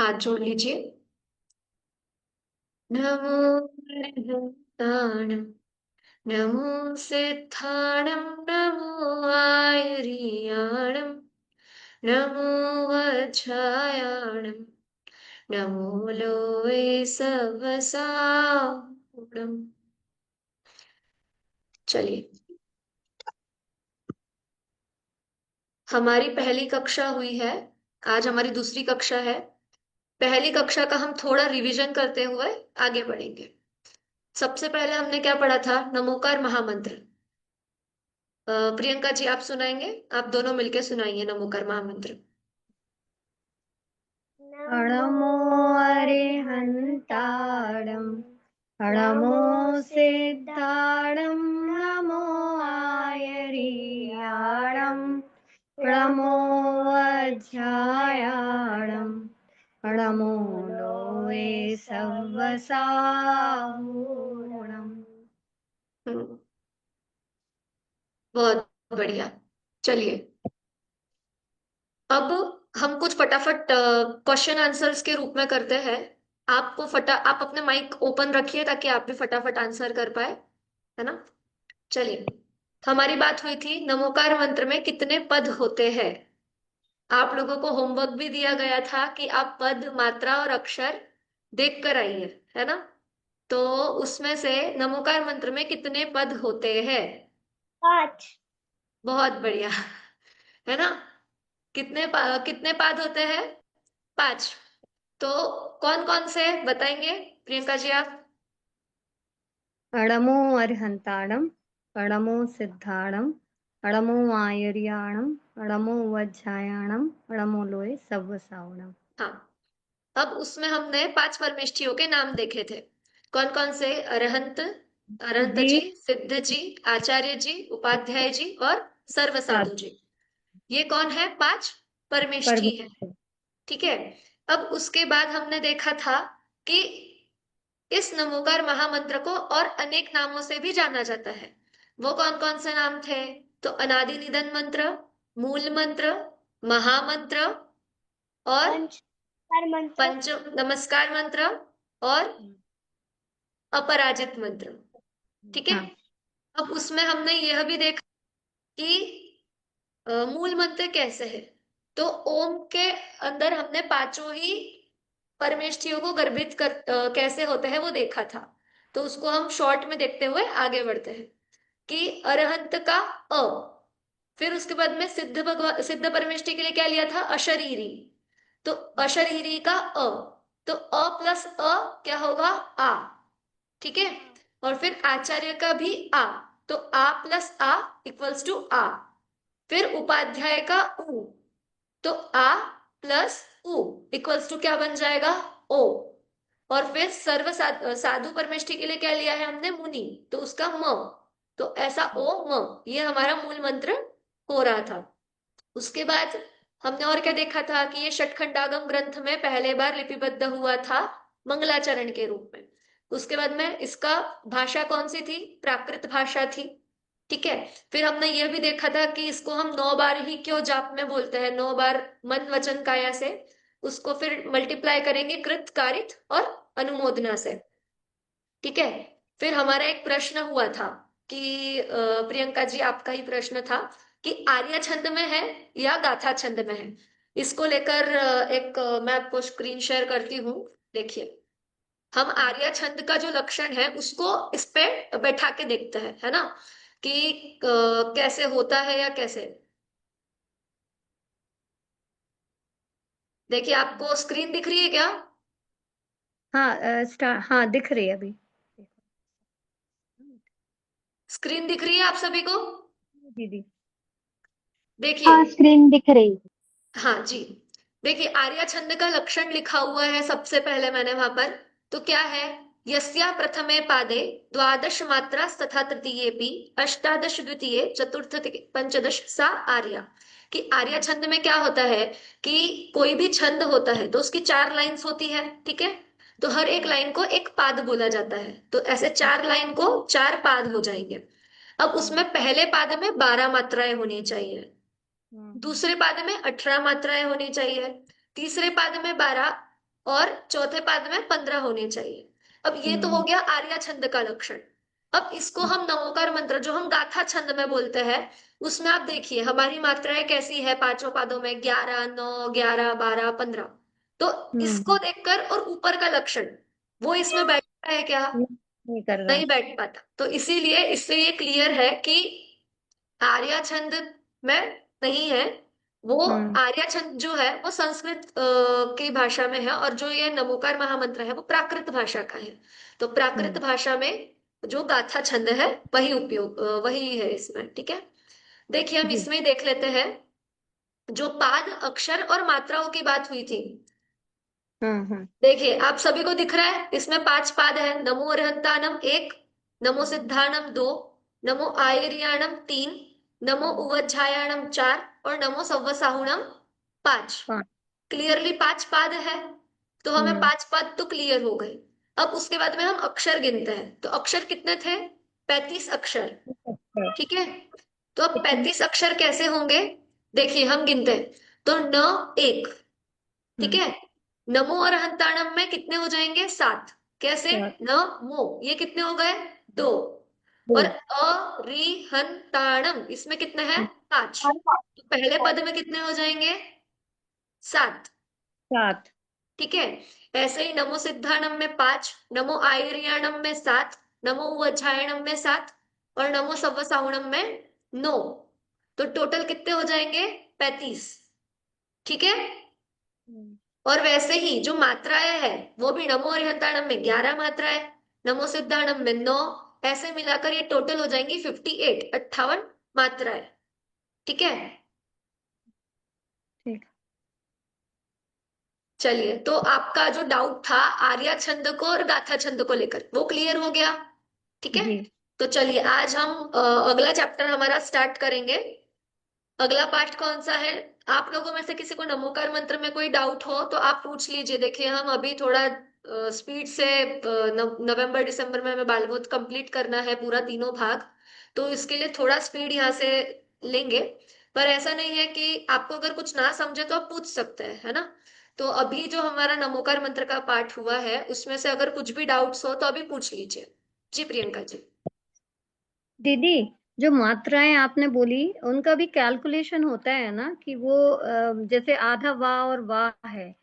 हाथ जोड़ लीजिए। नमो अरिहन्ताणं, नमो सिद्धाणं, नमो आयर्याणं, नमो वज्रायाणं, नमो लोये सवसावरणम्। चलिए, हमारी पहली कक्षा हुई है। आज हमारी दूसरी कक्षा है। पहली कक्षा का हम थोड़ा रिवीजन करते हुए आगे बढ़ेंगे। सबसे पहले हमने क्या पढ़ा था? नमोकार महामंत्र। प्रियंका जी आप सुनाएंगे? आप दोनों मिलके सुनाइए नमोकार महामंत्र। नमो अरिहन्ताणं, नमो सिद्धाणं, नमो आयर्याणं, नमो वज्रायाणं, नमो लोये सवसावरणम्। हम्म, बहुत बढ़िया। चलिए, अब हम कुछ फटाफट क्वेश्चन आंसर्स के रूप में करते हैं। आप अपने माइक ओपन रखिए ताकि आप भी फटाफट आंसर कर पाए, है ना? चलिए, हमारी बात हुई थी नमोकार मंत्र में कितने पद होते हैं। आप लोगों को होमवर्क भी दिया गया था कि आप पद, मात्रा और अक्षर देख कर आइए, है ना? तो उसमें से नमोकार मंत्र में कितने पद होते हैं? 5। बहुत बढ़िया, है ना? कितने पाद होते हैं? 5। तो कौन कौन से बताएंगे प्रियंका जी आप? नमो अरिहन्ताणं, नमो सिद्धाणं, नमो आयर्याणं, नमो वज्रायाणं, नमो लोये सवसावरणम्। हाँ, अब उसमें हमने 5 परमेष्ठियों के नाम देखे थे। कौन कौन से? अरहंत, अरहंत जी। जी, सिद्ध जी, आचार्य जी, उपाध्याय जी और सर्व साधु जी। ये कौन है? 5 परमेष्ठी है। परमेश्वर। ठीक है। अब उसके बाद हमने देखा था कि इस नमोकार महामंत्र को और अनेक नामों से भी जाना जाता है। वो कौन कौन से नाम थे? तो अनादि निधन मंत्र, मूल मंत्र, महामंत्र और पंचकार मंत्र। पंच नमस्कार मंत्र और अपराजित मंत्र। ठीक है। हाँ। अब उसमें हमने यह भी देखा कि मूल मंत्र कैसे है। तो ओम के अंदर हमने पांचों ही परमेष्ठियों को गर्भित कैसे होते हैं वो देखा था। तो उसको हम शॉर्ट में देखते हुए आगे बढ़ते हैं कि अरहंत का अ, फिर उसके बाद में सिद्ध परमेष्ठि के लिए क्या लिया था? अशरीरी। तो अशरीरी का अ, तो अ प्लस अ क्या होगा? आ। ठीक है। और फिर आचार्य का भी आ, तो आ प्लस आ इक्वल्स टू आ। फिर उपाध्याय का उ, तो आ प्लस उ इक्वल्स टू क्या बन जाएगा? ओ। और फिर साधु परमेष्ठि के लिए क्या लिया है हमने? मुनि, तो उसका म, तो ऐसा ओ म, ये हमारा मूल मंत्र हो रहा था। उसके बाद हमने और क्या देखा था कि ये षटखंडागम ग्रंथ में पहले बार लिपिबद्ध हुआ था मंगलाचरण के रूप में। उसके बाद में इसका भाषा कौन सी थी? प्राकृत भाषा थी। ठीक है। फिर हमने यह भी देखा था कि इसको हम 9 बार ही क्यों जाप में बोलते हैं, 9 बार मन वचन काया से। उसको फिर मल्टीप्लाई करेंगे कृत कारित और अनुमोदना से। ठीक है। फिर हमारा एक प्रश्न हुआ था कि प्रियंका जी आपका ही प्रश्न था कि आर्य छंद में है या गाथा छंद में है। इसको लेकर मैं आपको स्क्रीन शेयर करती हूँ। देखिए, हम आर्य छंद का जो लक्षण है उसको इस पे बैठा के देखते हैं, है ना? कि कैसे होता है या कैसे। देखिए, आपको स्क्रीन दिख रही है क्या? हाँ, हाँ दिख रही है अभी। स्क्रीन दिख रही है आप सभी को? दीदी। देखिए। हाँ, स्क्रीन दिख रही। हाँ जी। देखिए, आर्य छंद का लक्षण लिखा हुआ है सबसे पहले मैंने वहां पर। तो क्या है? यस्या प्रथमे पादे द्वादश मात्रा तथा तृतीयेपि अष्टादश द्वितीये चतुर्थ पंचदश सा आर्या। कि आर्य छंद में क्या होता है कि कोई भी छंद होता है तो उसकी 4 लाइंस होती है। ठीक है। तो हर एक लाइन को एक पाद बोला जाता है, तो ऐसे 4 लाइन को 4 पाद हो जाएंगे। अब उसमें पहले पाद में 12 मात्राएं होनी चाहिए, दूसरे पाद में 18 मात्राएं होनी चाहिए, तीसरे पाद में 12, और चौथे पाद में 15 होने चाहिए। अब ये तो हो हम्म गया आर्या छंद का लक्षण। अब इसको हम नवोकार मंत्र जो हम गाथा छंद में बोलते हैं, उसमें आप देखिए हमारी मात्राएं कैसी है पांचों पादों में, 11, 9, 11, 12, 15। तो इसको हम्म देखकर और ऊपर का लक्षण वो इसमें बैठता है क्या? नहीं कर रहा। नहीं बैठ पाता। तो इसीलिए इससे ये क्लियर है कि आर्या छंद में नहीं है वो। हम्म आर्या छंद जो है वो संस्कृत की भाषा में है, और जो ये नमोकार महामंत्र है वो प्राकृत भाषा का है। तो प्राकृत हम्म भाषा में जो गाथा छंद है वही उपयोग वही है इसमें। ठीक है, देखिए हम जी। इसमें देख लेते हैं। जो पाद अक्षर और मात्राओं की बात हुई थी, हम्म। देखिए आप सभी को दिख रहा है इसमें 5 पाद है। नमो अरहंतानम 1, नमो सिद्धानम 2, नमो आयर्याणम 3, नमो उवज्झायाणम 4 और नमो सव्वसाहुणम 5। पाँच। क्लियरली 5 पाद है, तो हमें हम्म 5 पाद तो क्लियर हो गए। अब उसके बाद में हम अक्षर गिनते हैं, तो अक्षर कितने थे? 35 अक्षर। अच्छा। ठीक है, तो अब कितने? 35 अक्षर कैसे होंगे? देखिए हम गिनते हैं। तो न 1, ठीक हम्म है। नमो और हंताणम में कितने हो जाएंगे? 7। कैसे? चार। न मो ये कितने हो गए? 2। दो। और अरिहंताणम इसमें कितने हैं? 5। तो पहले पद में कितने हो जाएंगे? 7। सात। ठीक है, ऐसे ही नमो सिद्धाणम में 5, नमो आयर्याणम में 7, नमो उवज्झायणम में 7 और नमो सव्वसाहुणम में 9। तो टोटल कितने हो जाएंगे? 35। ठीक है, हम्म और वैसे ही जो मात्राएं है वो भी नमो अरिहंताणम में 11 मात्राएं, नमो सिद्धाणम में 9। ऐसे मिलाकर ये टोटल हो जाएंगी 58, 58 मात्राएं। ठीक है, ठीक। चलिए तो आपका जो डाउट था आर्या छंद को और गाथा छंद को लेकर वो क्लियर हो गया। ठीक है, जी। तो चलिए आज हम अगला चैप्टर हमारा स्टार्ट करेंगे। अगला पार्ट कौन सा है? आप लोगों में से किसी को नमोकार मंत्र में कोई डाउट हो तो आप पूछ लीजिए। देखिए हम अभी थोड़ा स्पीड से नवंबर दिसंबर में हमें बालबोध कंप्लीट करना है पूरा तीनों भाग, तो इसके लिए थोड़ा स्पीड यहाँ से लेंगे। पर ऐसा नहीं है कि आपको अगर कुछ ना समझे तो आप पूछ सकते हैं, है ना। तो अभी जो हमारा नमोकार मंत्र का पाठ हुआ है उसमें से अगर कुछ भी डाउट्स हो तो अभी पूछ लीजिए। जी प्रियंका जी। दीदी, जो मात्राएं आपने बोली उनका भी कैलकुलेशन होता है ना, कि वो जैसे आधा वाह और वाह है,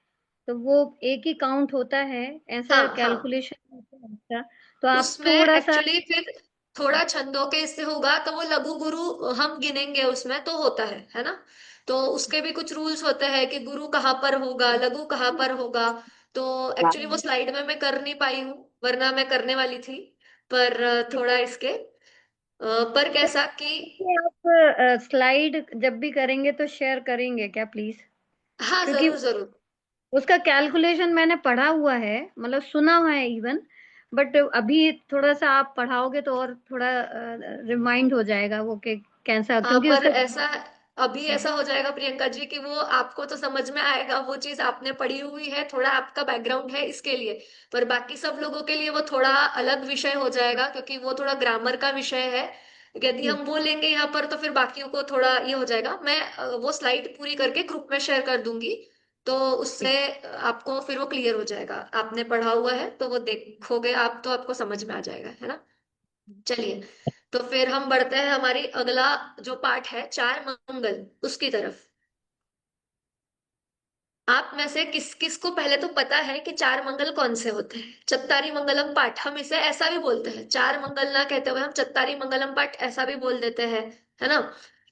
तो वो एक ही काउंट होता है, ऐसा हाँ हाँ, कैलकुलेशन होता है? अच्छा, तो आप उसमें थोड़ा सा। एक्चुअली फिर थोड़ा छंदों के इससे होगा तो वो लघु गुरु हम गिनेंगे उसमें तो होता है ना। तो उसके भी कुछ रूल्स होते हैं कि गुरु कहाँ पर होगा, लघु कहाँ पर होगा। तो एक्चुअली वो स्लाइड में मैं कर नहीं पाई हूँ, वरना मैं करने वाली थी। पर थोड़ा इसके पर कैसा कि आप स्लाइड जब भी करेंगे तो शेयर करेंगे क्या प्लीज? हाँ क्योंकि जरूर जरूर। उसका कैलकुलेशन मैंने पढ़ा हुआ है, मतलब सुना हुआ है इवन, बट अभी थोड़ा सा आप पढ़ाओगे तो और थोड़ा रिमाइंड हो जाएगा वो कि कैसा, क्योंकि पर उसका। ऐसा अभी ऐसा हो जाएगा प्रियंका जी कि वो आपको तो समझ में आएगा, वो चीज आपने पढ़ी हुई है, थोड़ा आपका बैकग्राउंड है इसके लिए। पर बाकी सब लोगों के लिए वो थोड़ा अलग विषय हो जाएगा क्योंकि वो थोड़ा ग्रामर का विषय है। यदि जी। हम वो लेंगे यहाँ पर तो फिर बाकियों को थोड़ा ये हो जाएगा। मैं वो स्लाइड पूरी करके ग्रुप में शेयर कर दूंगी, तो ठीक। उससे आपको फिर वो क्लियर हो जाएगा। आपने पढ़ा हुआ है तो वो देखोगे आप तो आपको समझ में आ जाएगा, है ना। चलिए, तो फिर हम बढ़ते हैं हमारी अगला जो पाठ है चार मंगल उसकी तरफ। आप में से किस किस को पहले तो पता है कि चार मंगल कौन से होते हैं? चत्तारी मंगलम पाठ, हम इसे ऐसा भी बोलते हैं, चार मंगल ना कहते हुए हम चत्तारी मंगलम पाठ ऐसा भी बोल देते हैं, है ना।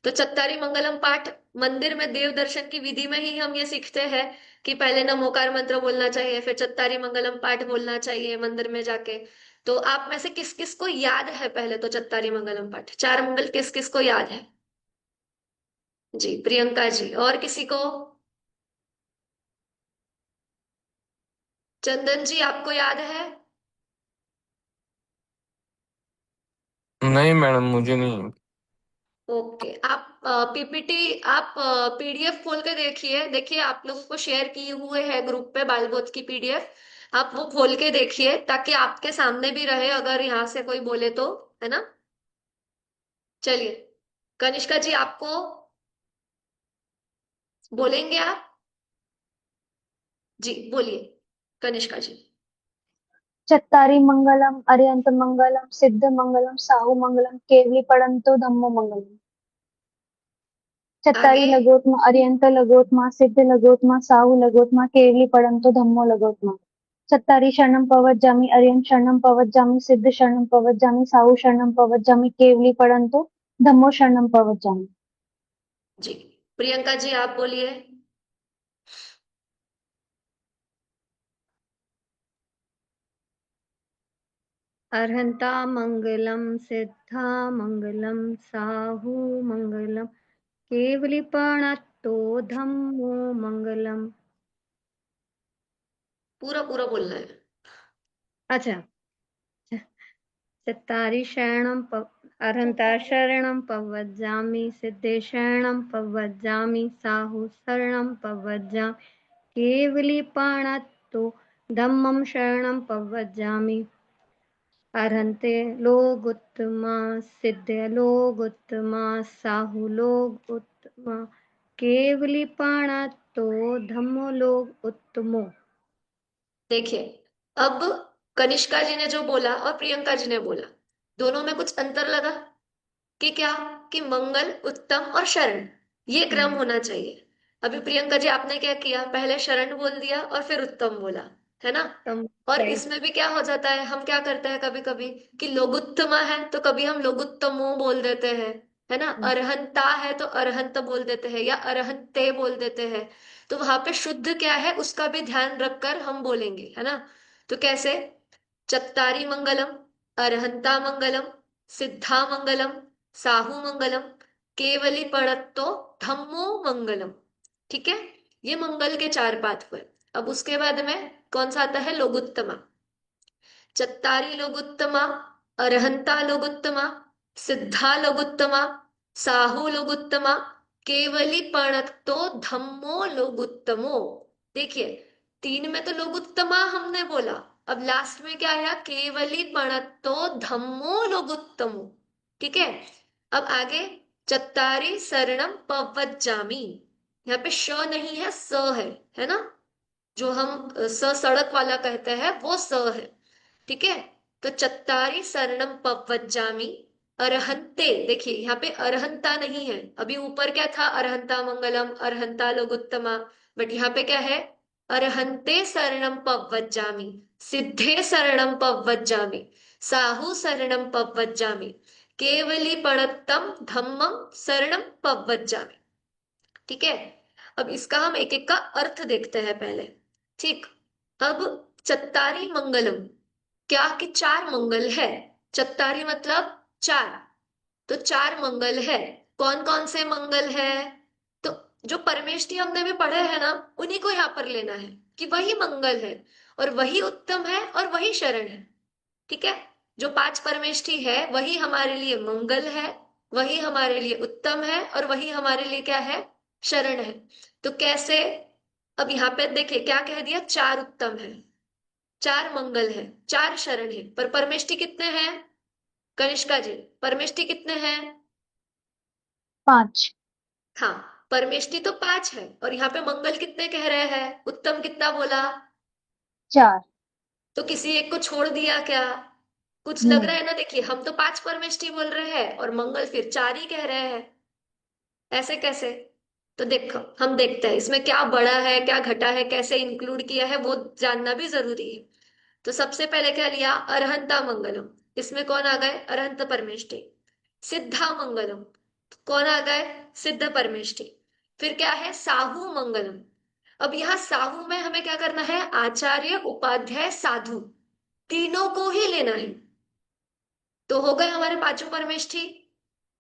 तो चत्तारी मंगलम पाठ मंदिर में देव दर्शन की विधि में ही हम ये सीखते हैं कि पहले नमोकार मंत्र बोलना चाहिए, फिर चत्तारी मंगलम पाठ बोलना चाहिए मंदिर में जाके। तो आप में से किस किस को याद है पहले तो चत्तारी मंगलम पाठ, चार मंगल किस किस को याद है? जी प्रियंका जी, और किसी को? चंदन जी आपको याद है? नहीं मैडम, मुझे नहीं। ओके, आप पीपीटी आप पीडीएफ खोल के देखिए। देखिए आप लोगों को शेयर किए हुए हैं ग्रुप पे बालबोध की पीडीएफ, आप वो खोल के देखिए ताकि आपके सामने भी रहे अगर यहाँ से कोई बोले तो, है ना। चलिए, कनिष्का जी आपको बोलेंगे आप? जी बोलिए। कनिष्का जी। चत्तारी मंगलम अर्यंत मंगलम सिद्ध मंगलम साहु मंगलम केवली पड़ंतो धम्मो मंगलम। चत्तारी आगे। लगोत्मा अर्यंत लगोत्मा सिद्ध लगोत्मा साहु लगोत्मा केवली पड़ंतो धम्मो लगोत्मा। चत्तारी शरणं पवज्जामि अर्यंत शरणं पवज्जामि सिद्ध शरणं पवज्जामि साहु शरणं पवज्जामि केवली पड़ंतो धम्मो शरणं पवज्जामि। जी, प्रियंका जी आप बोलिए। अर्हंता मंगलम सिद्धा मंगलम साहू मंगलम केवलीपणतो धम्मो मंगलम। पूरा पूरा बोलना है। अच्छा। चत्तारि शरणं अर्हन्ता शरणं पवज्जामि सिद्धे शरणं पवज्जामि साहु शरणं पवज्जामि केवलीपणतो धम्मं शरणं पवज्जामि। अर्हन्ते लोगोत्तमा सिद्धे लोगोत्तमा साहु लोगोत्तमा केवलीपणतो धम्मो लोगोत्तमो। देखिए, अब कनिष्का जी ने जो बोला और प्रियंका जी ने बोला, दोनों में कुछ अंतर लगा कि क्या, कि मंगल, उत्तम और शरण, ये क्रम हम्म, होना चाहिए। अभी प्रियंका जी आपने क्या किया, पहले शरण बोल दिया और फिर उत्तम बोला, है ना। उत्तम। और राइट। इसमें भी क्या हो जाता है, हम क्या करते हैं कभी कभी, कि लोगुत्तमा है तो कभी हम लोगुत्तमो बोल देते हैं, है ना। अरहंता है तो अरहंत बोल देते हैं या अरहंते बोल देते हैं। तो वहां पे शुद्ध क्या है उसका भी ध्यान रखकर हम बोलेंगे, है ना। तो कैसे, चत्तारी मंगलम, अरहंता मंगलम, सिद्धा मंगलम, साहू मंगलम, केवली पड़त्तो धम्मो मंगलम। ठीक है, ये मंगल के चार पात हुए। अब उसके बाद में कौन सा आता है, लोगुत्तमा। चत्तारी लोगुत्तमा, अरहंता लोगुत्तमा, सिद्धा लोगुत्तमा, साहू लोगुत्तमा, केवली पणत्तो धम्मो लोगुत्तमो। देखिए, तीन में तो लोगुत्तमा हमने बोला, अब लास्ट में क्या आया, केवली पणत्तो धम्मो लोगुत्तमो। ठीक है। अब आगे, चत्तारी शरणम पवज्जामि, यहाँ पे श नहीं है, स है ना। जो हम स सड़क वाला कहते हैं वो स है। ठीक है। तो चत्तारी शरणम पवज्जामि, अरहंते, देखिए यहाँ पे अरहंता नहीं है, अभी ऊपर क्या था, अरहंता मंगलम अरहंता लोगुत्तमा, बट यहाँ पे क्या है, अरहंते शरणम पवज्जामि, सिद्धे शरणम पवज्जामि, साहू शरणम पवज्जामि, केवली पणत्तम धम्मम शरणम पवज्जामि। ठीक है। अब इसका हम एक एक का अर्थ देखते हैं पहले। ठीक। अब चत्तारी मंगलम, क्या, कि चार मंगल है। चत्तारी मतलब चार, तो चार मंगल है। कौन कौन से मंगल है, तो जो परमेष्ठी हमने भी पढ़े हैं ना, उन्हीं को यहाँ पर लेना है, कि वही मंगल है और वही उत्तम है और वही शरण है। ठीक है। जो पांच परमेष्ठी है वही हमारे लिए मंगल है, वही हमारे लिए उत्तम है और वही हमारे लिए क्या है, शरण है। तो कैसे, अब यहाँ पे देखिए क्या कह दिया, चार उत्तम है, चार मंगल है, चार शरण है, पर परमेष्ठी कितने हैं, कनिष्का जी, परमेष्ठी कितने हैं। पांच। हाँ, परमेष्ठी तो पांच है और यहाँ पे मंगल कितने कह रहे हैं, उत्तम कितना बोला, चार। तो किसी एक को छोड़ दिया क्या, कुछ लग रहा हम्म। है ना। देखिए, हम तो पांच परमेष्ठी बोल रहे हैं और मंगल फिर चार ही कह रहे हैं, ऐसे कैसे। तो देखो, हम देखते हैं इसमें क्या बड़ा है क्या घटा है, कैसे इंक्लूड किया है वो जानना भी जरूरी है। तो सबसे पहले क्या लिया, अरहंता मंगलम, इसमें कौन आ गए, अरहंत परमेष्ठी। सिद्धा मंगलम, कौन आ गए, सिद्ध परमेष्ठी। फिर क्या है, साहू मंगलम। अब यहाँ साहू में हमें क्या करना है, आचार्य उपाध्याय साधु, तीनों को ही लेना है। तो हो गए हमारे पांचों परमेष्ठी।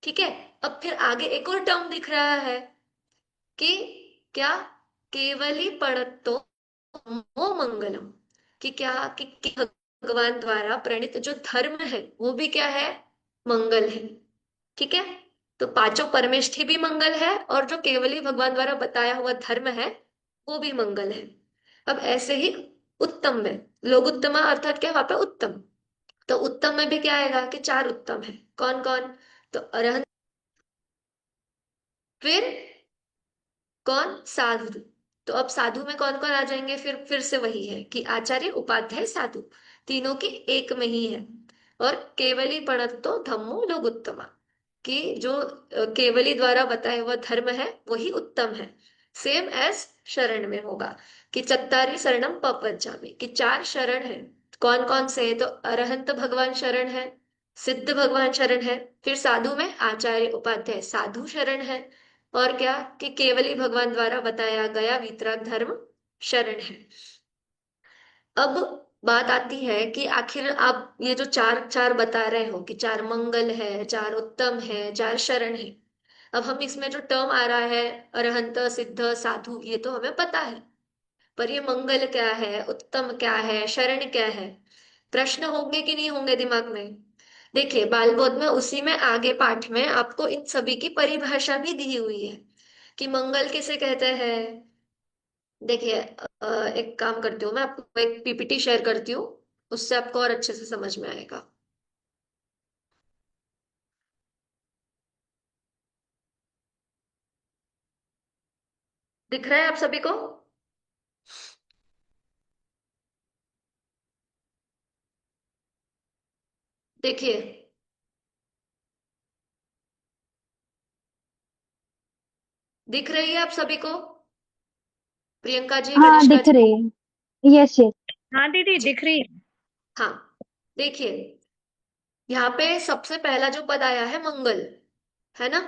ठीक है। अब फिर आगे एक और टर्म दिख रहा है, कि क्या, केवली पणत्तो मो मंगलम, कि क्या, कि भगवान द्वारा प्रणीत जो धर्म है वो भी क्या है, मंगल है। ठीक है। तो पांचों परमेष्ठी भी मंगल है और जो केवली भगवान द्वारा बताया हुआ धर्म है वो भी मंगल है। अब ऐसे ही उत्तम में, लोग उत्तमा अर्थात क्या, वहां पे उत्तम, तो उत्तम में भी क्या आएगा, कि चार उत्तम है, कौन कौन, तो अरहंत, फिर कौन, साधु, तो अब साधु में कौन कौन आ जाएंगे, फिर से वही है कि आचार्य उपाध्याय साधु तीनों की एक में ही है। और केवली पढ़ंतो धम्मो लोगुत्तमा, कि जो केवली द्वारा बताया हुआ धर्म है वही उत्तम है। सेम एज शरण में होगा कि चत्तारी शरणम पपवज्जामि, कि चार शरण है। कौन कौन से है, तो अरहंत भगवान शरण है, सिद्ध भगवान शरण है, फिर साधु में आचार्य उपाध्याय साधु शरण है, और क्या कि केवली भगवान द्वारा बताया गया वीतराग धर्म शरण है। अब बात आती है कि आखिर आप ये जो चार चार बता रहे हो कि चार मंगल है, चार उत्तम है, चार शरण है, अब हम इसमें जो टर्म आ रहा है अरहंत सिद्ध साधु, ये तो हमें पता है, पर ये मंगल क्या है, उत्तम क्या है, शरण क्या है, प्रश्न होंगे कि नहीं होंगे दिमाग में। देखिए बाल बोध में उसी में आगे पाठ में आपको इन सभी की परिभाषा भी दी हुई है कि मंगल किसे कहते हैं। देखिए एक काम करती हूँ, मैं आपको एक पीपीटी शेयर करती हूँ, उससे आपको और अच्छे से समझ में आएगा। दिख रहा है आप सभी को? देखिए, दिख रही है आप सभी को, प्रियंका जी, हाँ कनिष्का दिख जी? रही है, यस यस। हाँ दीदी जी, दिख रही है। हाँ। देखिए यहाँ पे सबसे पहला जो पद आया है मंगल, है ना।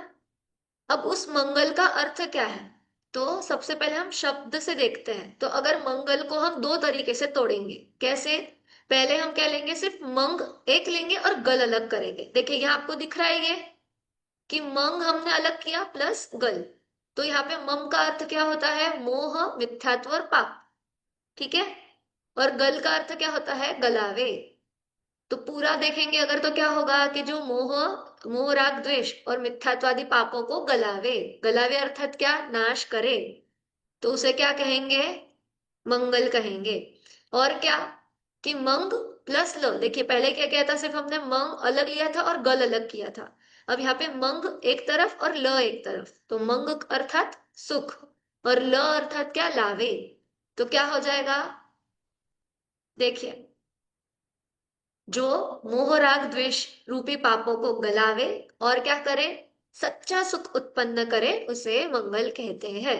अब उस मंगल का अर्थ क्या है, तो सबसे पहले हम शब्द से देखते हैं। तो अगर मंगल को हम दो तरीके से तोड़ेंगे, कैसे? पहले हम क्या लेंगे, सिर्फ मंग एक लेंगे और गल अलग करेंगे। देखिए यहाँ आपको दिख रहा है ये कि मंग हमने अलग किया प्लस गल, तो यहाँ पे मम का अर्थ क्या होता है, मोह मिथ्यात्व और पाप, ठीक है। और गल का अर्थ क्या होता है, गलावे। तो पूरा देखेंगे अगर तो क्या होगा कि जो मोह मोह राग द्वेष और मिथ्यात्वादी पापों को गलावे, गलावे अर्थात क्या, नाश करे, तो उसे क्या कहेंगे, मंगल कहेंगे। और क्या कि मंग प्लस ल, देखिए पहले क्या किया था, सिर्फ हमने मंग अलग लिया था और गल अलग किया था। अब यहाँ पे मंग एक तरफ और ल एक तरफ, तो मंग अर्थात सुख और ल अर्थात क्या, लावे। तो क्या हो जाएगा, देखिए जो मोह राग द्वेष रूपी पापों को गलावे और क्या करे, सच्चा सुख उत्पन्न करे, उसे मंगल कहते हैं।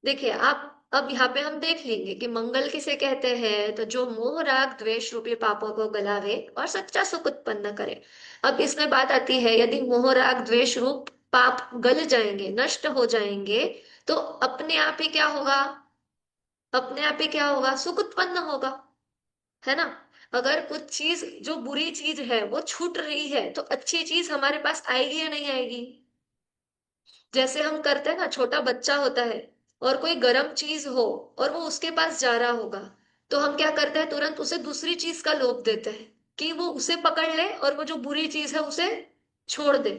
देखिए आप, अब यहाँ पे हम देख लेंगे कि मंगल किसे कहते हैं, तो जो मोह राग द्वेष रूपी पापों को गलावे और सच्चा सुख उत्पन्न करे। अब इसमें बात आती है, यदि मोह राग द्वेष रूप पाप गल जाएंगे, नष्ट हो जाएंगे, तो अपने आप ही क्या होगा, अपने आप ही क्या होगा, सुख उत्पन्न होगा, है ना। अगर कुछ चीज जो बुरी चीज है वो छूट रही है, तो अच्छी चीज हमारे पास आएगी या नहीं आएगी। जैसे हम करते हैं ना, छोटा बच्चा होता है और कोई गर्म चीज हो और वो उसके पास जा रहा होगा, तो हम क्या करते हैं, तुरंत उसे दूसरी चीज का लोभ देते हैं कि वो उसे पकड़ ले और वो जो बुरी चीज है उसे छोड़ दे।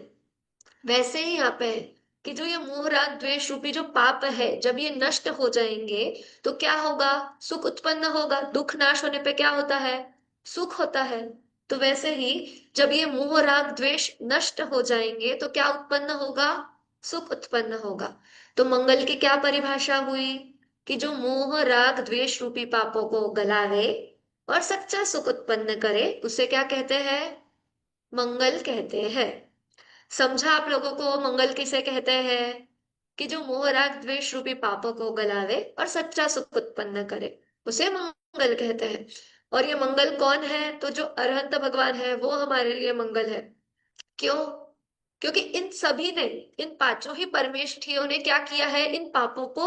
वैसे ही यहाँ पे है कि जो ये मोह राग द्वेष रूपी जो पाप है, जब ये नष्ट हो जाएंगे तो क्या होगा, सुख उत्पन्न होगा। दुख नाश होने पे क्या होता है, सुख होता है। तो वैसे ही जब ये मोह राग द्वेष नष्ट हो जाएंगे तो क्या उत्पन्न होगा, सुख उत्पन्न होगा। तो मंगल की क्या परिभाषा हुई कि जो मोह राग द्वेष रूपी पापों को गलावे और सच्चा सुख उत्पन्न करे, उसे क्या कहते हैं, मंगल कहते हैं। समझा आप लोगों को मंगल किसे कहते हैं, कि जो मोह राग द्वेष रूपी पापों को गलावे और सच्चा सुख उत्पन्न करे, उसे मंगल कहते हैं। और ये मंगल कौन है, तो जो अरहंत भगवान है वो हमारे लिए मंगल है। क्यों? क्योंकि इन सभी ने, इन पांचों ही परमेष्ठियों ने क्या किया है, इन पापों को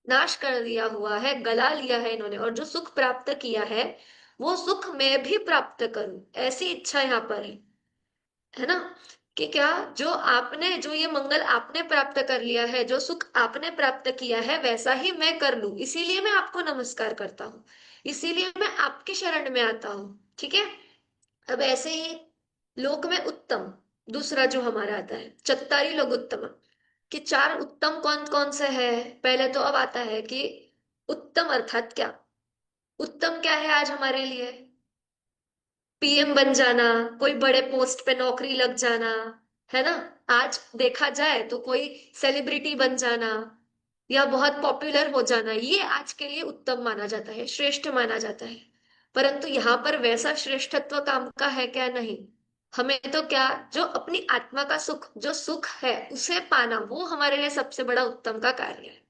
नाश कर दिया हुआ है, गला लिया है इन्होंने, और जो सुख प्राप्त किया है वो सुख मैं भी प्राप्त करूं, ऐसी इच्छा यहाँ पर है ना। कि क्या, जो आपने, जो ये मंगल आपने प्राप्त कर लिया है, जो सुख आपने प्राप्त किया है, वैसा ही मैं कर लूं, इसीलिए मैं आपको नमस्कार करता हूँ, इसीलिए मैं आपकी शरण में आता हूँ, ठीक है। अब ऐसे ही लोक में उत्तम, दूसरा जो हमारा आता है चत्तारी लघुत्तम, कि चार उत्तम कौन कौन से है। पहले तो अब आता है कि उत्तम अर्थात क्या, उत्तम क्या है आज हमारे लिए, पीएम बन जाना, कोई बड़े पोस्ट पे नौकरी लग जाना, है ना। आज देखा जाए तो कोई सेलिब्रिटी बन जाना, या बहुत पॉपुलर हो जाना, ये आज के लिए उत्तम माना जाता है, श्रेष्ठ माना जाता है। परंतु यहाँ पर वैसा श्रेष्ठत्व काम का है क्या? नहीं। हमें तो क्या, जो अपनी आत्मा का सुख, जो सुख है उसे पाना, वो हमारे लिए सबसे बड़ा उत्तम का कार्य है।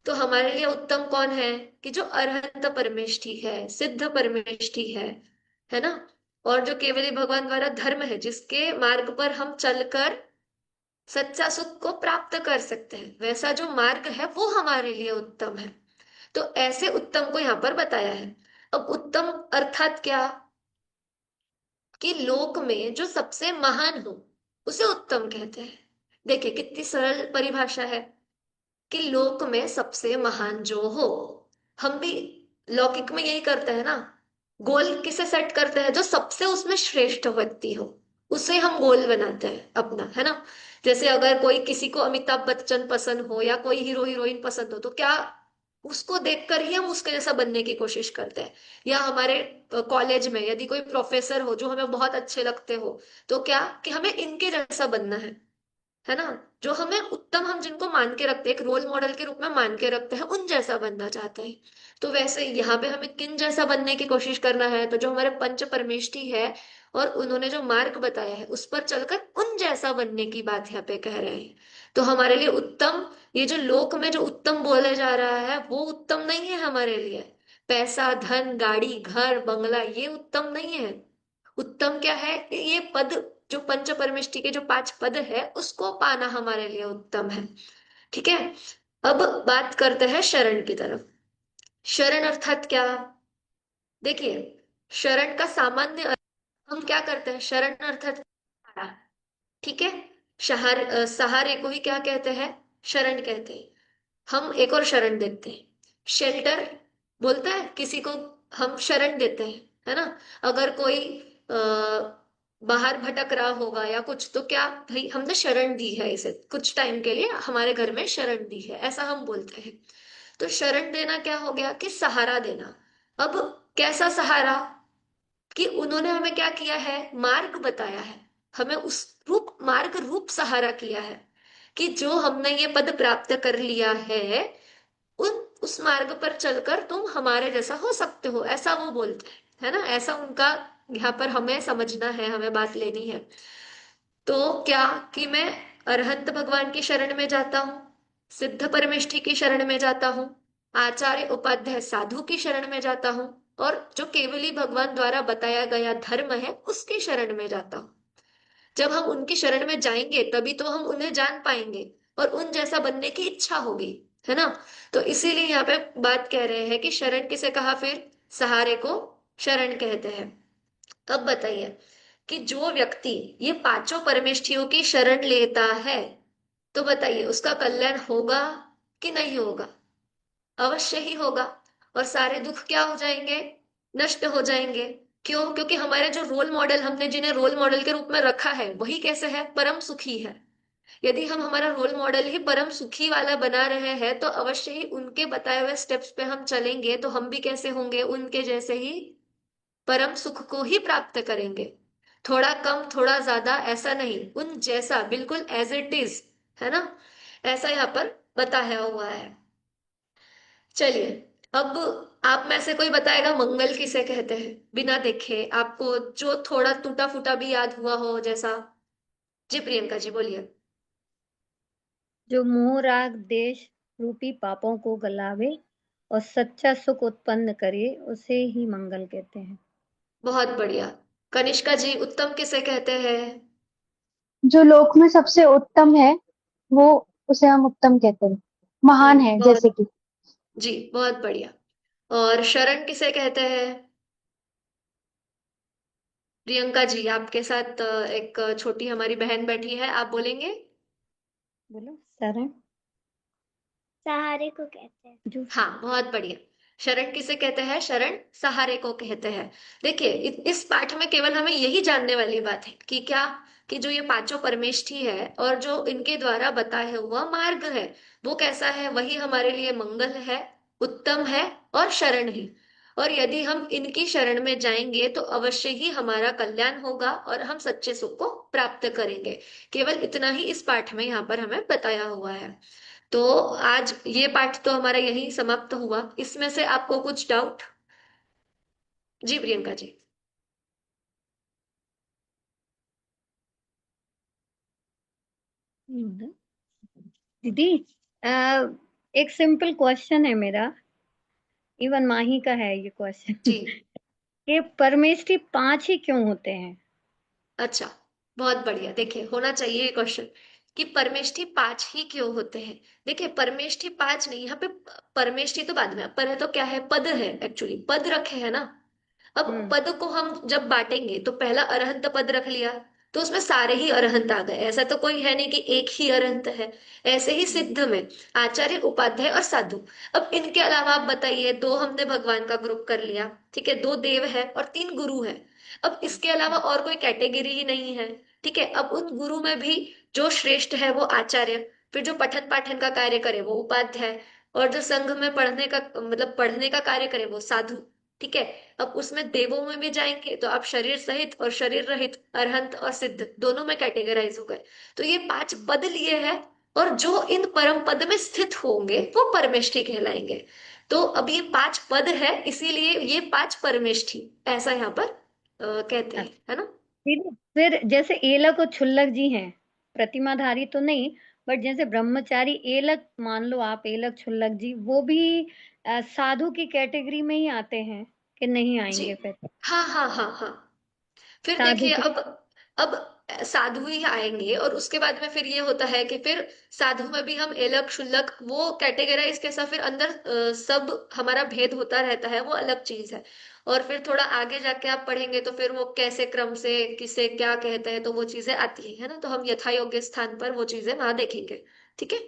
तो हमारे लिए उत्तम कौन है? कि जो अरहंत परमेष्ठी है, सिद्ध परमेष्ठी है ना। और जो केवली भगवान द्वारा धर्म है, जिसके मार्ग पर हम चलकर सच्चा सुख को प्राप्त कर सकते हैं, वैसा जो मार्ग है वो हमारे लिए उत्तम है। तो ऐसे उत्तम को यहाँ पर बताया है। अब उत्तम अर्थात क्या? कि लोक में जो सबसे महान हो उसे उत्तम कहते हैं। देखिए कितनी सरल परिभाषा है, कि लोक में सबसे महान जो हो। हम भी लौकिक में यही करते हैं ना, गोल किसे सेट करते हैं? जो सबसे उसमें श्रेष्ठ व्यक्ति हो उसे हम गोल बनाते हैं अपना, है ना। जैसे अगर कोई, किसी को अमिताभ बच्चन पसंद हो या कोई हीरो हीरोइन पसंद हो, तो क्या उसको देखकर ही हम उसके जैसा बनने की कोशिश करते हैं। या हमारे कॉलेज में यदि कोई प्रोफेसर हो जो हमें बहुत अच्छे लगते हो, तो क्या कि हमें इनके जैसा बनना है ना। जो हमें उत्तम, हम जिनको मान के रखते हैं, एक रोल मॉडल के रूप में मान के रखते हैं, उन जैसा बनना चाहते हैं। तो वैसे यहाँ पे हमें किन जैसा बनने की कोशिश करना है? तो जो हमारे पंच परमेष्ठी है और उन्होंने जो मार्ग बताया है उस पर चलकर उन जैसा बनने की बात यहाँ पे कह रहे हैं। तो हमारे लिए उत्तम, ये जो लोक में जो उत्तम बोले जा रहा है वो उत्तम नहीं है हमारे लिए। पैसा, धन, गाड़ी, घर, बंगला, ये उत्तम नहीं है। उत्तम क्या है? कि ये पद, जो पंच परमेष्टि के जो 5 पद है उसको पाना हमारे लिए उत्तम है। ठीक है। अब बात करते हैं शरण की तरफ। शरण अर्थात क्या? देखिए, शरण का सामान्य अर्थ हम क्या करते हैं? शरण अर्थात सहारा। ठीक है। सहारे को ही क्या कहते हैं? शरण कहते हैं। हम एक और शरण देते हैं, शेल्टर बोलता है किसी को, हम शरण देते हैं, है ना। अगर कोई बाहर भटक रहा होगा या कुछ, तो क्या भाई हमने शरण दी है, इसे कुछ टाइम के लिए हमारे घर में शरण दी है, ऐसा हम बोलते हैं। तो शरण देना क्या हो गया? कि सहारा देना। अब कैसा सहारा? कि उन्होंने हमें क्या किया है? मार्ग बताया है, हमें उस रूप, मार्ग रूप सहारा किया है। कि जो हमने ये पद प्राप्त कर लिया है, उन उस मार्ग पर चलकर तुम हमारे जैसा हो सकते हो, ऐसा वो बोलते हैं, है ना। ऐसा उनका यहाँ पर हमें समझना है, हमें बात लेनी है। तो क्या, कि मैं अरहंत भगवान की शरण में जाता हूँ, सिद्ध परमेष्ठी की शरण में जाता हूँ, आचार्य उपाध्याय साधु की शरण में जाता हूँ, और जो केवली भगवान द्वारा बताया गया धर्म है उसकी शरण में जाता हूँ। जब हम उनकी शरण में जाएंगे तभी तो हम उन्हें जान पाएंगे और उन जैसा बनने की इच्छा होगी, है ना। तो इसीलिए यहाँ पे बात कह रहे हैं कि शरण किसे कहा? फिर सहारे को शरण कहते हैं। अब बताइए कि जो व्यक्ति ये 5 परमेष्ठियों की शरण लेता है, तो बताइए उसका कल्याण होगा कि नहीं होगा? अवश्य ही होगा। और सारे दुख क्या हो जाएंगे? नष्ट हो जाएंगे। क्यों? क्योंकि हमारे जो रोल मॉडल, हमने जिन्हें रोल मॉडल के रूप में रखा है, वही कैसे है? परम सुखी है। यदि हम हमारा रोल मॉडल ही परम सुखी वाला बना रहे हैं, तो अवश्य ही उनके बताए हुए स्टेप्स पे हम चलेंगे, तो हम भी कैसे होंगे? उनके जैसे ही परम सुख को ही प्राप्त करेंगे। थोड़ा कम थोड़ा ज्यादा ऐसा नहीं, उन जैसा बिल्कुल एज इट इज, है ना। ऐसा यहाँ पर बताया हुआ है। चलिए, अब आप में से कोई बताएगा मंगल किसे कहते हैं? बिना देखे आपको जो थोड़ा टूटा फूटा भी याद हुआ हो जैसा। जी प्रियंका जी बोलिए। जो मोह राग देश रूपी पापों को गलावे और सच्चा सुख उत्पन्न करे, उसे ही मंगल कहते हैं। बहुत बढ़िया। कनिष्का जी, उत्तम किसे कहते हैं? जो लोक में सबसे उत्तम है वो, उसे हम उत्तम कहते हैं, महान है बहुत, जैसे कि। जी बहुत बढ़िया। और शरण किसे कहते हैं? प्रियंका जी, आपके साथ एक छोटी हमारी बहन बैठी है, आप बोलेंगे। बोलो। शरण। सहारे को कहते हैं। जो हाँ, बहुत बढ़िया। शरण किसे कहते हैं? शरण सहारे को कहते हैं। देखिए, इस पाठ में केवल हमें यही जानने वाली बात है कि क्या, कि जो ये 5 परमेष्ठी है और जो इनके द्वारा बताया हुआ मार्ग है वो कैसा है? वही हमारे लिए मंगल है, उत्तम है और शरण है। और यदि हम इनकी शरण में जाएंगे तो अवश्य ही हमारा कल्याण होगा और हम सच्चे सुख को प्राप्त करेंगे। केवल इतना ही इस पाठ में यहाँ पर हमें बताया हुआ है। तो आज ये पाठ तो हमारा यहीं समाप्त हुआ। इसमें से आपको कुछ डाउट? जी प्रियंका जी। दीदी, अ, एक सिंपल क्वेश्चन है मेरा, इवन माही का है ये क्वेश्चन। जी। ये परमेष्ठी 5 ही क्यों होते हैं? अच्छा, बहुत बढ़िया। देखिए, होना चाहिए ये क्वेश्चन कि परमेष्ठी 5 ही क्यों होते हैं। देखिए, परमेष्ठी 5 नहीं, यहाँ पे परमेष्ठी तो बाद में, पर है तो क्या है, पद है, एक्चुअली पद रखे हैं ना। अब हम्म। पद को हम जब बांटेंगे तो पहला अरहंत पद रख लिया, तो उसमें सारे ही अरहंत आ गए। ऐसा तो कोई है नहीं कि एक ही अरहंत है। ऐसे ही सिद्ध में आचार्य, उपाध्याय और साधु। अब इनके अलावा आप बताइए, दो हमने भगवान का ग्रुप कर लिया, ठीक है, दो देव है और तीन गुरु है। अब इसके अलावा और कोई कैटेगरी ही नहीं है। ठीक है, अब उन गुरु में भी जो श्रेष्ठ है वो आचार्य, फिर जो पठन पाठन का कार्य करे वो उपाध्याय, और जो संघ में पढ़ने का मतलब पढ़ने का कार्य करे वो साधु। ठीक है। अब उसमें देवों में भी जाएंगे तो आप शरीर सहित और शरीर रहित, अरहंत और सिद्ध, दोनों में कैटेगराइज हो गए। तो ये 5 पद लिए हैं, और जो इन परम पद में स्थित होंगे वो परमेष्ठी कहलाएंगे। तो अब ये 5 पद है, इसीलिए ये 5 परमेष्ठी ऐसा यहाँ पर कहते हैं, है ना। दीदी, फिर जैसे एलक और छुल्लक जी हैं, प्रतिमाधारी तो नहीं, बट जैसे ब्रह्मचारी एलक, मान लो आप एलक छुल्लक जी, वो भी साधु की कैटेगरी में ही आते हैं कि नहीं जी। आएंगे फिर? हाँ हाँ हाँ हाँ। फिर साधु देखिए, की। अब साधु ही आएंगे, और उसके बाद में फिर ये होता है कि फिर साधु में भी हम एलक शुल्लक वो कैटेगराइज कैसा, फिर अंदर सब हमारा भेद होता रहता है, वो अलग चीज है। और फिर थोड़ा आगे जाके आप पढ़ेंगे तो फिर वो कैसे क्रम से किसे क्या कहते हैं, तो वो चीजें आती है ना, तो हम यथा योग्य स्थान पर वो चीजें वहां देखेंगे। ठीक है।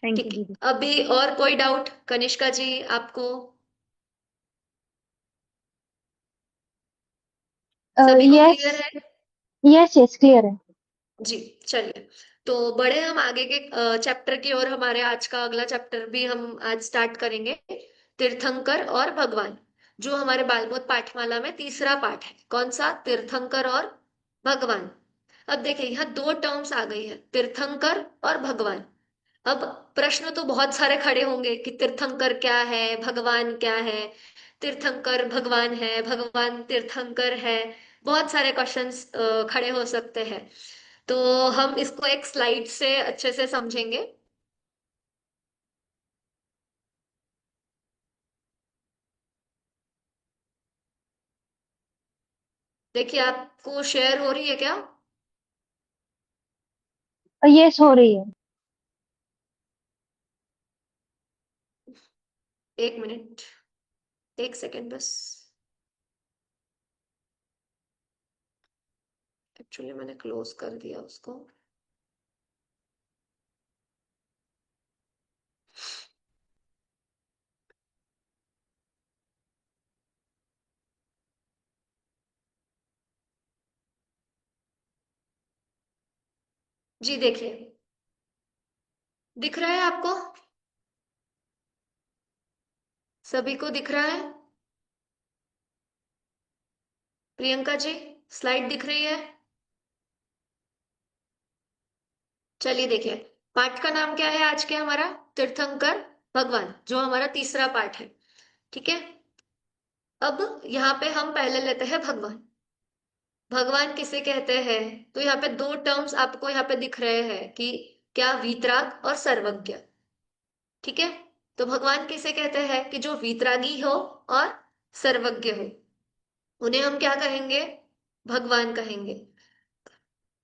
थैंक यू ठीक है। दीदी। अभी और कोई डाउट कनिष्का जी आपको? सभी को यस। क्लियर है? यस यस, क्लियर है। जी। चलिए, तो बढ़े हम आगे के चैप्टर की ओर। हमारे आज का अगला चैप्टर भी हम आज स्टार्ट करेंगे, तीर्थंकर और भगवान, जो हमारे बालबोध पाठमाला में तीसरा पाठ है। कौन सा? तीर्थंकर और भगवान। अब देखिए, यहाँ दो टर्म्स आ गई है, तीर्थंकर और भगवान। अब प्रश्न तो बहुत सारे खड़े होंगे कि तीर्थंकर क्या है, भगवान क्या है। तीर्थंकर भगवान है, भगवान तीर्थंकर है। बहुत सारे क्वेश्चंस खड़े हो सकते हैं। तो हम इसको एक स्लाइड से अच्छे से समझेंगे। देखिए, आपको शेयर हो रही है क्या? यस, हो रही है। एक मिनट, एक सेकेंड बस। एक्चुअली मैंने क्लोज कर दिया उसको। जी देखिए, दिख रहा है आपको? सभी को दिख रहा है? प्रियंका जी, स्लाइड दिख रही है? चलिए देखिए, पाठ का नाम क्या है आज के हमारा? तीर्थंकर भगवान, जो हमारा तीसरा पाठ है। ठीक है। अब यहाँ पे हम पहले लेते हैं भगवान। भगवान किसे कहते हैं? तो यहाँ पे दो टर्म्स आपको यहाँ पे दिख रहे हैं कि क्या, वीतराग और सर्वज्ञ। ठीक है। तो भगवान किसे कहते हैं? कि जो वीतरागी हो और सर्वज्ञ हो, उन्हें हम क्या कहेंगे? भगवान कहेंगे।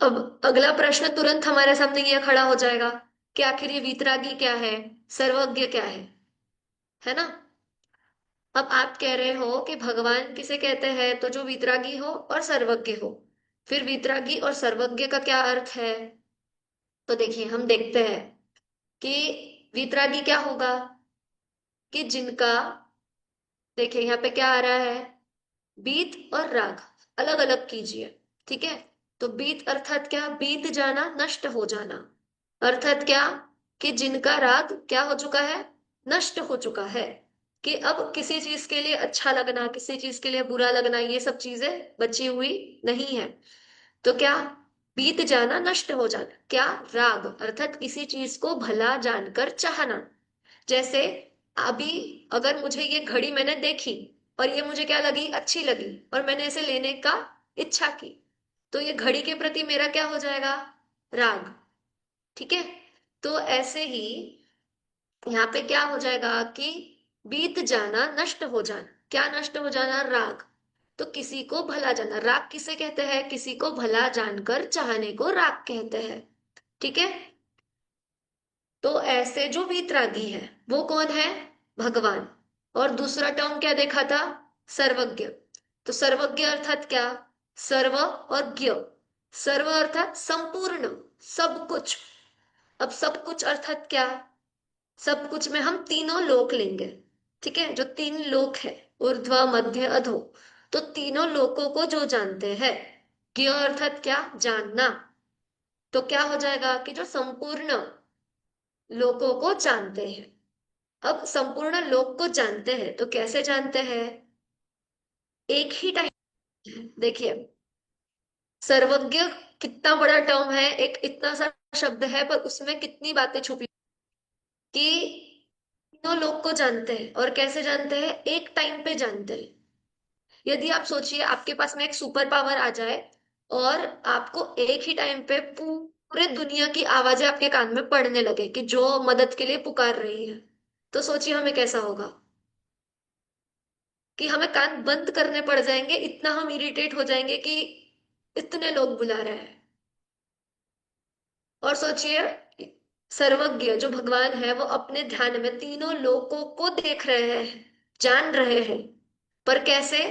अब अगला प्रश्न तुरंत हमारे सामने ये खड़ा हो जाएगा कि आखिर ये वीतरागी क्या है, सर्वज्ञ क्या है ना। अब आप कह रहे हो कि भगवान किसे कहते हैं? तो जो वीतरागी हो और सर्वज्ञ हो। फिर वीतरागी और सर्वज्ञ का क्या अर्थ है? तो देखिए, हम देखते हैं कि वीतरागी क्या होगा, कि जिनका, देखिए यहाँ पे क्या आ रहा है, बीत और राग अलग अलग कीजिए। ठीक है। तो बीत अर्थात क्या? बीत जाना, नष्ट हो जाना। अर्थात क्या? कि जिनका राग क्या हो चुका है, नष्ट हो चुका है। कि अब किसी चीज के लिए अच्छा लगना, किसी चीज के लिए बुरा लगना, ये सब चीजें बची हुई नहीं है। तो क्या, बीत जाना, नष्ट हो जाना, क्या? राग, अर्थात किसी चीज को भला जानकर चाहना। जैसे अभी अगर मुझे ये घड़ी मैंने देखी और ये मुझे क्या लगी, अच्छी लगी, और मैंने इसे लेने का इच्छा की, तो ये घड़ी के प्रति मेरा क्या हो जाएगा, राग। ठीक है। तो ऐसे ही यहाँ पे क्या हो जाएगा कि बीत जाना, नष्ट हो जाना, क्या नष्ट हो जाना, राग। तो किसी को भला जाना, राग किसे कहते हैं, किसी को भला जानकर चाहने को राग कहते हैं। ठीक है। तो ऐसे जो वीतरागी है वो कौन है, भगवान। और दूसरा टर्म क्या देखा था, सर्वज्ञ। तो सर्वज्ञ अर्थात क्या, सर्व और ज्ञ। सर्व अर्थात संपूर्ण, सब कुछ। अब सब कुछ अर्थात क्या, सब कुछ में हम तीनों लोक लेंगे। ठीक है, जो तीन लोक है, ऊर्ध्व मध्य अधो, तो तीनों लोकों को जो जानते हैं। ज्ञ अर्थात क्या, जानना। तो क्या हो जाएगा कि जो संपूर्ण लोकों को जानते हैं। अब संपूर्ण लोक को जानते हैं तो कैसे जानते हैं, एक ही टाइम। देखिए, सर्वज्ञ कितना बड़ा टर्म है, एक इतना सा शब्द है, पर उसमें कितनी बातें छुपी कि तीनों लोग को जानते हैं। और कैसे जानते हैं, एक टाइम पे जानते हैं। यदि आप सोचिए आपके पास में एक सुपर पावर आ जाए और आपको एक ही टाइम पे पूरे दुनिया की आवाजें आपके कान में पड़ने लगे कि जो मदद के लिए पुकार रही है, तो सोचिए हमें कैसा होगा, कि हमें कान बंद करने पड़ जाएंगे, इतना हम इरिटेट हो जाएंगे कि इतने लोग बुला रहे हैं। और सोचिए सर्वज्ञ जो भगवान है वो अपने ध्यान में तीनों लोकों को देख रहे हैं, जान रहे हैं। पर कैसे,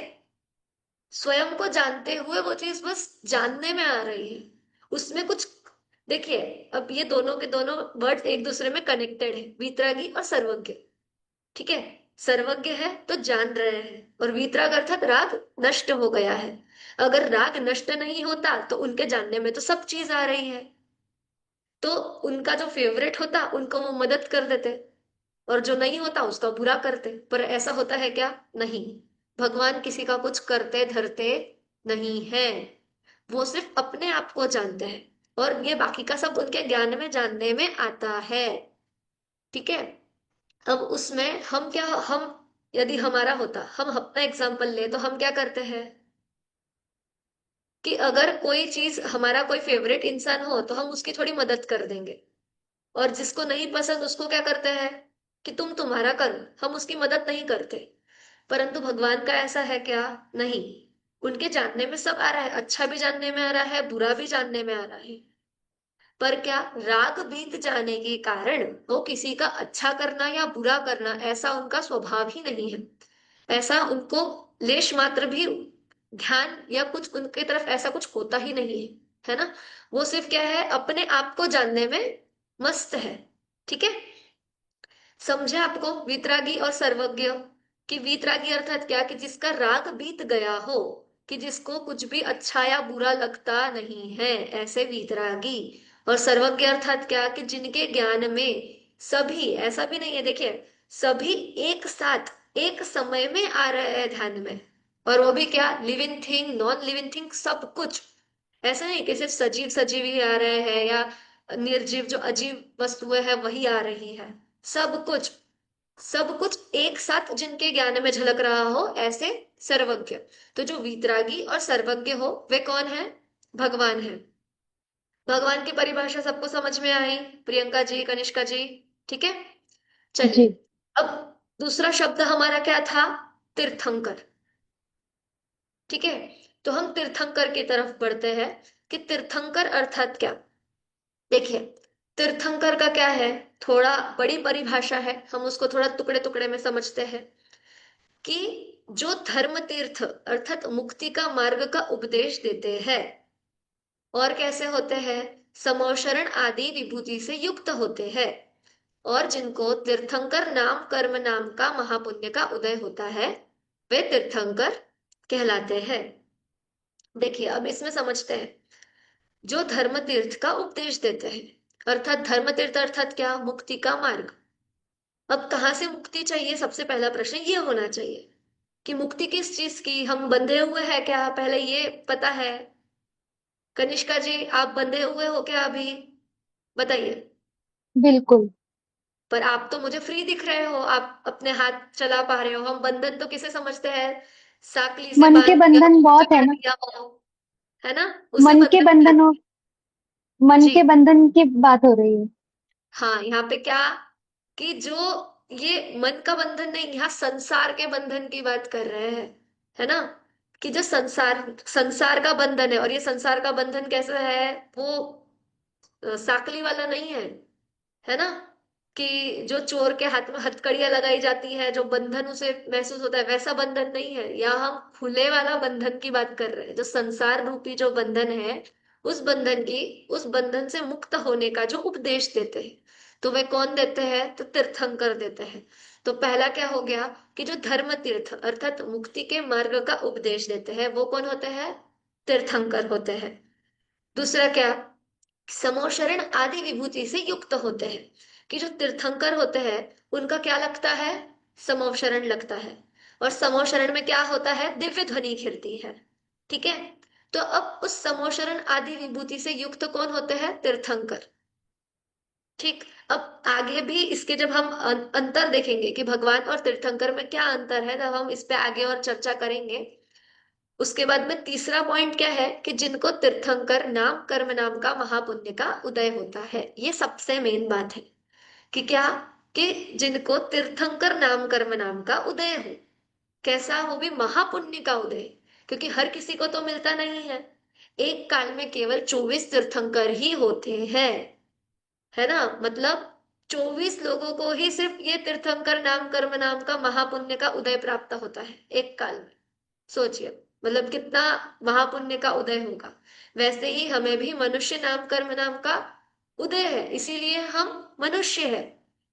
स्वयं को जानते हुए वो चीज बस जानने में आ रही है, उसमें कुछ। देखिए, अब ये दोनों के दोनों वर्ड एक दूसरे में कनेक्टेड है, वीतरागी और सर्वज्ञ। ठीक है, सर्वज्ञ है तो जान रहे हैं, और वीतराग अर्थात राग नष्ट हो गया है। अगर राग नष्ट नहीं होता तो उनके जानने में तो सब चीज आ रही है, तो उनका जो फेवरेट होता उनको वो मदद कर देते, और जो नहीं होता उसका बुरा करते। पर ऐसा होता है क्या, नहीं। भगवान किसी का कुछ करते धरते नहीं है, वो सिर्फ अपने आप को जानते हैं, और ये बाकी का सब उनके ज्ञान में जानने में आता है। ठीक है। अब उसमें हम क्या, हम यदि हमारा होता, हम अपना एग्जाम्पल ले तो हम क्या करते हैं कि अगर कोई चीज, हमारा कोई फेवरेट इंसान हो तो हम उसकी थोड़ी मदद कर देंगे, और जिसको नहीं पसंद उसको क्या करते हैं कि तुम तुम्हारा करो, हम उसकी मदद नहीं करते। परंतु भगवान का ऐसा है क्या, नहीं। उनके जानने में सब आ रहा है, अच्छा भी जानने में आ रहा है, बुरा भी जानने में आ रहा है। पर क्या, राग बीत जाने के कारण वो किसी का अच्छा करना या बुरा करना, ऐसा उनका स्वभाव ही नहीं है। ऐसा उनको लेश मात्र भी ध्यान या कुछ उनके तरफ ऐसा कुछ होता ही नहीं है, है ना। वो सिर्फ क्या है, अपने आप को जानने में मस्त है। ठीक है, समझे आपको वीतरागी और सर्वज्ञ। कि वीतरागी अर्थात क्या, कि जिसका राग बीत गया हो, कि जिसको कुछ भी अच्छा या बुरा लगता नहीं है, ऐसे वीतरागी। और सर्वज्ञ अर्थात क्या, कि जिनके ज्ञान में सभी, ऐसा भी नहीं है, देखिए, सभी एक साथ एक समय में आ रहे हैं ध्यान में। और वो भी क्या, living thing, non living thing, सब कुछ। ऐसा नहीं कि सिर्फ सजीव सजीव ही आ रहे हैं, या निर्जीव जो अजीब वस्तुएं हैं वही आ रही है। सब कुछ, सब कुछ एक साथ जिनके ज्ञान में झलक रहा हो, ऐसे सर्वज्ञ। तो जो वीतरागी और सर्वज्ञ हो वे कौन है, भगवान है। भगवान की परिभाषा सबको समझ में आई, प्रियंका जी, कनिष्का जी। ठीक है, जी। चलिए। अब दूसरा शब्द हमारा क्या था, तीर्थंकर। ठीक है, तो हम तीर्थंकर की तरफ बढ़ते हैं कि तीर्थंकर अर्थात क्या। देखिए, तीर्थंकर का क्या है, थोड़ा बड़ी परिभाषा है, हम उसको थोड़ा टुकड़े टुकड़े में समझते हैं। कि जो धर्म तीर्थ अर्थात मुक्ति का मार्ग का उपदेश देते हैं, और कैसे होते हैं, समोशरण आदि विभूति से युक्त होते हैं, और जिनको तीर्थंकर नाम कर्म नाम का महापुण्य का उदय होता है, वे तीर्थंकर कहलाते हैं। देखिए, अब इसमें समझते हैं, जो धर्म तीर्थ का उपदेश देते हैं, अर्थात धर्म तीर्थ अर्थात क्या, मुक्ति का मार्ग। अब कहाँ से मुक्ति चाहिए, सबसे पहला प्रश्न ये होना चाहिए कि मुक्ति किस चीज की, हम बंधे हुए हैं क्या, पहले ये पता है। कनिष्का जी, आप बंधे हुए हो क्या अभी? बताइए। बिल्कुल। पर आप तो मुझे फ्री दिख रहे हो, आप अपने हाथ चला पा रहे हो। हम बंधन तो किसे समझते हैं? साकली से मन के बांध दिया बंधन हो, बहुत है जकड़ ना। दिया हो, है ना, उसे मन के बंधन बंधन कहते हो, हैं। मन जी। के बंधन की बात हो रही है। हाँ, यहाँ पे क्या कि जो ये मन का बंधन नहीं, यहाँ संसार के बंधन की बात कर रहे हैं, है ना, कि जो संसार संसार का बंधन है, और ये संसार का बंधन कैसा है, वो साकली वाला नहीं है, है ना, कि जो चोर के हाथ में हथकड़ियां लगाई जाती है, जो बंधन उसे महसूस होता है, वैसा बंधन नहीं है। यहाँ हम खुले वाला बंधन की बात कर रहे हैं, जो संसार रूपी जो बंधन है, उस बंधन से मुक्त होने का जो उपदेश देते हैं। तो वे कौन देते हैं? तो तीर्थंकर देते हैं। तो पहला क्या हो गया कि जो धर्म तीर्थ अर्थात मुक्ति के मार्ग का उपदेश देते हैं, वो कौन होते हैं? तीर्थंकर होते हैं। दूसरा क्या? समोशरण आदि विभूति से युक्त होते हैं, कि जो तीर्थंकर होते हैं उनका क्या लगता है? समोशरण लगता है। और समोशरण में क्या होता है? दिव्य ध्वनि खिलती है। ठीक है। तो अब उस समोशरण आदि विभूति से युक्त कौन होते हैं? तीर्थंकर। ठीक। अब आगे भी इसके जब हम अंतर देखेंगे कि भगवान और तीर्थंकर में क्या अंतर है, तब हम इस पे आगे और चर्चा करेंगे। उसके बाद में तीसरा पॉइंट क्या है कि जिनको तीर्थंकर नाम कर्म नाम का महापुण्य का उदय होता है। ये सबसे मेन बात है कि क्या, कि जिनको तीर्थंकर नाम कर्म नाम का उदय हो। कैसा हो? भी महापुण्य का उदय। क्योंकि हर किसी को तो मिलता नहीं है। एक काल में केवल 24 तीर्थंकर ही होते हैं, है ना, मतलब 24 लोगों को ही सिर्फ ये तीर्थंकर नाम कर्म नाम का महापुण्य का उदय प्राप्त होता है एक काल में। सोचिए, मतलब कितना महापुण्य का उदय होगा। वैसे ही हमें भी मनुष्य नाम कर्म नाम का उदय है, इसीलिए हम मनुष्य है।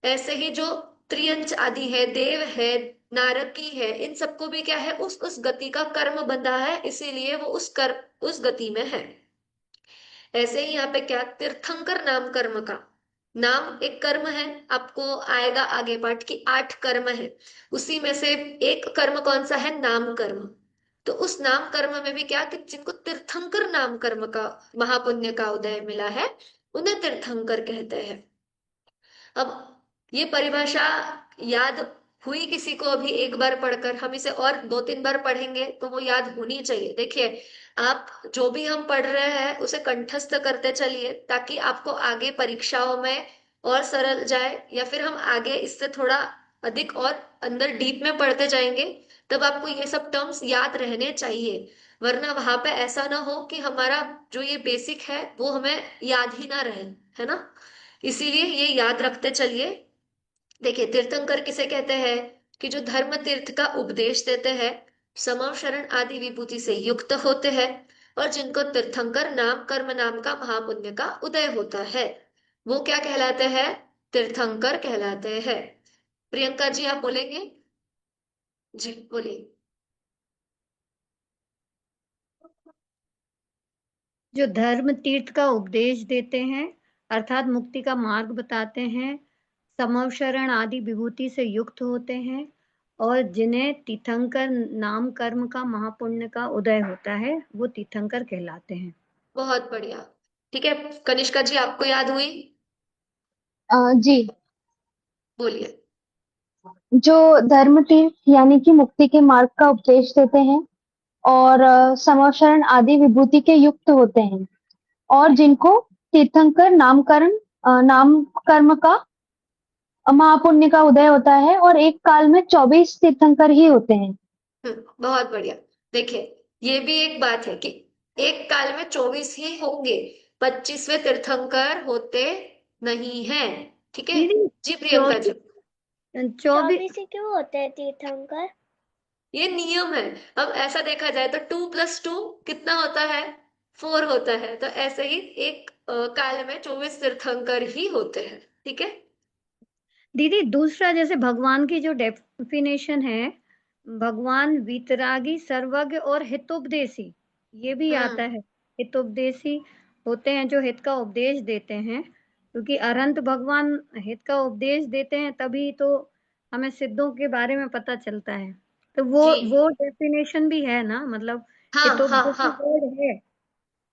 ऐसे ही जो त्रियंच आदि है, देव है, नारकी है, इन सबको भी क्या है? उस गति का कर्म बंधा है, इसीलिए वो उस गति में है। ऐसे ही यहाँ पे क्या, तीर्थंकर नाम कर्म का नाम एक कर्म है। आपको आएगा आगे पाठ की 8 कर्म है, उसी में से एक कर्म कौन सा है? नाम कर्म। तो उस नाम कर्म में भी क्या, कि जिनको तीर्थंकर नाम कर्म का महापुण्य का उदय मिला है, उन्हें तीर्थंकर कहते हैं। अब ये परिभाषा याद हुई किसी को? अभी एक बार पढ़कर हम इसे और 2-3 बार पढ़ेंगे तो वो याद होनी चाहिए। देखिए, आप जो भी हम पढ़ रहे हैं उसे कंठस्थ करते चलिए, ताकि आपको आगे परीक्षाओं में और सरल जाए, या फिर हम आगे इससे थोड़ा अधिक और अंदर डीप में पढ़ते जाएंगे, तब आपको ये सब टर्म्स याद रहने चाहिए। वरना वहां पे ऐसा ना हो कि हमारा जो ये बेसिक है वो हमें याद ही ना रहे, है ना। इसीलिए ये याद रखते चलिए। देखिए, तीर्थंकर किसे कहते हैं? कि जो धर्म तीर्थ का उपदेश देते हैं, समव शरण आदि विभूति से युक्त होते हैं, और जिनको तीर्थंकर नाम कर्म नाम का महापुण्य का उदय होता है, वो क्या कहलाते हैं? तीर्थंकर कहलाते हैं। प्रियंका जी, आप बोलेंगे? जी बोलिए। जो धर्म तीर्थ का उपदेश देते हैं अर्थात मुक्ति का मार्ग बताते हैं, समवशरण आदि विभूति से युक्त होते हैं, और जिन्हें तीर्थंकर नाम कर्म का महापुण्य का उदय होता है, वो तीर्थंकर कहलाते हैं। बहुत बढ़िया। ठीक है, कनिष्का जी, आपको याद हुई? जी। बोलिए। जो धर्म तीर्थ यानी कि मुक्ति के मार्ग का उपदेश देते हैं और समवशरण आदि विभूति के युक्त होते हैं, और जिनको तीर्थंकर नाम कर्म का महापुण्य का उदय होता है, और एक काल में 24 तीर्थंकर ही होते हैं। बहुत बढ़िया। देखिए, ये भी एक बात है कि एक काल में 24 ही होंगे, 25वें तीर्थंकर होते नहीं हैं। ठीक है। दीदी, जी प्रियंका जी। 24 24 24 ही क्यों होते हैं तीर्थंकर? ये नियम है। अब ऐसा देखा जाए तो 2+2 कितना होता है? 4 होता है। तो ऐसे ही एक काल में 24 तीर्थंकर ही होते हैं। ठीक है। दीदी, दूसरा जैसे भगवान की जो डेफिनेशन है, भगवान वीतरागी सर्वज्ञ और हितोपदेशी, ये भी आता हम्म। है। हितोपदेशी होते हैं जो हित का उपदेश देते हैं, क्योंकि अरंत भगवान हित का उपदेश देते हैं, तभी तो हमें सिद्धों के बारे में पता चलता है। तो वो जी। वो डेफिनेशन भी है ना, मतलब हाँ हाँ हितोपदेशी हाँ। वर्ड है।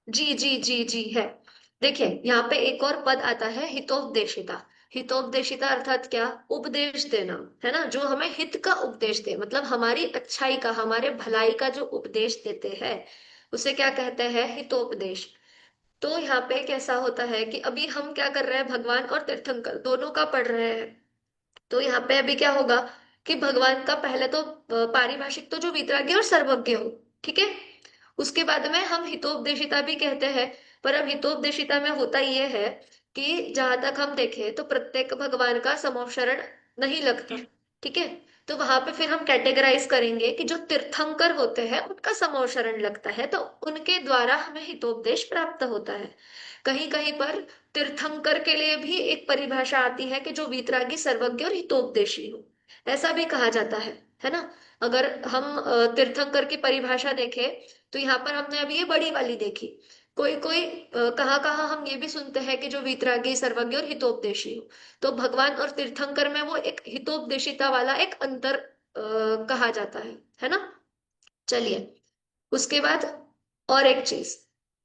जी जी जी जी है। देखिए यहाँ पे एक और पद आता है हितोपदेशिता। हितोपदेशिता अर्थात क्या? उपदेश देना, है ना, जो हमें हित का उपदेश दे, मतलब हमारी अच्छाई का, हमारे भलाई का जो उपदेश देते हैं, उसे क्या कहते हैं? हितोपदेश। तो यहाँ पे कैसा होता है कि अभी हम क्या कर रहे हैं, भगवान और तीर्थंकर दोनों का पढ़ रहे हैं। तो यहाँ पे अभी क्या होगा कि भगवान का पहले तो पारिभाषिक तो जो वीतरागी और सर्वज्ञ हो, ठीक है। उसके बाद में हम हितोपदेशिता भी कहते हैं। पर अब हितोपदेशिता में होता ये है कि जहां तक हम देखें तो प्रत्येक भगवान का समोपशरण नहीं लगता, ठीक है। तो वहां पे फिर हम कैटेगराइज करेंगे कि जो तीर्थंकर होते हैं उनका समोपशरण लगता है, तो उनके द्वारा हमें हितोपदेश प्राप्त होता है। कहीं कहीं पर तीर्थंकर के लिए भी एक परिभाषा आती है कि जो वीतरागी, सर्वज्ञ और हितोपदेशी हो, ऐसा भी कहा जाता है ना। अगर हम तीर्थंकर की परिभाषा देखें तो यहाँ पर हमने अभी ये बड़ी वाली देखी। कोई कोई कहाँ कहाँ हम ये भी सुनते हैं कि जो वीतरागी, सर्वज्ञ और हितोपदेशी हो, तो भगवान और तीर्थंकर में वो एक हितोपदेशिता वाला एक अंतर कहा जाता है ना। चलिए, उसके बाद और एक चीज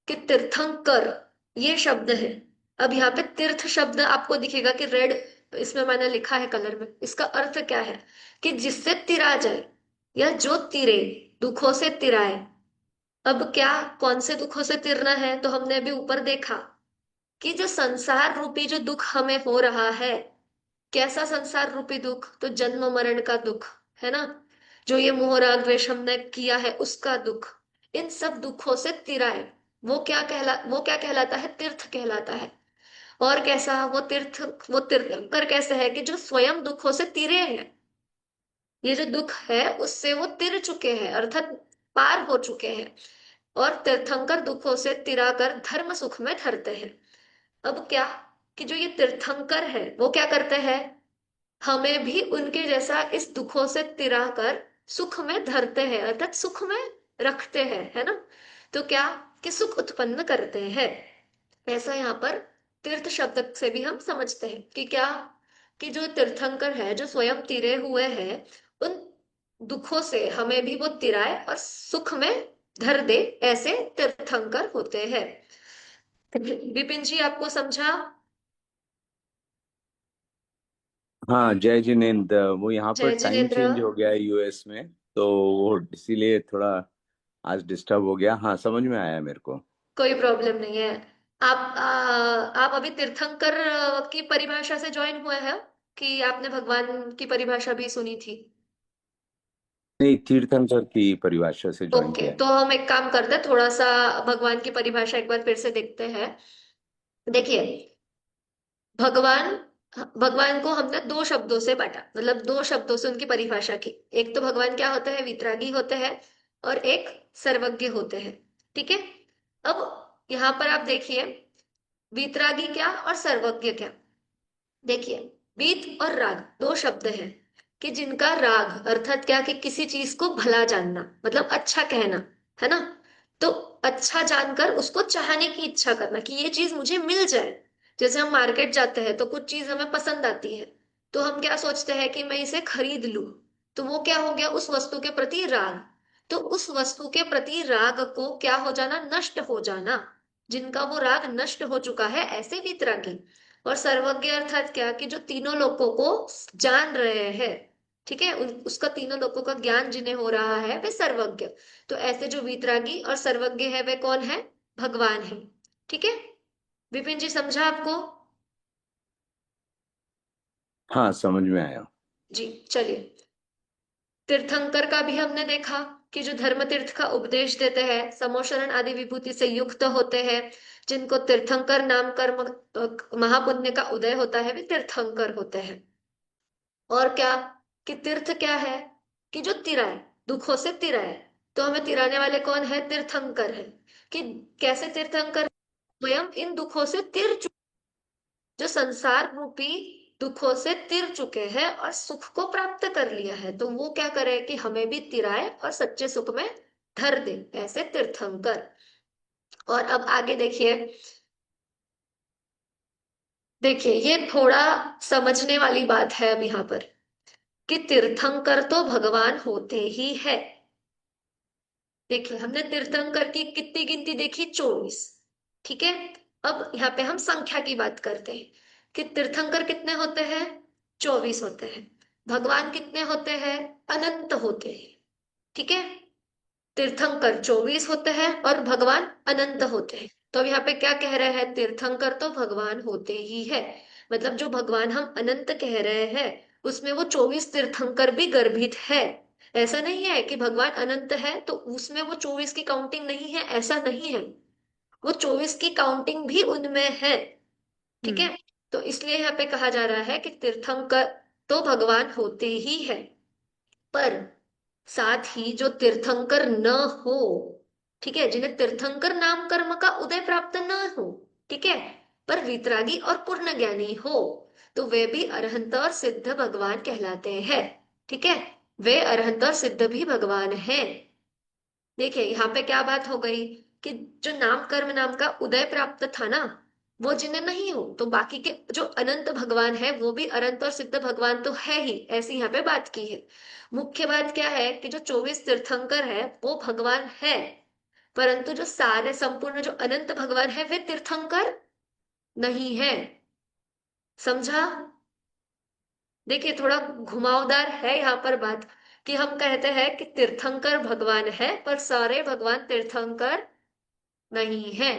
कि तीर्थंकर ये शब्द है। अब यहाँ पे तीर्थ शब्द आपको दिखेगा कि रेड, इसमें मैंने लिखा है कलर में। इसका अर्थ क्या है? कि जिससे तिरा जाए, या जो तिरे, दुखों से तिराए। अब क्या, कौन से दुखों से तिरना है? तो हमने अभी ऊपर देखा कि जो संसार रूपी जो दुख हमें हो रहा है, कैसा संसार रूपी दुख? तो जन्म मरण का दुख, है ना। जो ये मोह राग द्वेष हमने किया है उसका दुख, इन सब दुखों से तिराए। वो क्या कहलाता है? तीर्थ कहलाता है। और कैसा वो तीर्थ, वो तीर्थंकर कैसे है? कि जो स्वयं दुखों से तिरे हैं, ये जो दुख है उससे वो तिर चुके हैं, अर्थात पार हो चुके हैं। और तीर्थंकर दुखों से तिरा कर धर्म सुख में धरते हैं। अब क्या, कि जो ये तीर्थंकर है वो क्या करते हैं? हमें भी उनके जैसा इस दुखों से तिरा कर सुख में धरते हैं, अर्थात सुख में रखते हैं, है ना। तो क्या, कि सुख उत्पन्न करते हैं। ऐसा यहाँ पर तीर्थ शब्द से भी हम समझते हैं कि क्या, कि जो तीर्थंकर है, जो स्वयं तिरे हुए हैं, उन दुखों से हमें भी वो तिराए और सुख में धर दे, ऐसे तीर्थंकर होते हैं। विपिन जी, आपको समझा? हाँ जय जिनेंद्र, वो यहाँ पर जय टाइम जिनेन्द्र। चेंज हो गया है यूएस में, तो वो इसीलिए थोड़ा आज डिस्टर्ब हो गया। हाँ समझ में आया मेरे को। कोई प्रॉब्लम नहीं है। आप अभी तीर्थंकर की परिभाषा से ज्वाइन हुए हैं, कि आपने भगवान की परिभाषा भी सुनी थी? नहीं, तीर्थंकर की परिभाषा से ज्वाइन ओके, किया है। तो हम एक काम करते हैं, थोड़ा सा भगवान की परिभाषा एक बार फिर से देखते हैं। देखिए, भगवान, भगवान को हमने दो शब्दों से बांटा, मतलब दो शब्दों से उनकी परिभाषा की। एक तो भगवान क्या होते हैं? वितरागी होते हैं, और एक सर्वज्ञ होते हैं, ठीक है। अब यहाँ पर आप देखिए, वितरागी क्या और सर्वज्ञ क्या। देखिए, वीत और राग दो शब्द हैं, कि जिनका राग अर्थात क्या, कि किसी चीज को भला जानना, मतलब अच्छा कहना, है ना। तो अच्छा जानकर उसको चाहने की इच्छा करना, कि ये चीज मुझे मिल जाए। जैसे हम मार्केट जाते हैं तो कुछ चीज हमें पसंद आती है, तो हम क्या सोचते हैं कि मैं इसे खरीद लूं। तो वो क्या हो गया? उस वस्तु के प्रति राग। तो उस वस्तु के प्रति राग को क्या हो जाना? नष्ट हो जाना। जिनका वो राग नष्ट हो चुका है, ऐसे वितरागी। और सर्वज्ञ अर्थात क्या, कि जो तीनों लोगों को जान रहे हैं, ठीक है, उसका तीनों लोगों का ज्ञान जिन्हें हो रहा है, वे सर्वज्ञ। तो ऐसे जो वीतरागी और सर्वज्ञ है, वे कौन है? भगवान है, ठीक है। विपिन जी, समझा आपको? हाँ समझ में आया। जी, चलिए। तीर्थंकर का भी हमने देखा कि जो धर्म तीर्थ का उपदेश देते हैं, समोशरण आदि विभूति से युक्त होते हैं, जिनको तीर्थंकर नाम कर्म महापुण्य का उदय होता है, वे तीर्थंकर होते हैं। और क्या, कि तीर्थ क्या है? कि जो तिराए, दुखों से तिराए। तो हमें तिराने वाले कौन है? तीर्थंकर है। कि कैसे तीर्थंकर? स्वयं इन दुखों से तिर चुके, जो संसार रूपी दुखों से तिर चुके हैं और सुख को प्राप्त कर लिया है, तो वो क्या करे? कि हमें भी तिराए और सच्चे सुख में धर दे, ऐसे तीर्थंकर। और अब आगे देखिए। देखिए, ये थोड़ा समझने वाली बात है अब यहाँ पर, कि तीर्थंकर तो भगवान होते ही है, देखिए हमने तीर्थंकर की कितनी गिनती देखी, 24। ठीक है, अब यहाँ पे हम संख्या की बात करते हैं कि तीर्थंकर कितने होते हैं, 24 होते हैं। भगवान कितने होते हैं, अनंत होते हैं। ठीक है, तीर्थंकर 24 होते हैं और भगवान अनंत होते हैं। तो अब यहाँ पे क्या कह रहे हैं, तीर्थंकर तो भगवान होते ही है, मतलब जो भगवान हम अनंत कह रहे हैं उसमें वो 24 तीर्थंकर भी गर्भित है। ऐसा नहीं है कि भगवान अनंत है तो उसमें वो 24 की काउंटिंग नहीं है, ऐसा नहीं है। वो 24 की काउंटिंग भी उनमें है। ठीक है, तो इसलिए यहाँ पे कहा जा रहा है कि तीर्थंकर तो भगवान होते ही है, पर साथ ही जो तीर्थंकर न हो, ठीक है, जिन्हें तीर्थंकर नाम कर्म का उदय प्राप्त न हो, ठीक है, पर वितरागी और पूर्ण ज्ञानी हो, तो वे भी अरहंत और सिद्ध भगवान कहलाते हैं। ठीक है, वे अरहंत और सिद्ध भी भगवान हैं। देखिए यहाँ पे क्या बात हो गई कि जो नाम कर्म नाम का उदय प्राप्त था ना, वो जिन्हें नहीं हो, तो बाकी के जो अनंत भगवान है वो भी अनंत और सिद्ध भगवान तो है ही, ऐसी यहाँ पे बात की है। मुख्य बात क्या है कि जो 24 तीर्थंकर है वो भगवान है, परंतु जो सारे संपूर्ण जो अनंत भगवान है वे तीर्थंकर नहीं है। समझा? देखिए थोड़ा घुमावदार है यहाँ पर बात, कि हम कहते हैं कि तीर्थंकर भगवान है पर सारे भगवान तीर्थंकर नहीं है।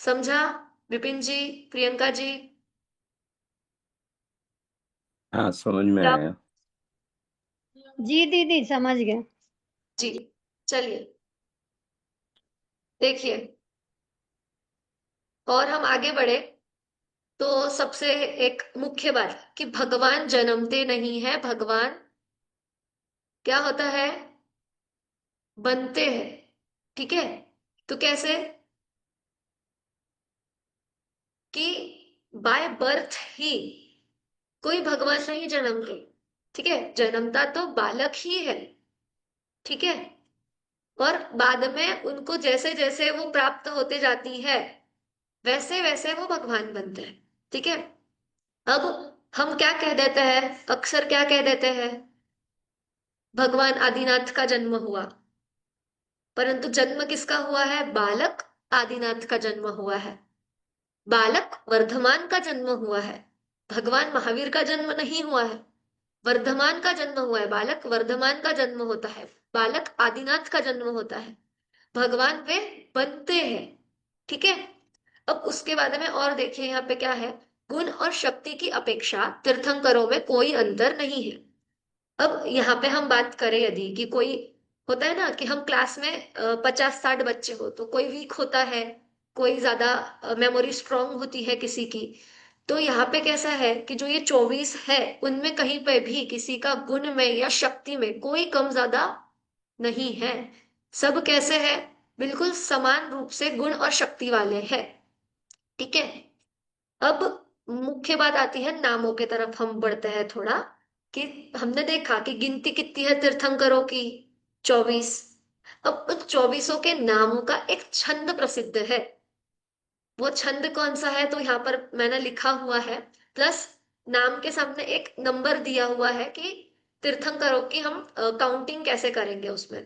समझा विपिन जी, प्रियंका जी? हाँ समझ में क्या? आया। जी दीदी समझ गए। जी, चलिए देखिए, और हम आगे बढ़े तो सबसे एक मुख्य बात कि भगवान जन्मते नहीं है, भगवान क्या होता है, बनते हैं। ठीक है, तो कैसे कि बाय बर्थ ही कोई भगवान नहीं जन्मते। ठीक है, जन्मता तो बालक ही है। ठीक है, और बाद में उनको जैसे जैसे वो प्राप्त होते जाती है वैसे वैसे वो भगवान बनते हैं। ठीक है, अब हम क्या कह देते हैं, अक्सर क्या कह देते हैं, भगवान आदिनाथ का जन्म हुआ, परंतु जन्म किसका हुआ है, बालक आदिनाथ का जन्म हुआ है। बालक वर्धमान का जन्म हुआ है, भगवान महावीर का जन्म नहीं हुआ है। वर्धमान का जन्म हुआ है, बालक वर्धमान का जन्म होता है, बालक आदिनाथ का जन्म होता है। भगवान वे बनते हैं। ठीक है, अब उसके बाद में और देखिए यहाँ पे क्या है, गुण और शक्ति की अपेक्षा तीर्थंकरों में कोई अंतर नहीं है। अब यहाँ पे हम बात करें यदि कि कोई होता है ना कि हम क्लास में 50-60 बच्चे हो तो कोई वीक होता है, कोई ज्यादा मेमोरी स्ट्रांग होती है किसी की। तो यहाँ पे कैसा है कि जो ये 24 है उनमें कहीं पे भी किसी का गुण में या शक्ति में कोई कम ज्यादा नहीं है। सब कैसे है, बिल्कुल समान रूप से गुण और शक्ति वाले हैं। ठीक है, अब मुख्य बात आती है नामों के तरफ, हम बढ़ते हैं थोड़ा कि हमने देखा कि गिनती कितनी है तीर्थंकरों की, 24। अब उन 24 के नामों का एक छंद प्रसिद्ध है। वो छंद कौन सा है, तो यहाँ पर मैंने लिखा हुआ है, प्लस नाम के सामने एक नंबर दिया हुआ है कि तीर्थंकरों की हम काउंटिंग कैसे करेंगे उसमें।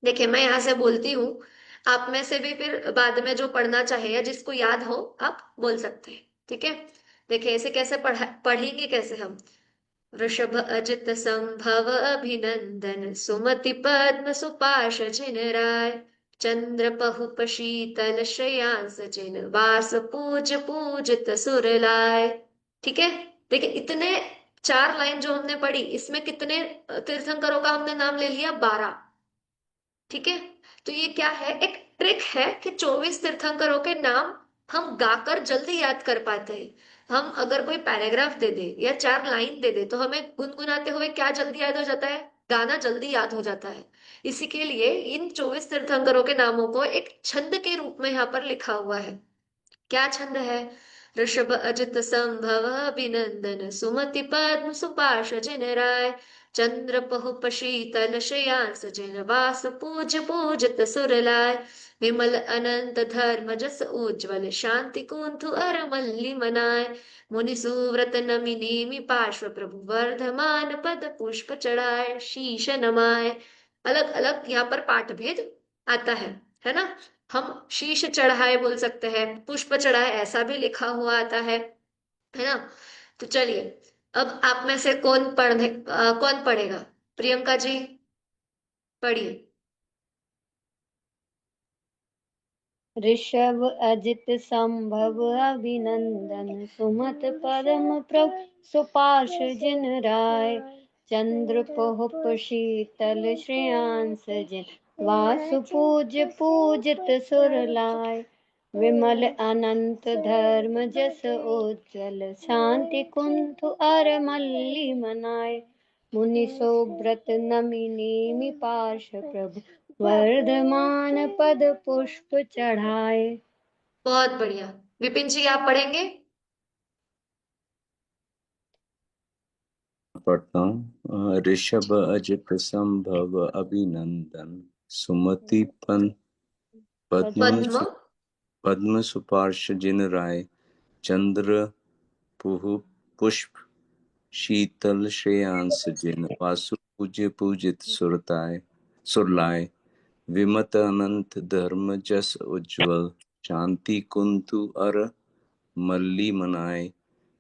देखिए मैं यहाँ से बोलती हूँ, आप में से भी फिर बाद में जो पढ़ना चाहे या जिसको याद हो आप बोल सकते हैं। ठीक है, देखिए ऐसे कैसे पढ़ेंगे कैसे हम, वृषभ अजित संभव अभिनंदन सुमति पद्म सुपाश जिन राय, चंद्र पहुप शीतल श्रेयांस जिन वास पूज पूजित सुर लाय। ठीक है, देखिए इतने 4 लाइन जो हमने पढ़ी इसमें कितने तीर्थंकरों का हमने नाम ले लिया, 12। ठीक है, तो ये क्या है, एक ट्रिक है कि 24 तीर्थंकरों के नाम हम गाकर जल्दी याद कर पाते हैं। हम अगर कोई पैराग्राफ दे दे या 4 लाइन दे दे तो हमें गुनगुनाते हुए क्या जल्दी याद हो जाता है, गाना जल्दी याद हो जाता है। इसी के लिए इन 24 तीर्थंकरों के नामों को एक छंद के रूप में यहाँ पर लिखा हुआ है। क्या छंद है, ऋषभ अजित संभव अभिनंदन सुमति पद्म सुपाश जिन राय, चंद्र पहुप शीतल श्रेयांस जिन वास पूज पूजित सुर लाय, विमल अनंत धर्म जस उज्ज्वल शांति कुंथु अर मल्ली मनाय, मुनि सुव्रत नमिनी पार्श्व प्रभु वर्धमान पद पुष्प चढ़ाए शीश नमाय, अलग अलग यहाँ पर पाठ भेद आता है ना। हम शीश चढ़ाए बोल सकते हैं, पुष्प चढ़ाए ऐसा भी लिखा हुआ आता है ना। तो चलिए, अब आप में से कौन पढ़ेगा? प्रियंका जी पढ़िए। ऋषभ अजित संभव अभिनंदन सुमत परम प्रभ सुपार्श जिन राय चंद्र पहुप शीतल श्रेयांस जिन वासु पूज्य पूजित सुर लाय विमल अनंत धर्म जस उज्जवल शांति कुंठ अर मल्ली मनाय मुनि सोव्रत नमि नेमि पार्श प्रभु वर्धमान पद पुष्प चढ़ाए। बहुत बढ़िया। विपिन जी आप पढ़ेंगे? पढ़ता हूँ। ऋषभ अजित संभव अभिनंदन सुमति पद्म पद्म पद्म सुपार्श जिन राय चंद्र पुष्प शीतल श्रेयांस जिन वासु पूज्य पूजित सुरलाय विमत अनंत धर्म जस उज्ज्वल शांति कुंतु अर मल्ली मनाए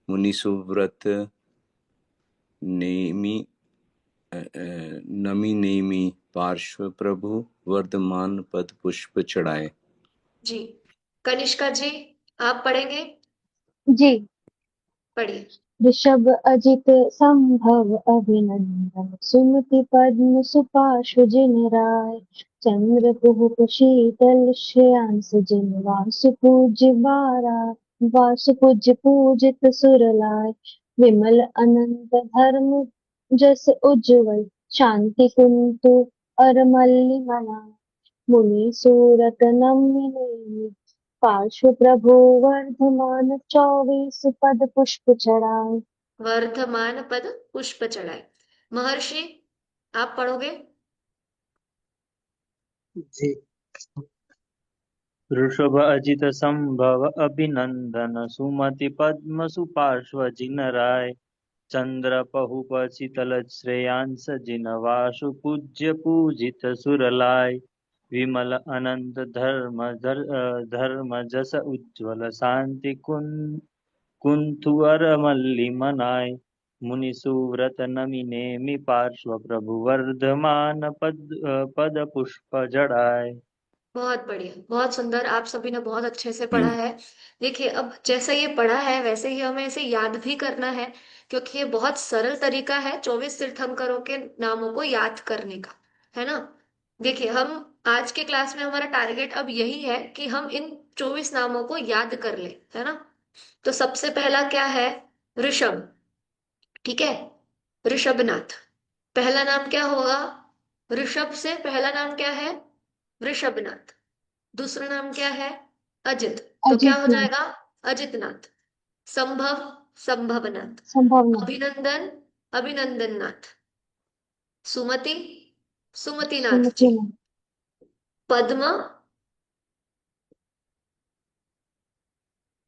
मुनि सुव्रत नेमि नमी नेमि पार्श्व प्रभु वर्धमान पद पुष्प चढ़ाए। जी। कनिष्का जी आप पढ़ेंगे? जी। पढ़िए। ऋषभ अजित संभव अभिनंदन सुमति पद्म सुपार्श्व जिन राय चंद्र कुहुक शीतल श्रेयांस जिन वासु पूज्य पूजित सुर लाय विमल अनंत धर्म जस उज्जवल शांति कुंतु अरमल्ली मना मुनि सूरत नमिनी पार्श्व प्रभु वर्धमान 24 पद पुष्प चढ़ाए। वर्धमान पद पुष्प चढ़ाए। महर्षि आप पढ़ोगे? जी। ऋषभ अजित संभव अभिनंदन सुमति पद्म सुपार्श्व जिन राय चंद्र पहुप शीतल श्रेयांस जिन वासु पूज्य पूजित सुरलाय विमल अनंत धर्म जस उज्ज्वल शांति कुंथुअर मल्ली मनाय मुनि सुव्रत नमि नेमि पार्श्व प्रभु वर्धमान पद पुष्प जड़ाय। बहुत बढ़िया, बहुत सुंदर। आप सभी ने बहुत अच्छे से पढ़ा है। देखिए, अब जैसा ये पढ़ा है वैसे ही हमें इसे याद भी करना है, क्योंकि ये बहुत सरल तरीका है 24 तीर्थंकरों के नामों को याद करने का, है ना। देखिए, हम आज के क्लास में हमारा टारगेट अब यही है कि हम इन 24 नामों को याद कर ले, है ना। तो सबसे पहला क्या है? ऋषभ। ठीक है, ऋषभनाथ पहला नाम क्या होगा? ऋषभ से पहला नाम क्या है? ऋषभनाथ। दूसरा नाम क्या है? अजित, तो क्या अजित हो नाथ जाएगा? अजितनाथ। संभव, संभवनाथ। संभवनाथ अभिनंदन, अभिनंदन नाथ। सुमति, सुमतिनाथ जी। सुमति नाथ पद्म,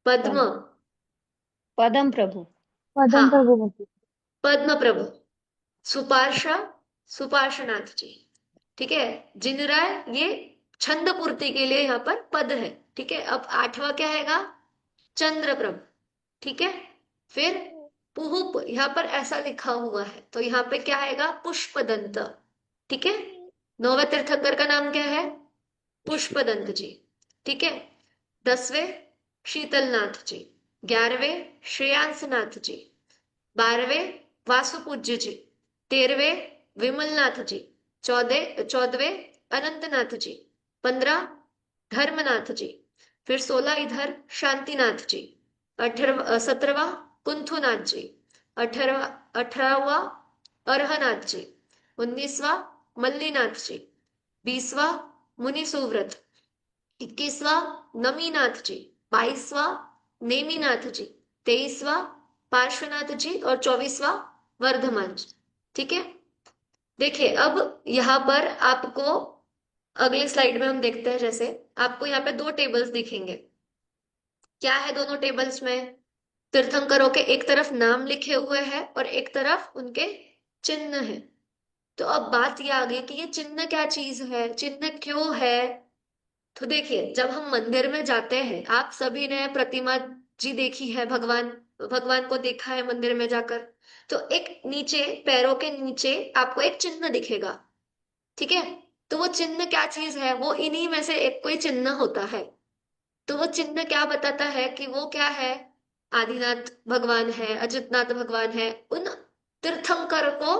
पद्म। पदम प्रभु। पदम हाँ, प्रभुवती पद्म प्रभु। सुपार्शा, सुपार्शनाथ जी। ठीक है। जिनराय ये छंद पूर्ति के लिए यहाँ पर पद है। ठीक है, अब आठवां क्या आएगा? चंद्रप्रभ। ठीक है। फिर पुहुप, यहाँ पर ऐसा लिखा हुआ है तो यहाँ पे क्या आएगा? पुष्पदंत। ठीक है। नौवे तीर्थंकर का नाम क्या है? पुष्पदंत जी। ठीक है। 10वें शीतलनाथ जी। 11वें श्रेयांसनाथ जी। 12वें वासुपूज्य जी। 13वें विमलनाथ जी। 14वें अनंतनाथ जी। 15 धर्मनाथ जी। फिर 16 इधर शांतिनाथ जी। 17वां कुंथुनाथ जी। 18वां अरहनाथ जी। 19वां मल्लीनाथ जी। 20वां मुनि सुव्रत। 21वां नमीनाथ जी। 22वां नेमीनाथ जी। 23वां पार्श्वनाथ जी और 24वां वर्धमान जी। ठीक है। देखिए, अब यहाँ पर आपको अगली स्लाइड में हम देखते हैं, जैसे आपको यहाँ पे दो टेबल्स दिखेंगे। क्या है दोनों टेबल्स में? तीर्थंकरों के एक तरफ नाम लिखे हुए हैं और एक तरफ उनके चिन्ह है। तो अब बात ये आ गई कि ये चिन्ह क्या चीज है, चिन्ह क्यों है। तो देखिए, जब हम मंदिर में जाते हैं, आप सभी ने प्रतिमा जी देखी है, भगवान भगवान को देखा है मंदिर में जाकर, तो एक नीचे पैरों के नीचे आपको एक चिन्ह दिखेगा, ठीक है। तो वो चिन्ह क्या चीज है, वो इन्हीं में से एक कोई चिन्ह होता है। तो वो चिन्ह क्या बताता है कि वो क्या है, आदिनाथ भगवान है, अजितनाथ भगवान है। उन तीर्थंकर को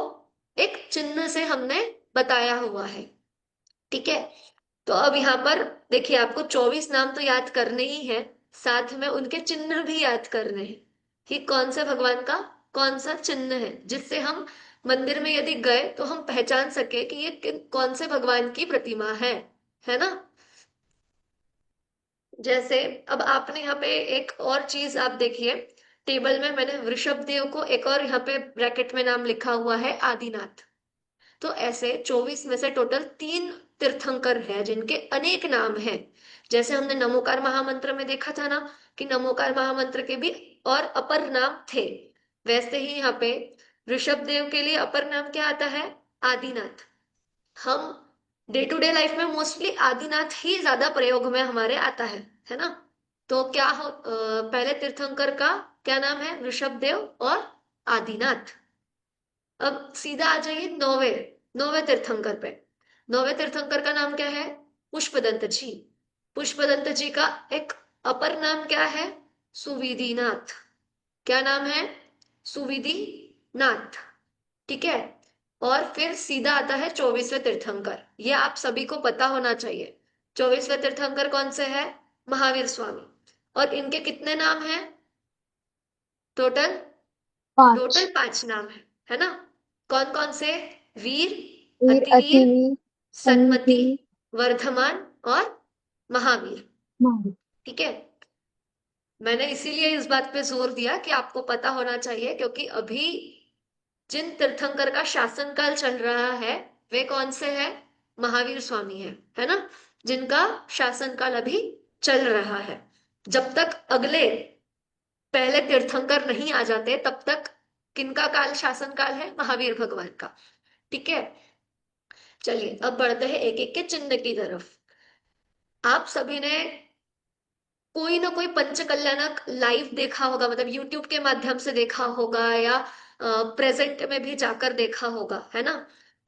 एक चिन्ह से हमने बताया हुआ है, ठीक है। तो अब यहाँ पर देखिए, आपको 24 नाम तो याद करने ही है, साथ में उनके चिन्ह भी याद करने हैं कि कौन से भगवान का कौन सा चिन्ह है, जिससे हम मंदिर में यदि गए तो हम पहचान सके कि ये कौन से भगवान की प्रतिमा है ना। जैसे अब आपने यहाँ पे एक और चीज आप देखिए, टेबल में मैंने वृषभ देव को एक और यहाँ पे ब्रैकेट में नाम लिखा हुआ है आदिनाथ। तो ऐसे 24 में से टोटल 3 तीर्थंकर है जिनके अनेक नाम हैं। जैसे हमने नमोकार महामंत्र में देखा था ना कि नमोकार महामंत्र के भी और अपर नाम थे, वैसे ही यहाँ पे ऋषभ देव के लिए अपर नाम क्या आता है, आदिनाथ। हम डे टू डे लाइफ में मोस्टली आदिनाथ ही ज्यादा प्रयोग में हमारे आता है ना। तो क्या हो, पहले तीर्थंकर का क्या नाम है, ऋषभ देव और आदिनाथ। अब सीधा आ जाइए नौवे नौवे तीर्थंकर पे। नौवे तीर्थंकर का नाम क्या है, पुष्पदंत जी। पुष्पदंत जी का एक अपर नाम क्या है, सुविधिनाथ। क्या नाम है, सुविधि नाथ, ठीक है। और फिर सीधा आता है 24वें तीर्थंकर, ये आप सभी को पता होना चाहिए। 24वें तीर्थंकर कौन से है, महावीर स्वामी। और इनके कितने नाम हैं, टोटल पांच। टोटल 5 नाम है ना। कौन कौन से, वीर, वीर, अतिवीर, अतिवीर, सन्मति, सन्मति, वर्धमान और महावीर, महावीर। ठीक है। मैंने इसीलिए इस बात पे जोर दिया कि आपको पता होना चाहिए, क्योंकि अभी जिन तीर्थंकर का शासनकाल चल रहा है वे कौन से हैं, महावीर स्वामी है ना, जिनका शासनकाल अभी चल रहा है। जब तक अगले पहले तीर्थंकर नहीं आ जाते तब तक किनका काल शासन काल है, महावीर भगवान का, ठीक है। चलिए अब बढ़ते हैं एक एक के चिन्ह की तरफ। आप सभी ने कोई ना कोई पंचकल्याणक लाइव देखा होगा, मतलब यूट्यूब के माध्यम से देखा होगा या प्रेजेंट में भी जाकर देखा होगा, है ना।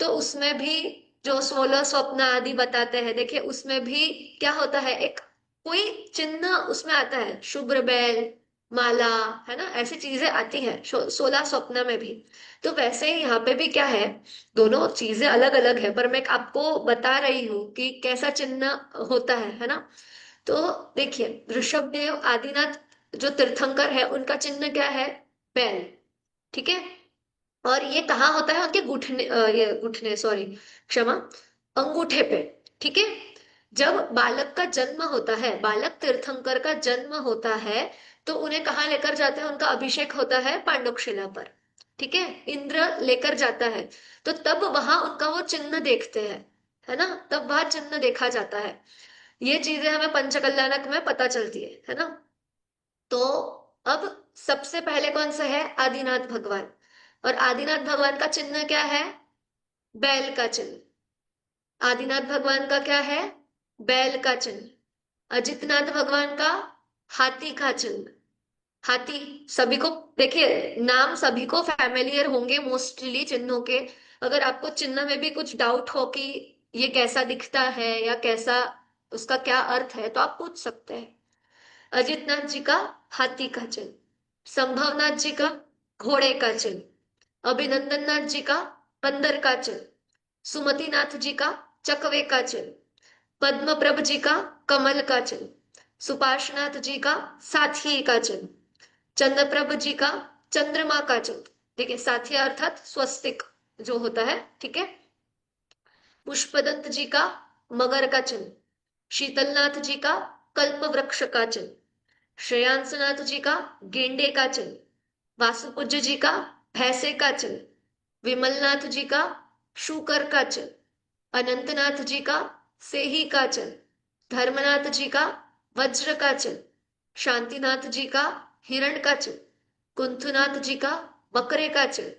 तो उसमें भी जो 16 स्वप्न आदि बताते हैं, देखिए उसमें भी क्या होता है, एक कोई चिन्ह उसमें आता है, शुभ्र बैल, माला, है ना, ऐसी चीजें आती हैं 16 स्वप्न में भी। तो वैसे ही यहाँ पे भी क्या है, दोनों चीजें अलग अलग है, पर मैं आपको बता रही हूँ कि कैसा चिन्ह होता है ना। तो देखिए, ऋषभदेव आदिनाथ जो तीर्थंकर है उनका चिन्ह क्या है, बैल, ठीक है। और ये कहाँ होता है, उनके घुटने, ये घुटने सॉरी, क्षमा, अंगूठे पे, ठीक है। जब बालक का जन्म होता है, बालक तीर्थंकर का जन्म होता है, तो उन्हें कहाँ लेकर जाते हैं, उनका अभिषेक होता है पांडुशिला पर, ठीक है, इंद्र लेकर जाता है। तो तब वहां उनका वो चिन्ह देखते हैं, है ना, तब वह चिन्ह देखा जाता है। ये चीजें हमें पंचकल्याणक में पता चलती है ना। तो अब सबसे पहले कौन सा है, आदिनाथ भगवान। और आदिनाथ भगवान का चिन्ह क्या है, बैल का चिन्ह। आदिनाथ भगवान का क्या है, बैल का चिन्ह। अजितनाथ भगवान का हाथी का चिन्ह। हाथी सभी को, देखिए नाम सभी को फैमिलियर होंगे मोस्टली चिन्हों के। अगर आपको चिन्ह में भी कुछ डाउट हो कि ये कैसा दिखता है या कैसा उसका क्या अर्थ है, तो आप पूछ सकते हैं। अजितनाथ जी का हाथी का चिन्ह, संभवनाथ जी का घोड़े का चिन्ह, अभिनंदन नाथ जी का बंदर का चिन्ह, सुमतिनाथ जी का चकवे का चिन्ह, पद्मप्रभ जी का कमल का चिन्ह, सुपार्शनाथ जी का साथी का चिन्ह, चंद्रप्रभ जी का चंद्रमा का चिन्ह। देखिए साथी अर्थात स्वस्तिक जो होता है, ठीक है। पुष्पदंत जी का मगर का चिन्ह, शीतलनाथ जी का कल्प वृक्ष का चिन्ह, श्रेयांसनाथ जी का गेंडे का चिन्ह, वासुपूज्य जी का भैंसे का चिन्ह, विमलनाथ जी का शूकर का चिन्ह, अनंतनाथ जी का सेही का चिन्ह, धर्मनाथ जी का वज्र का चिन्ह, शांतिनाथ जी का हिरण का चिन्ह, कुंथुनाथ जी का बकरे का चिन्ह,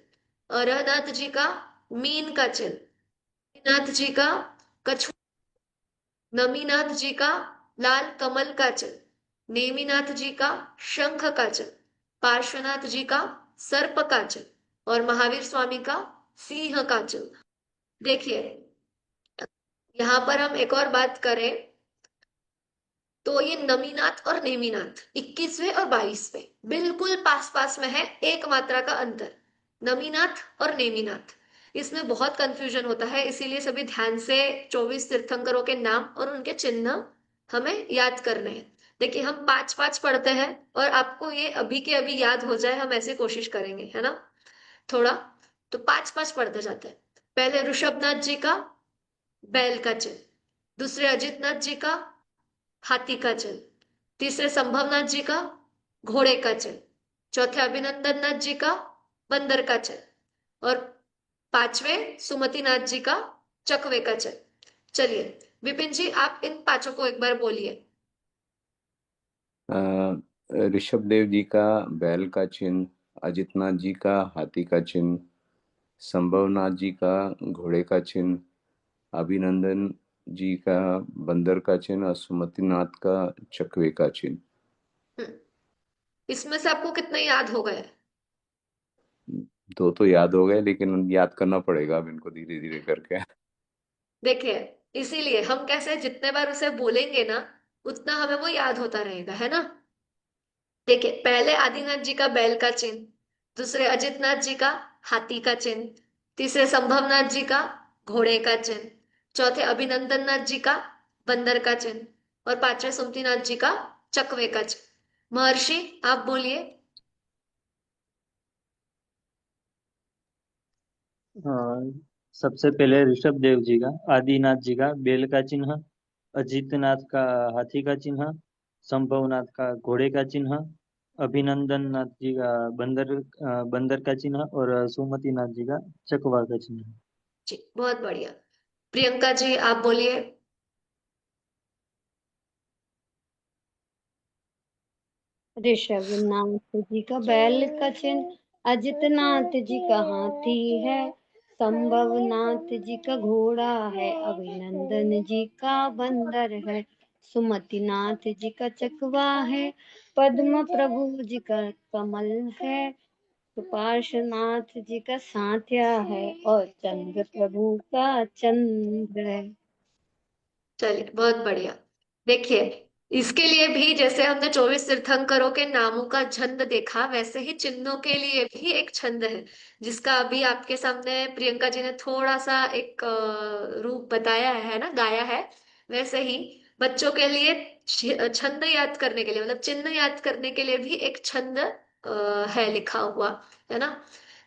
अरहनाथ जी का मीन का चिन्ह, नाथ जी का कछुआ, नमीनाथ जी का लाल कमल का चिन्ह, नेमिनाथ जी का शंख का चिन्ह, पार्श्वनाथ जी का सर्प का चिन्ह और महावीर स्वामी का सिंह का चिन्ह। देखिए, यहाँ पर हम एक और बात करें तो ये नमीनाथ और नेमिनाथ 21वें और 22वें बिल्कुल पास पास में है, एक मात्रा का अंतर। नमीनाथ और नेमिनाथ, इसमें बहुत कंफ्यूजन होता है, इसीलिए सभी ध्यान से 24 तीर्थंकरों के नाम और उनके चिन्ह हमें याद करने हैं। देखिए, हम पांच पांच पढ़ते हैं और आपको ये अभी के अभी याद हो जाए, हम ऐसे कोशिश करेंगे, है ना, थोड़ा। तो पांच पांच पढ़ते जाते हैं। पहले ऋषभनाथ जी का बैल का चिन्ह, दूसरे अजितनाथ जी का हाथी का चिन्ह, तीसरे संभवनाथ जी का घोड़े का चिन्ह, चौथे अभिनंदन नाथ जी का बंदर का चिन्ह और पांचवें सुमतिनाथ जी का चकवे का चिन्ह। चलिए विपिन जी, आप इन पांचों को एक बार बोलिए। ऋषभ देव जी का बैल का चिन्ह, अजितनाथ जी का हाथी का चिन्ह, संभवनाथ जी का घोड़े का चिन्ह, अभिनंदन जी का बंदर का चिन्ह और सुमतिनाथ का चकवे का चिन्ह। इसमें से आपको कितने याद हो गए? दो तो याद हो गए, लेकिन याद करना पड़ेगा अब इनको धीरे धीरे करके। देखिए, इसीलिए हम कैसे जितने बार उसे बोलेंगे ना, उतना हमें वो याद होता रहेगा, है ना। देखिए, पहले आदिनाथ जी का बैल का चिन्ह, दूसरे अजितनाथ जी का हाथी का चिन्ह, तीसरे संभवनाथ जी का घोड़े का चिन्ह, चौथे अभिनंदन नाथ जी का बंदर का चिन्ह और पांचवे सुमतिनाथ जी का चकवे का चिन्ह। महर्षि, आप बोलिए। हाँ, सबसे पहले ऋषभ देव जी का, आदिनाथ जी का बेल का चिन्ह, अजितनाथ का हाथी का चिन्ह, संभवनाथ का घोड़े का चिन्ह, अभिनंदन नाथ जी का बंदर का चिन्ह और सुमतिनाथ जी का चकवा का चिन्ह। जी, बहुत बढ़िया। प्रियंका जी, आप बोलिए। ऋषभनाथ जी का बैल का चिन्ह, अजितनाथ जी का हाथी है, संभवनाथ जी का घोड़ा है, अभिनंदन जी का बंदर है, सुमतिनाथ जी का चकवा है, पद्म प्रभु जी का कमल है, पार्श्वनाथ जी का साथिया है और चंद्र प्रभु का चंद्र है। चलिए, बहुत बढ़िया। देखिए, इसके लिए भी जैसे हमने 24 तीर्थंकरों के नामों का छंद देखा, वैसे ही चिन्हों के लिए भी एक छंद है, जिसका अभी आपके सामने प्रियंका जी ने थोड़ा सा एक रूप बताया है ना, गाया है। वैसे ही बच्चों के लिए छंद याद करने के लिए, मतलब चिन्ह याद करने के लिए भी एक छंद है लिखा हुआ, है ना।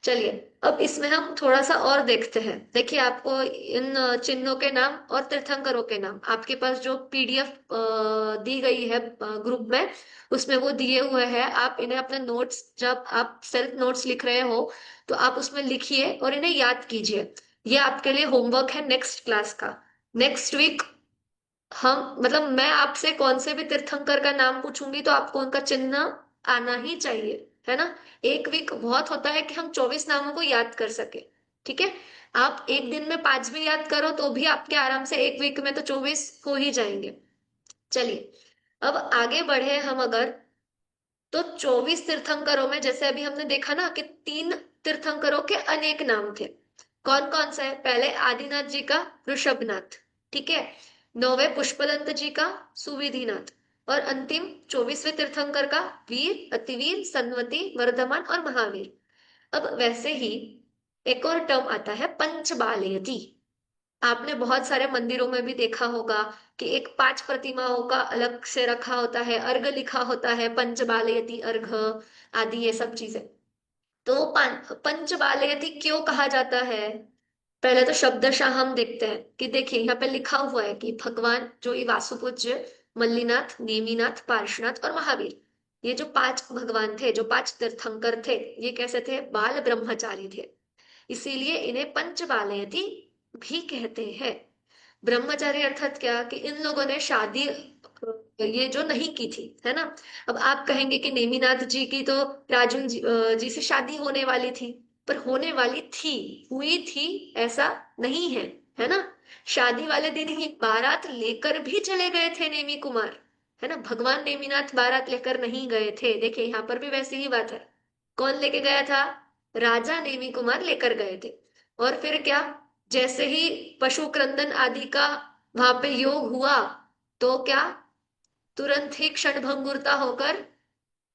चलिए, अब इसमें हम थोड़ा सा और देखते हैं। देखिए, आपको इन चिन्हों के नाम और तीर्थंकरों के नाम आपके पास जो पीडीएफ दी गई है ग्रुप में, उसमें वो दिए हुए हैं। आप इन्हें अपने नोट्स, जब आप सेल्फ नोट्स लिख रहे हो तो आप उसमें लिखिए और इन्हें याद कीजिए। ये आपके लिए होमवर्क है नेक्स्ट क्लास का। नेक्स्ट वीक हम, मतलब मैं आपसे कौन से भी तीर्थंकर का नाम पूछूंगी तो आपको उनका चिन्ह आना ही चाहिए, है ना। एक वीक बहुत होता है कि हम 24 नामों को याद कर सके। ठीक है, आप एक दिन में 5 भी याद करो तो भी आपके आराम से एक वीक में तो 24 हो ही जाएंगे। चलिए, अब आगे बढ़े हम अगर, तो 24 तीर्थंकरों में जैसे अभी हमने देखा ना कि 3 तीर्थंकरों के अनेक नाम थे। कौन कौन सा है? पहले आदिनाथ जी का ऋषभनाथ, ठीक है। नौवे पुष्पदंत जी का सुविधिनाथ और अंतिम 24वें तीर्थंकर का वीर, अतिवीर, सन्वती, वर्धमान और महावीर। अब वैसे ही एक और टर्म आता है पंचबालयति। आपने बहुत सारे मंदिरों में भी देखा होगा कि एक 5 प्रतिमाओं का अलग से रखा होता है, अर्घ लिखा होता है, पंचबालयति अर्घ आदि ये सब चीजें। तो पंचबालयति क्यों कहा जाता है? पहले तो शब्दशः हम देखते हैं कि देखिए यहाँ पे लिखा हुआ है कि भगवान जो ये वासुपूज्य, मल्लीनाथ, नेमिनाथ, पार्श्वनाथ और महावीर, ये जो 5 भगवान थे, जो 5 तीर्थंकर थे, ये कैसे थे? बाल ब्रह्मचारी थे। इसीलिए इन्हें पंचबालयति भी कहते हैं। ब्रह्मचारी अर्थात क्या? कि इन लोगों ने शादी ये जो नहीं की थी, है ना। अब आप कहेंगे कि नेमिनाथ जी की तो राजू जी से शादी होने वाली थी, पर होने वाली थी, हुई थी ऐसा नहीं है ना। शादी वाले दिन ही बारात लेकर भी चले गए थे नेमी कुमार, है ना। भगवान नेमिनाथ बारात लेकर नहीं गए थे। देखिए यहाँ पर भी वैसी ही बात है। कौन लेके गया था? राजा नेमी कुमार लेकर गए थे। और फिर क्या, जैसे ही पशु क्रंदन आदि का वहां पे योग हुआ तो क्या, तुरंत ही क्षणभंगुरता होकर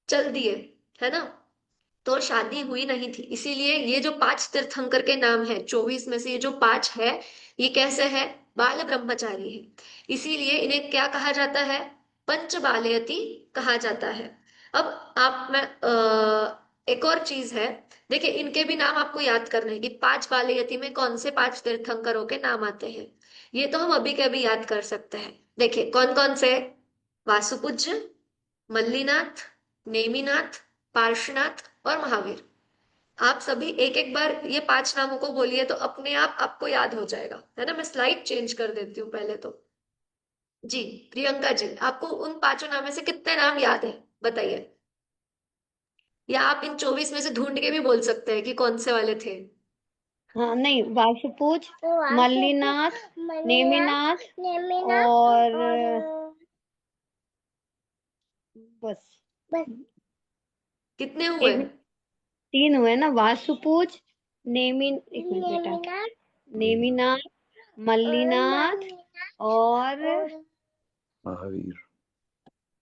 चल दिए, है ना। तो शादी हुई नहीं थी। इसीलिए ये जो 5 तीर्थंकर के नाम है, 24 में से ये जो 5 है, ये कैसे है? बाल ब्रह्मचारी है। इसीलिए इन्हें क्या कहा जाता है? पंच बालयती कहा जाता है। अब आप मैं एक और चीज है, देखिए इनके भी नाम आपको याद करने हैं कि 5 बालयती में कौन से 5 तीर्थंकरों के नाम आते हैं। ये तो हम अभी के अभी याद कर सकते हैं। देखिए कौन कौन से? वासुपूज्य, मल्लीनाथ, नेमिनाथ, पार्श्वनाथ और महावीर। आप सभी एक एक बार ये 5 नामों को बोलिए तो अपने आप आपको याद हो जाएगा, है ना। मैं स्लाइड चेंज कर देती हूँ पहले तो। जी, प्रियंका जी, आपको उन 5 नाम में से कितने नाम याद है बताइए। या आप इन 24 में से ढूंढ के भी बोल सकते हैं कि कौन से वाले थे। हाँ नहीं, वासुपूज, वासुकी, मल्लीनाथ, मणिनाथ, नेमिनाथ नेमिनाथ और बस बस कितने हुए? एक 3 हुए ना, वासुपूज, एक मिनट बेटा, नेमिनाथ नेमिनाथ, मल्लीनाथ मणिनाथ और और महावीर।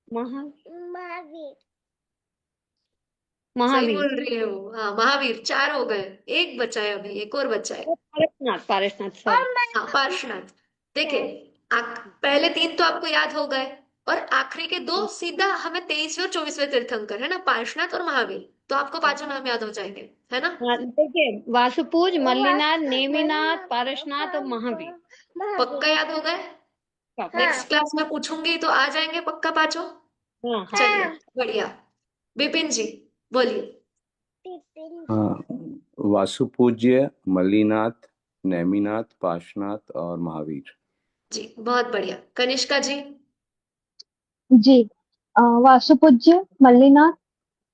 महा महावीर। सही महावीर बोल रही हो, हाँ महावीर। 4 हो गए, एक बचा है, अभी एक और बचा है। और पारसनाथ, पारसनाथ सॉरी। हाँ पार्श्वनाथ। देखिए पहले 3 तो आपको याद हो गए, और आखिरी के 2 सीधा हमें 23वें और 24वें तीर्थंकर, है ना, पार्श्वनाथ और महावीर। तो आपको 5 नाम याद हो जाएंगे, है ना। हाँ देखिए, वासुपूज, मल्लीनाथ, नेमिनाथ, पारसनाथ और महावीर। पक्का याद हो गए? नेक्स्ट क्लास में पूछूंगी तो आ जाएंगे पक्का 5। हाँ हाँ चलिए बढ़िया। विपिन जी बोलिए। हाँ, वासुपूज्य, मल्लीनाथ, नेमिनाथ, पार्श्वनाथ और महावीर। जी बहुत बढ़िया। कनिष्का जी। जी। वासुपूज्य, मल्लीनाथ,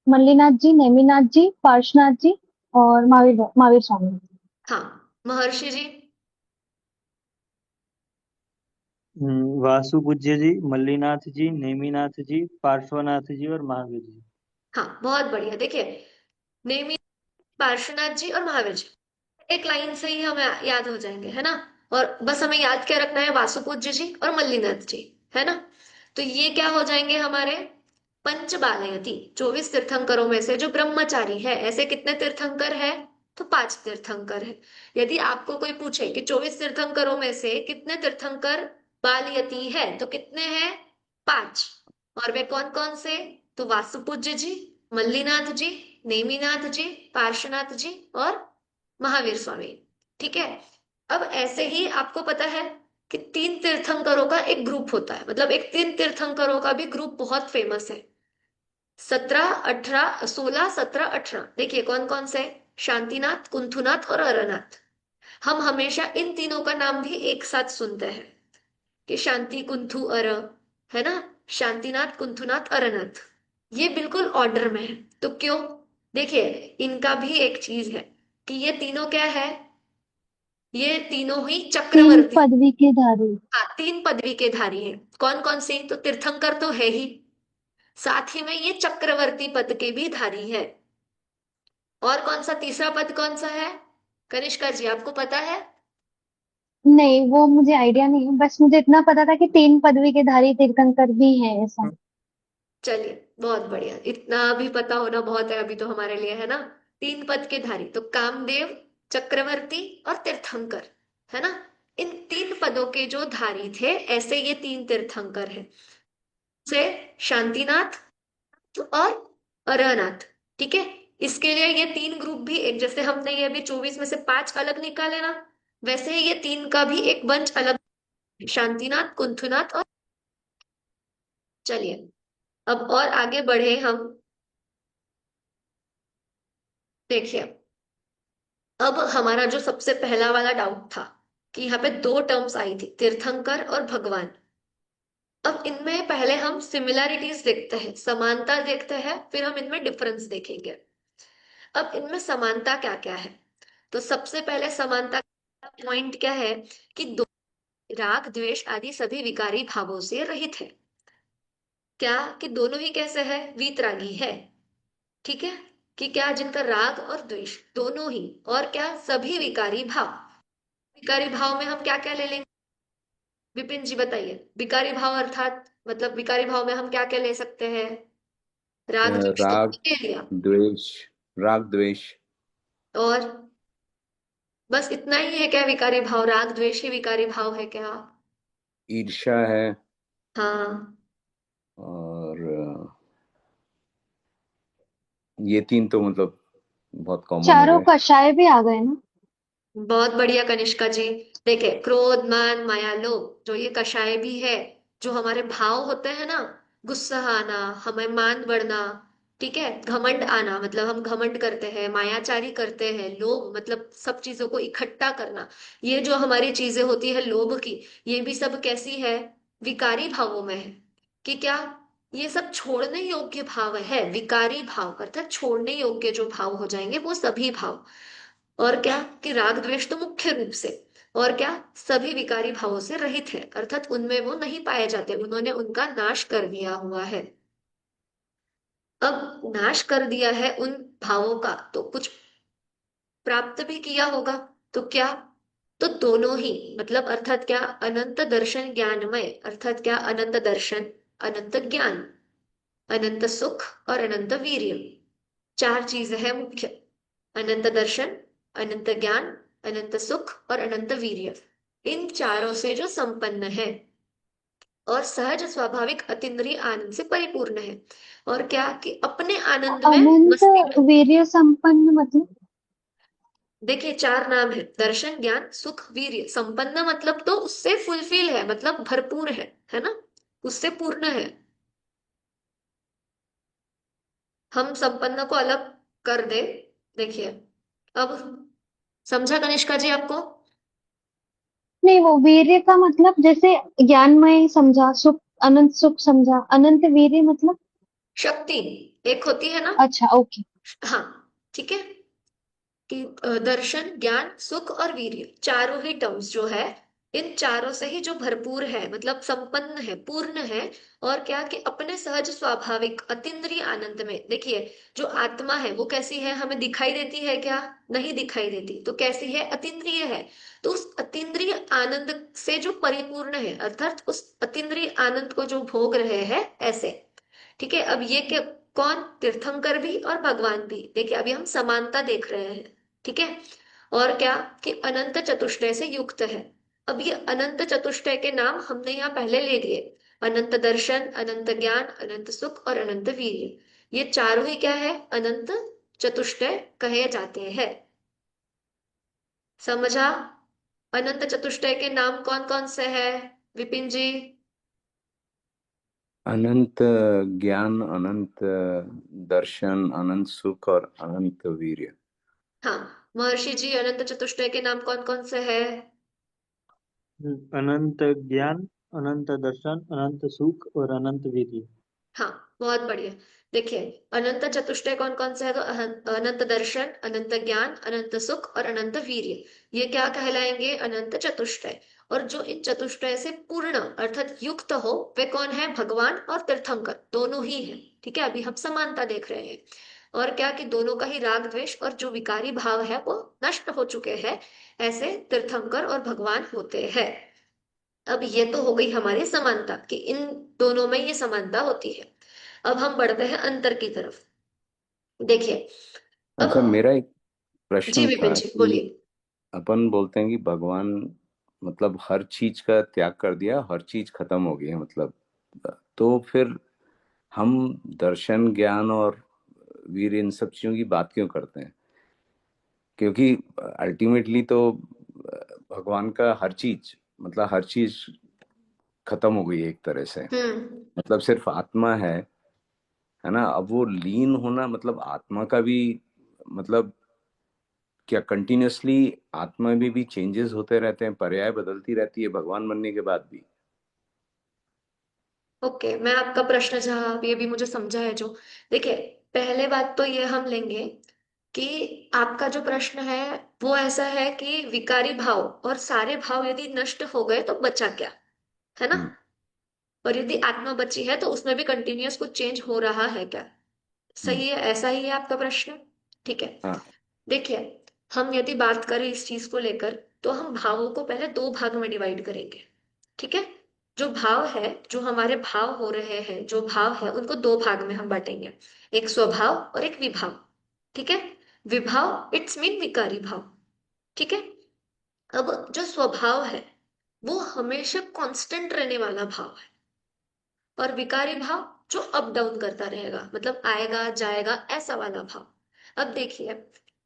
मल्लीनाथ जी, नेमिनाथ जी, पार्श्वनाथ जी और महावीर स्वामी। हाँ महर्षि जी। वासुपूज्य जी, मल्लीनाथ जी, नेमिनाथ जी, पार्श्वनाथ जी और महावीर जी। हाँ बहुत बढ़िया। देखिए नेमि, पार्श्वनाथ जी और महावीर जी एक लाइन से ही हमें याद हो जाएंगे, है ना। और बस हमें याद क्या रखना है? वासुपूज्य जी और मल्लीनाथ जी, है ना। तो ये क्या हो जाएंगे हमारे पंच बालयती, 24 तीर्थंकरों में से जो ब्रह्मचारी है। ऐसे कितने तीर्थंकर है? तो 5 तीर्थंकर है। यदि आपको कोई पूछे कि 24 तीर्थंकरों में से कितने तीर्थंकर बालयती है तो कितने हैं? 5। और वे कौन कौन से? तो वासुपूज्य जी, मल्लीनाथ जी, नेमिनाथ जी, पार्श्वनाथ जी और महावीर स्वामी। ठीक है। अब ऐसे ही आपको पता है कि 3 तीर्थंकरों का एक ग्रुप होता है, मतलब एक 3 तीर्थंकरों का भी ग्रुप बहुत फेमस है। 17, 18, 16, 17, 18। देखिए कौन कौन से? शांतिनाथ, कुंथुनाथ और अरनाथ। हम हमेशा इन तीनों का नाम भी एक साथ सुनते हैं कि शांति कुंथु अर, है ना। शांतिनाथ, कुंथुनाथ, अरनाथ, ये बिल्कुल ऑर्डर में है। तो क्यों? देखिए इनका भी एक चीज है कि ये तीनों क्या है? ये तीनों ही 3 चक्रवर्ती। पदवी के धारी। हाँ 3 पदवी के धारी हैं। कौन कौन सी? तो तीर्थंकर तो है ही, साथ ही में ये चक्रवर्ती पद के भी धारी है। और कौन सा तीसरा पद कौन सा है? कनिष्का जी आपको पता है? नहीं, वो मुझे आइडिया नहीं है, बस मुझे इतना पता था कि 3 पदवी के धारी तीर्थंकर भी हैं ऐसा। चलिए बहुत बढ़िया, इतना भी पता होना बहुत है अभी तो हमारे लिए, है ना। 3 पद के धारी तो कामदेव, चक्रवर्ती और तीर्थंकर, है ना। इन 3 पदों के जो धारी थे, ऐसे ये 3 तीर्थंकर हैं से शांतिनाथ और अरनाथ। ठीक है। इसके लिए ये 3 ग्रुप भी एक जैसे, हमने ये अभी 24 में से 5 अलग निकाले ना, वैसे ही ये 3 का भी एक बंच अलग, शांतिनाथ, कुंथुनाथ और। चलिए अब और आगे बढ़े हम। देखिए अब हमारा जो सबसे पहला वाला डाउट था कि यहाँ पे 2 टर्म्स आई थी, तीर्थंकर और भगवान। अब इनमें पहले हम सिमिलैरिटीज देखते हैं, समानता देखते हैं, फिर हम इनमें डिफरेंस देखेंगे। अब इनमें समानता क्या क्या है? तो सबसे पहले समानता पॉइंट क्या है कि राग द्वेष आदि सभी विकारी भावों से रहित है। क्या कि दोनों ही कैसे है? वीतरागी है। ठीक है, कि क्या जिनका राग और द्वेष दोनों ही, और क्या सभी विकारी भाव। विकारी भाव में हम क्या क्या ले लेंगे? विपिन जी बताइए, विकारी भाव अर्थात मतलब विकारी भाव में हम क्या क्या ले सकते हैं? राग द्वेष तो राग ले लिया, द्वेष, राग द्वेष, और बस इतना ही है क्या विकारी भाव? राग द्वेष ही विकारी भाव है क्या? ईर्ष्या है, हाँ, और ये तीन तो मतलब बहुत कॉमन हो चारों गए। कषाय भी आ गए ना। बहुत बढ़िया कनिष्का जी। देखिए, क्रोध मान माया लोभ, जो ये कषाय भी है, जो हमारे भाव होते हैं ना, गुस्सा आना, हमें मान बढ़ना, ठीक है, घमंड आना मतलब हम घमंड करते हैं, मायाचारी करते हैं, लोभ मतलब सब चीजों को इकट्ठा करना, ये जो हमारी चीजें होती है लोभ की, ये भी सब कैसी है? विकारी भावों में है। कि क्या ये सब छोड़ने योग्य भाव है? विकारी भाव अर्थात छोड़ने योग्य जो भाव हो जाएंगे वो सभी भाव। और क्या कि राग द्वेष तो मुख्य रूप से, और क्या सभी विकारी भावों से रहित है, अर्थात उनमें वो नहीं पाए जाते, उन्होंने उनका नाश कर दिया हुआ है। अब नाश कर दिया है उन भावों का, तो कुछ प्राप्त भी किया होगा। तो क्या? तो दोनों ही मतलब अर्थात क्या? अनंत दर्शन ज्ञानमय, अर्थात क्या? अनंत दर्शन, अनंत ज्ञान, अनंत सुख और अनंत वीर्य, चार चीजें हैं मुख्य। अनंत दर्शन, अनंत ज्ञान, अनंत सुख और अनंत वीर्य, इन चारों से जो संपन्न है और सहज स्वाभाविक अतीन्द्रिय आनंद से परिपूर्ण है। और क्या कि अपने आनंद में अनंत मस्ती में। वीर्य संपन्न मतलब? देखिए, चार नाम है: दर्शन, ज्ञान, सुख, वीर्य। संपन्न मतलब तो उससे फुलफिल है, मतलब भरपूर है ना, उससे पूर्ण है। हम संपन्न को अलग कर दे। देखिए, अब समझा कनिष्का जी आपको? नहीं, वो वीर्य का मतलब जैसे ज्ञानमय समझा, सुख, अनंत सुख समझा, अनंत वीर्य मतलब? शक्ति एक होती है ना। अच्छा, ओके। हाँ, ठीक है, कि दर्शन, ज्ञान, सुख और वीर्य, चारों ही टर्म्स जो है, इन चारों से ही जो भरपूर है मतलब संपन्न है, पूर्ण है। और क्या कि अपने सहज स्वाभाविक अतीन्द्रिय आनंद में। देखिए, जो आत्मा है वो कैसी है? हमें दिखाई देती है क्या? नहीं दिखाई देती। तो कैसी है? अतीन्द्रिय है। तो उस अतीन्द्रिय आनंद से जो परिपूर्ण है, अर्थात उस अतीन्द्रिय आनंद को जो भोग रहे हैं ऐसे। ठीक है, अब ये क्या? कौन? तीर्थंकर भी और भगवान भी। देखिए, अभी हम समानता देख रहे हैं। ठीक है, और क्या कि अनंत चतुष्टय से युक्त है। अब ये अनंत चतुष्टय के नाम हमने यहाँ पहले ले लिए: अनंत दर्शन, अनंत ज्ञान, अनंत सुख और अनंत वीर्य। ये चारों ही क्या है? अनंत चतुष्टय कहे जाते हैं। समझा? अनंत चतुष्टय के नाम कौन कौन से हैं विपिन जी? अनंत ज्ञान, अनंत दर्शन, अनंत सुख और अनंत वीर्य। हाँ, महर्षि जी, अनंत चतुष्टय के नाम कौन कौन से हैं? अनंत ज्ञान, अनंत दर्शन, अनंत सुख और अनंत वीर्य। हाँ, बहुत बढ़िया। देखिए, अनंत चतुष्टय कौन कौन से है? तो अनंत दर्शन, अनंत ज्ञान, अनंत सुख और अनंत वीर्य, ये क्या कहलाएंगे? अनंत चतुष्टय। और जो इन चतुष्टय से पूर्ण अर्थात युक्त हो, वे कौन है? भगवान और तीर्थंकर, दोनों ही है। ठीक है, अभी हम समानता देख रहे हैं। और क्या कि दोनों का ही राग द्वेष और जो विकारी भाव है वो नष्ट हो चुके हैं, ऐसे तीर्थंकर और भगवान होते हैं। अब ये तो हो गई हमारी समानता कि इन दोनों में ये समानता होती है। अब हम बढ़ते हैं अंतर की तरफ। देखिए, अब अच्छा, मेरा एक जी प्रश्न विपिन था जी कि बोलिए। अपन बोलते हैं कि भगवान मतलब हर चीज का त्याग कर दिया, हर चीज खत्म हो गई है मतलब, तो फिर हम दर्शन, ज्ञान और वीर इन सब चीजों की बात क्यों करते हैं? क्योंकि अल्टीमेटली तो भगवान का हर चीज मतलब हर चीज खत्म हो गई है एक तरह से, हम्म। मतलब सिर्फ आत्मा है ना। अब वो लीन होना मतलब आत्मा का भी मतलब क्या कंटिन्यूअसली आत्मा में भी चेंजेस होते रहते हैं, पर्याय बदलती रहती है भगवान बनने के बाद भी? ओके, मैं आपका प्रश्न जवाब ये भी मुझे समझा है जो। देखिए, पहले बात तो ये हम लेंगे कि आपका जो प्रश्न है वो ऐसा है कि विकारी भाव और सारे भाव यदि नष्ट हो गए तो बचा क्या, है ना? और यदि आत्मा बची है तो उसमें भी कंटिन्यूअस कुछ चेंज हो रहा है क्या? सही है, ऐसा ही है आपका प्रश्न। ठीक है, हाँ। देखिए, हम यदि बात करें इस चीज को लेकर तो हम भावों को पहले दो भाग में डिवाइड करेंगे। ठीक है, जो भाव है, जो हमारे भाव हो रहे हैं, जो भाव है उनको दो भाग में हम बांटेंगे, एक स्वभाव और एक विभाव। ठीक है, विभाव इट्स मीन विकारी भाव। ठीक है, अब जो स्वभाव है वो हमेशा कांस्टेंट रहने वाला भाव है, और विकारी भाव जो अप डाउन करता रहेगा, मतलब आएगा जाएगा ऐसा वाला भाव। अब देखिए,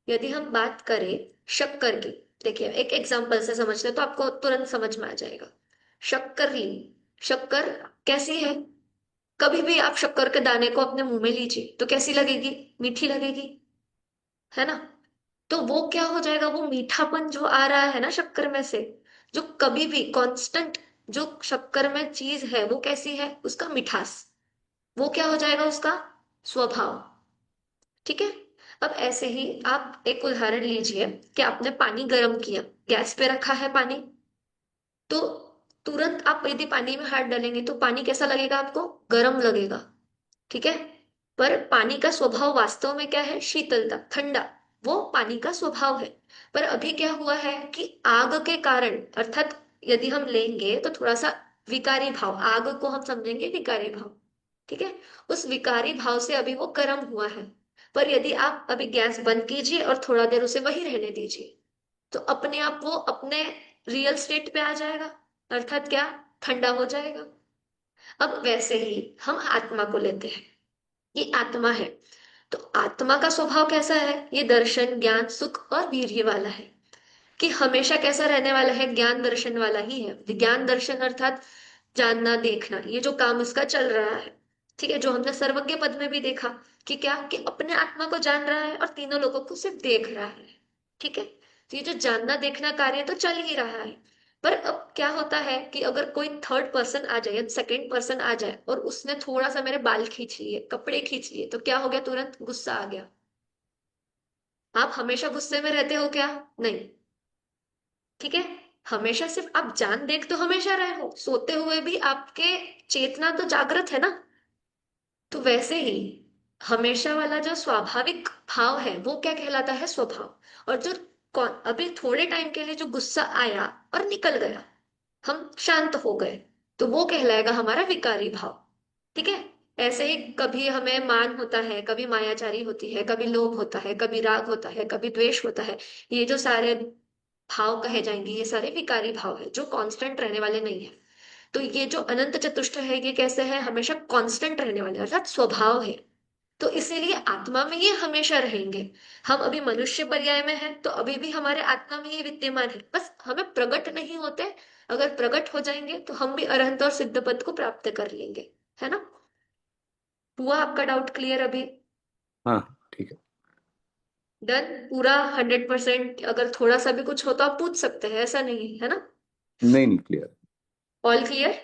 यदि हम बात करें शक्कर की, देखिए एक एग्जांपल से समझते हैं तो आपको तुरंत समझ में आ जाएगा। शक्कर ली, शक्कर कैसी है? कभी भी आप शक्कर के दाने को अपने मुंह में लीजिए तो कैसी लगेगी? मीठी लगेगी, है ना? तो वो क्या हो जाएगा, वो मीठापन जो आ रहा है ना शक्कर में से, जो कभी भी कांस्टेंट जो शक्कर में चीज है वो कैसी है, उसका मिठास, वो क्या हो जाएगा, उसका स्वभाव। ठीक है, अब ऐसे ही आप एक उदाहरण लीजिए कि आपने पानी गर्म किया, गैस पे रखा है पानी, तो तुरंत आप यदि पानी में हाथ डालेंगे तो पानी कैसा लगेगा आपको? गर्म लगेगा। ठीक है, पर पानी का स्वभाव वास्तव में क्या है? शीतलता, ठंडा, वो पानी का स्वभाव है। पर अभी क्या हुआ है कि आग के कारण, अर्थात यदि हम लेंगे तो थोड़ा सा विकारी भाव, आग को हम समझेंगे विकारी भाव। ठीक है, उस विकारी भाव से अभी वो गर्म हुआ है। पर यदि आप अभी गैस बंद कीजिए और थोड़ा देर उसे वही रहने दीजिए, तो अपने आप वो अपने रियल स्टेट पे आ जाएगा, अर्थात क्या? ठंडा हो जाएगा। अब वैसे ही हम आत्मा को लेते हैं, ये आत्मा है, तो आत्मा का स्वभाव कैसा है? ये दर्शन, ज्ञान, सुख और वीर्य वाला है, कि हमेशा कैसा रहने वाला है? ज्ञान दर्शन वाला ही है। ज्ञान दर्शन अर्थात जानना, देखना, ये जो काम इसका चल रहा है। ठीक है, जो हमने सर्वज्ञ पद में भी देखा कि क्या, कि अपने आत्मा को जान रहा है और तीनों लोगों को सिर्फ देख रहा है। ठीक है, तो ये जो जानना देखना कार्य तो चल ही रहा है। पर अब क्या होता है कि अगर कोई थर्ड पर्सन आ जाए या सेकंड पर्सन आ जाए और उसने थोड़ा सा मेरे बाल खींच लिए, कपड़े खींच लिए, तो क्या हो गया? तुरंत गुस्सा आ गया। आप हमेशा गुस्से में रहते हो क्या? नहीं। ठीक है, हमेशा सिर्फ आप जान देख तो हमेशा रहे हो, सोते हुए भी आपके चेतना तो जागृत है ना। तो वैसे ही हमेशा वाला जो स्वाभाविक भाव है वो क्या कहलाता है? स्वभाव। और जो अभी थोड़े टाइम के लिए जो गुस्सा आया और निकल गया, हम शांत हो गए, तो वो कहलाएगा हमारा विकारी भाव। ठीक है, ऐसे ही कभी हमें मान होता है, कभी मायाचारी होती है, कभी लोभ होता है, कभी राग होता है, कभी द्वेष होता है। ये जो सारे भाव कहे जाएंगे ये सारे विकारी भाव है जो कांस्टेंट रहने वाले नहीं है। तो ये जो अनंत चतुष्ट है ये कैसे है? हमेशा कांस्टेंट रहने वाले, अर्थात स्वभाव है। तो इसीलिए आत्मा में ये हमेशा रहेंगे। हम अभी मनुष्य पर्याय में हैं तो अभी भी हमारे आत्मा में ये विद्यमान है, बस हमें प्रकट नहीं होते। अगर प्रकट हो जाएंगे तो हम भी अरहंत और सिद्ध पद को प्राप्त कर लेंगे, है ना? हुआ आपका डाउट क्लियर अभी? हाँ, ठीक है। डन पूरा 100%? अगर थोड़ा सा भी कुछ हो तो आप पूछ सकते हैं, ऐसा नहीं है ना? नहीं, नहीं, क्लियर। All clear?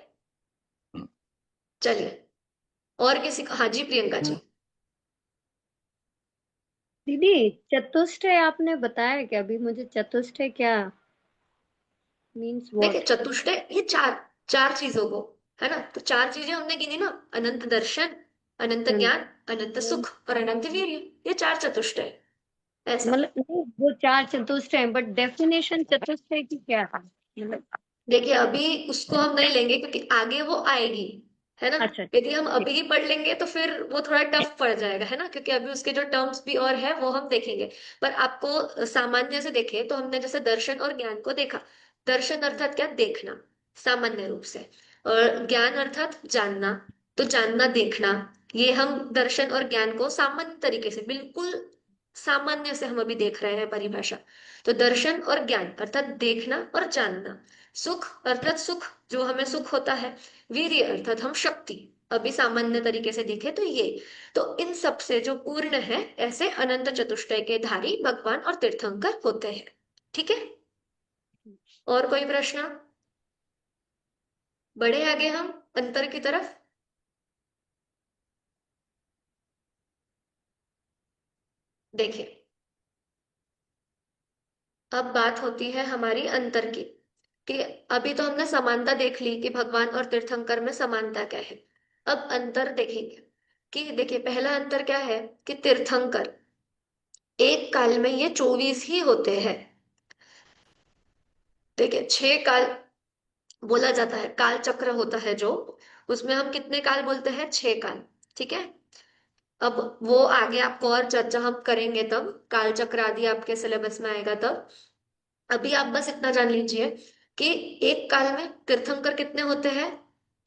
चलिए, और किसी को? हाँ जी, प्रियंका जी। दीदी, चतुष्टय आपने बताया क्या अभी मुझे? चतुष्टय क्या मीन्स देखिए, व्हाट? चतुष्टय ये चार चार चीजों को, है ना? तो चार चीजें हमने गिनी ना, अनंत दर्शन, अनंत ज्ञान, अनंत सुख और अनंत वीर्य, ये चार चतुष्टय ऐसा। मतलब नहीं, वो चार चतुष्टय बट डेफिनेशन चतुष्टय की क्या है मतलब? देखिए, अभी उसको हम नहीं लेंगे क्योंकि आगे वो आएगी, है ना? अच्छा, यदि हम ठीक। अभी ही पढ़ लेंगे तो फिर वो थोड़ा टफ पड़ जाएगा, है ना? क्योंकि अभी उसके जो टर्म्स भी और है वो हम देखेंगे। पर आपको सामान्य से देखे तो हमने जैसे दर्शन और ज्ञान को देखा। दर्शन अर्थात क्या? देखना, सामान्य रूप से। और ज्ञान अर्थात जानना, तो जानना देखना। ये हम दर्शन और ज्ञान को सामान्य तरीके से, बिल्कुल सामान्य से हम अभी देख रहे हैं परिभाषा। तो दर्शन और ज्ञान अर्थात देखना और जानना। सुख अर्थात सुख, जो हमें सुख होता है। वीर्य अर्थात हम शक्ति, अभी सामान्य तरीके से देखे तो ये। तो इन सब से जो पूर्ण है, ऐसे अनंत चतुष्टय के धारी भगवान और तीर्थंकर होते हैं। ठीक है, और कोई प्रश्न? बढ़े आगे हम अंतर की तरफ। देखिए, अब बात होती है हमारी अंतर की, कि अभी तो हमने समानता देख ली कि भगवान और तीर्थंकर में समानता क्या है। अब अंतर देखेंगे कि देखिए पहला अंतर क्या है कि तीर्थंकर एक काल में ये 24 ही होते हैं। देखिए 6 काल बोला जाता है, काल चक्र होता है जो, उसमें हम कितने काल बोलते हैं? 6 काल। ठीक है। अब वो आगे आपको और चर्चा हम करेंगे, तब काल चक्र आदि आपके सिलेबस में आएगा तब। अभी आप बस इतना जान लीजिए कि एक काल में तीर्थंकर कितने होते हैं?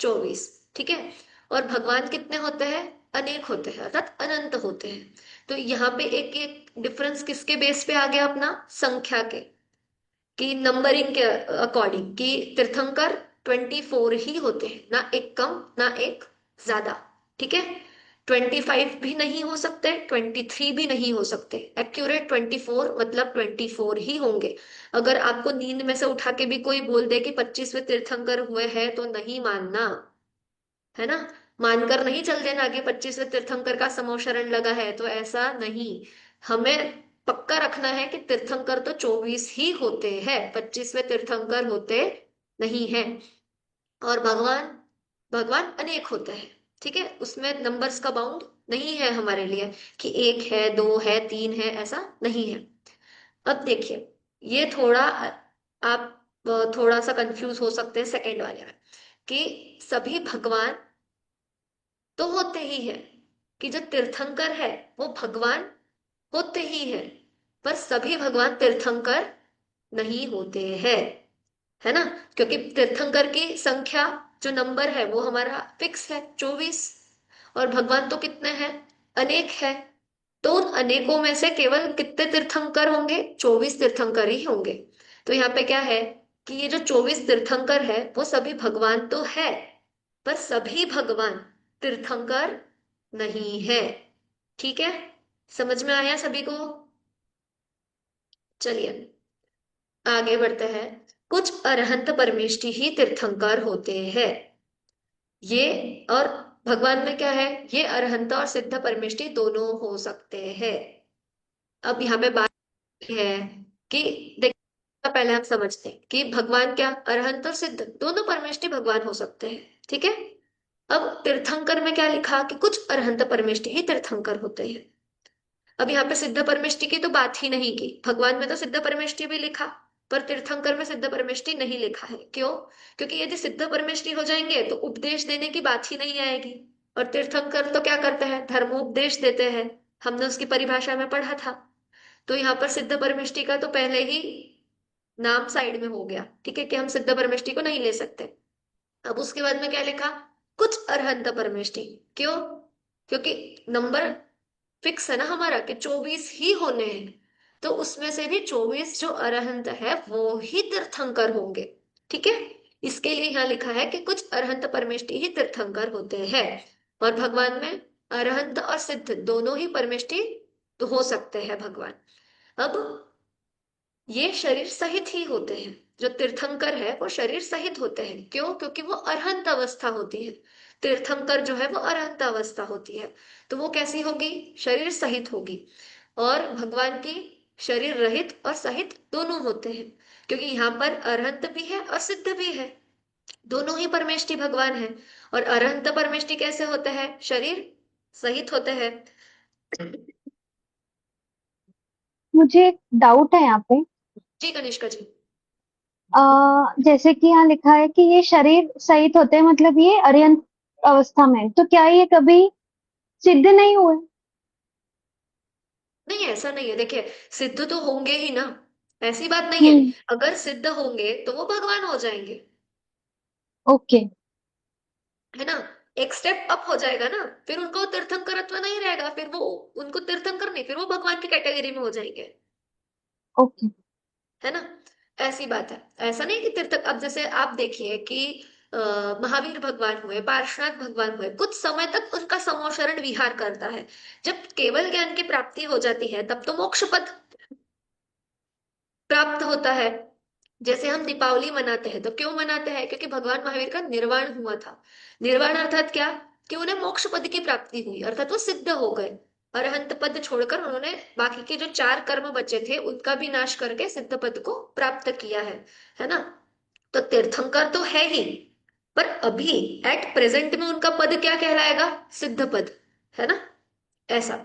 24। ठीक है। और भगवान कितने होते हैं? अनेक होते हैं, अर्थात अनंत होते हैं। तो यहाँ पे एक एक डिफरेंस किसके बेस पे आ गया अपना? संख्या के, कि नंबरिंग के अकॉर्डिंग, कि तीर्थंकर 24 ही होते हैं, ना एक कम ना एक ज्यादा। ठीक है। 25 भी नहीं हो सकते, 23 भी नहीं हो सकते, एक्यूरेट 24 मतलब 24 ही होंगे। अगर आपको नींद में से उठा के भी कोई बोल दे कि 25वें तीर्थंकर हुए हैं, तो नहीं मानना, है ना। मानकर नहीं चल देना कि 25वें तीर्थंकर का समोशरण लगा है, तो ऐसा नहीं। हमें पक्का रखना है कि तीर्थंकर तो 24 ही होते हैं, 25वें तीर्थंकर होते नहीं है। और भगवान, भगवान अनेक होते हैं। ठीक है। उसमें नंबर्स का बाउंड नहीं है हमारे लिए, कि एक है, दो है, तीन है, ऐसा नहीं है। अब देखिए, ये थोड़ा आप थोड़ा सा कंफ्यूज हो सकते हैं सेकंड वाले में, कि सभी भगवान तो होते ही है, कि जो तीर्थंकर है वो भगवान होते ही है, पर सभी भगवान तीर्थंकर नहीं होते हैं, है ना। क्योंकि तीर्थंकर की संख्या, जो नंबर है वो हमारा फिक्स है 24, और भगवान तो कितने हैं? अनेक है। तो उन अनेकों में से केवल कितने तीर्थंकर होंगे? 24 तीर्थंकर ही होंगे। तो यहाँ पे क्या है कि ये जो 24 तीर्थंकर है वो सभी भगवान तो है, पर सभी भगवान तीर्थंकर नहीं है। ठीक है। समझ में आया सभी को? चलिए आगे बढ़ते हैं। कुछ अरहंत परमेष्टि ही तीर्थंकर होते हैं। ये, और भगवान में क्या है? ये अरहंत और सिद्ध परमेष्टि दोनों हो सकते हैं। अब यहाँ पे बात है कि देखिए पहले हम समझते हैं कि भगवान क्या, अरहंत और सिद्ध दोनों परमेष्टि भगवान हो सकते हैं। ठीक है। अब तीर्थंकर में क्या लिखा कि कुछ अरहंत परमेष्टि ही तीर्थंकर होते हैं। अब यहाँ पे सिद्ध परमेष्टि की तो बात ही नहीं की, भगवान में तो सिद्ध परमेष्टि भी लिखा, पर तीर्थंकर में सिद्ध परमेष्टि नहीं लिखा है। क्यों? क्योंकि यदि सिद्ध परमेष्टि हो जाएंगे तो उपदेश देने की बात ही नहीं आएगी। और तीर्थंकर तो क्या करते हैं? धर्मोपदेश देते हैं। हमने उसकी परिभाषा में पढ़ा था। तो यहाँ पर सिद्ध परमेष्टि का तो पहले ही नाम साइड में हो गया। ठीक है, कि हम सिद्ध परमेष्टि को नहीं ले सकते। अब उसके बाद में क्या लिखा? कुछ अरहंत परमेष्टि। क्यों? क्योंकि नंबर फिक्स है ना हमारा कि 24 ही होने हैं, तो उसमें से भी 24 जो अरहंत है वो ही तीर्थंकर होंगे। ठीक है। इसके लिए यहाँ लिखा है कि कुछ अरहंत परमेष्टि ही तीर्थंकर होते हैं। और भगवान में अरहंत और सिद्ध दोनों ही परमेष्टि तो हो सकते हैं भगवान। अब ये शरीर सहित ही होते हैं। जो तीर्थंकर है वो शरीर सहित होते हैं। क्यों? क्योंकि वो अरहंत अवस्था होती है। तीर्थंकर जो है वो अरहंत अवस्था होती है। तो वो कैसी होगी? शरीर सहित होगी। और भगवान की शरीर रहित और सहित दोनों होते हैं, क्योंकि यहाँ पर अरहंत भी है और सिद्ध भी है। दोनों ही परमेष्टि भगवान है। और अरहंत परमेष्टि कैसे होते हैं? शरीर सहित होते हैं। मुझे एक डाउट है यहाँ पे। जी कनिष्का जी। जैसे कि यहाँ लिखा है कि ये शरीर सहित होते हैं, मतलब ये अर्यंत अवस्था में है। तो क्या ये कभी सिद्ध नहीं हुए? नहीं ऐसा नहीं है, देखिए सिद्ध तो होंगे ही ना, ऐसी बात नहीं है। हम्म। अगर सिद्ध होंगे तो वो भगवान हो जाएंगे, ओके। है ना। एक स्टेप अप हो जाएगा ना, फिर उनको तीर्थंकरत्व नहीं रहेगा, फिर वो, उनको तीर्थंकर नहीं, फिर वो भगवान की कैटेगरी में हो जाएंगे, ओके। है ना। ऐसी बात है। ऐसा नहीं कि तीर्थ, अब जैसे आप देखिए कि अ, महावीर भगवान हुए, पार्श्वनाथ भगवान हुए, कुछ समय तक उनका समोशरण विहार करता है। जब केवल ज्ञान की प्राप्ति हो जाती है तब तो मोक्ष पद प्राप्त होता है। जैसे हम दीपावली मनाते हैं तो क्यों मनाते हैं? क्योंकि भगवान महावीर का निर्वाण हुआ था। निर्वाण अर्थात क्या? कि उन्हें मोक्ष पद की प्राप्ति हुई, अर्थात वो सिद्ध हो गए। अरहंत पद छोड़कर उन्होंने बाकी के जो 4 कर्म बचे थे उनका भी नाश करके सिद्ध पद को प्राप्त किया है ना। तो तीर्थंकर तो है ही, पर अभी एट प्रेजेंट में उनका पद क्या कहलाएगा? सिद्ध पद, है ना, ऐसा।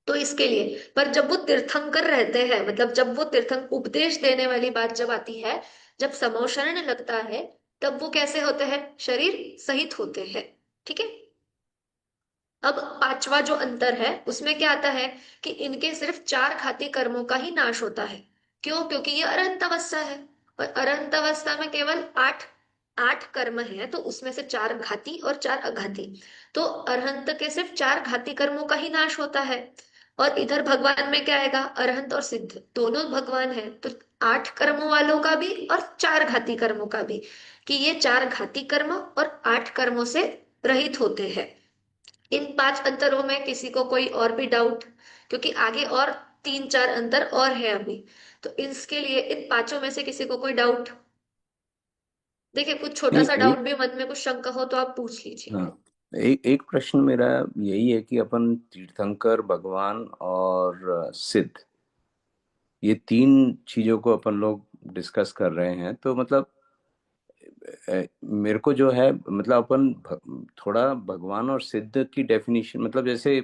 तो इसके लिए, पर जब वो तीर्थंकर रहते हैं, मतलब जब वो तीर्थंक उपदेश देने वाली बात जब आती है, जब समोशरण लगता है, तब वो कैसे होते हैं? शरीर सहित होते हैं। ठीक है। अब पांचवा जो अंतर है उसमें क्या आता है कि इनके सिर्फ 4 घाती कर्मों का ही नाश होता है। क्यों? क्योंकि ये अरहंत अवस्था है, और अरहंत अवस्था में केवल 8 कर्म है, तो उसमें से 4 घाती और 4 अघाती। तो अरहंत के सिर्फ 4 घाती कर्मों का ही नाश होता है। और इधर भगवान में क्या आएगा? अरहंत और सिद्ध दोनों भगवान है, तो 8 कर्मों वालों का भी और 4 घाती कर्मों का भी, कि ये 4 घाती कर्म और 8 कर्मों से रहित होते हैं। इन 5 अंतरों में किसी को कोई और भी डाउट? क्योंकि आगे और 3-4 अंतर और है अभी, तो इसके लिए इन पांचों में से किसी को कोई डाउट? देखिए, कुछ छोटा नहीं, सा डाउट एक, भी मन में कुछ शंका हो तो आप पूछ लीजिए। हाँ, एक प्रश्न मेरा यही है कि अपन तीर्थंकर, भगवान और सिद्ध, ये 3 चीजों को अपन लोग डिस्कस कर रहे हैं, तो मतलब मेरे को जो है, मतलब अपन थोड़ा भगवान और सिद्ध की डेफिनेशन, मतलब जैसे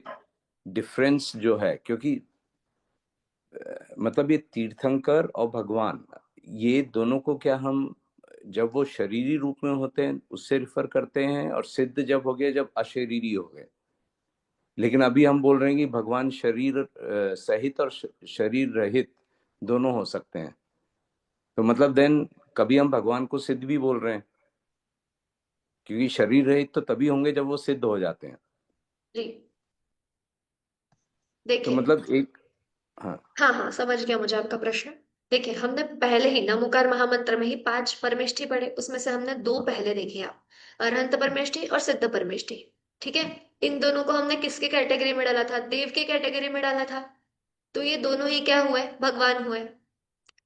डिफरेंस जो है, क्योंकि मतलब ये तीर्थंकर और भगवान, ये दोनों को क्या हम जब वो शरीरी रूप में होते हैं उससे रिफर करते हैं, और सिद्ध जब हो गए जब अशरीरी हो गए। लेकिन अभी हम बोल रहे हैं कि भगवान शरीर सहित और शरीर रहित दोनों हो सकते हैं, तो मतलब देन कभी हम भगवान को सिद्ध भी बोल रहे हैं, क्योंकि शरीर रहित तो तभी होंगे जब वो सिद्ध हो जाते हैं। जी, तो देखिए। मतलब एक, हाँ, हाँ हाँ, समझ गया मुझे आपका प्रश्न। देखिए, हमने पहले ही नमोकार महामंत्र में ही 5 परमेष्ठी पढ़े, उसमें से हमने 2 हाँ, पहले देखे आप, अरहंत परमेष्ठी और सिद्ध परमेष्ठी। ठीक है। इन दोनों को हमने किसके कैटेगरी में डाला था? देव की कैटेगरी में डाला था। तो ये दोनों ही क्या हुए? भगवान हुए।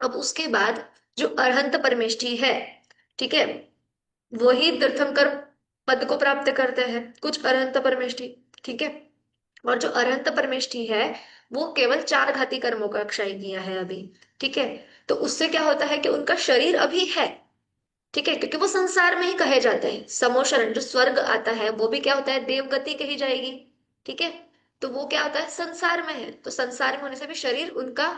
अब उसके बाद जो अरहंत परमेष्ठी है, ठीक है, वही तीर्थंकर पद को प्राप्त करते हैं कुछ अरहंत परमेष्ठी। ठीक है। और जो अरहंत परमेष्ठी है, वो केवल 4 घाती कर्मों का क्षय किया है अभी। ठीक है। तो उससे क्या होता है कि उनका शरीर अभी है। ठीक है, क्योंकि वो संसार में ही कहे जाते हैं। समोशरण जो स्वर्ग आता है वो भी क्या होता है? देवगति कही जाएगी। ठीक है। तो वो क्या होता है? संसार में है, तो संसार में होने से भी शरीर उनका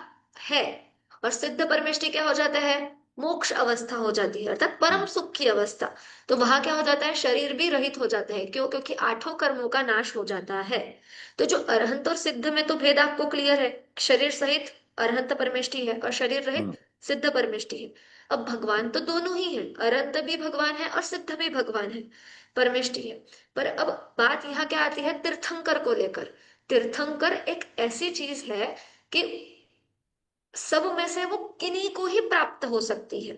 है। और सिद्ध परमेष्ठी क्या हो जाता है? मोक्ष अवस्था हो जाती है, अर्थात परम हाँ, सुख की अवस्था। तो वहां क्या हो जाता है? शरीर भी रहित हो जाता है। क्यों? क्योंकि 8 कर्मों का नाश हो जाता है। तो जो अरहंत और सिद्ध में तो भेद आपको क्लियर है, शरीर सहित अरहंत परमेष्ठी है और शरीर रहित हाँ, सिद्ध परमेष्ठी है। अब भगवान तो दोनों ही है, अरंत भी भगवान है और सिद्ध भी भगवान है, परमेष्टि है। पर अब बात यहाँ क्या आती है? तीर्थंकर को लेकर। तीर्थंकर एक ऐसी चीज है कि सब में से वो किन्हीं को ही प्राप्त हो सकती है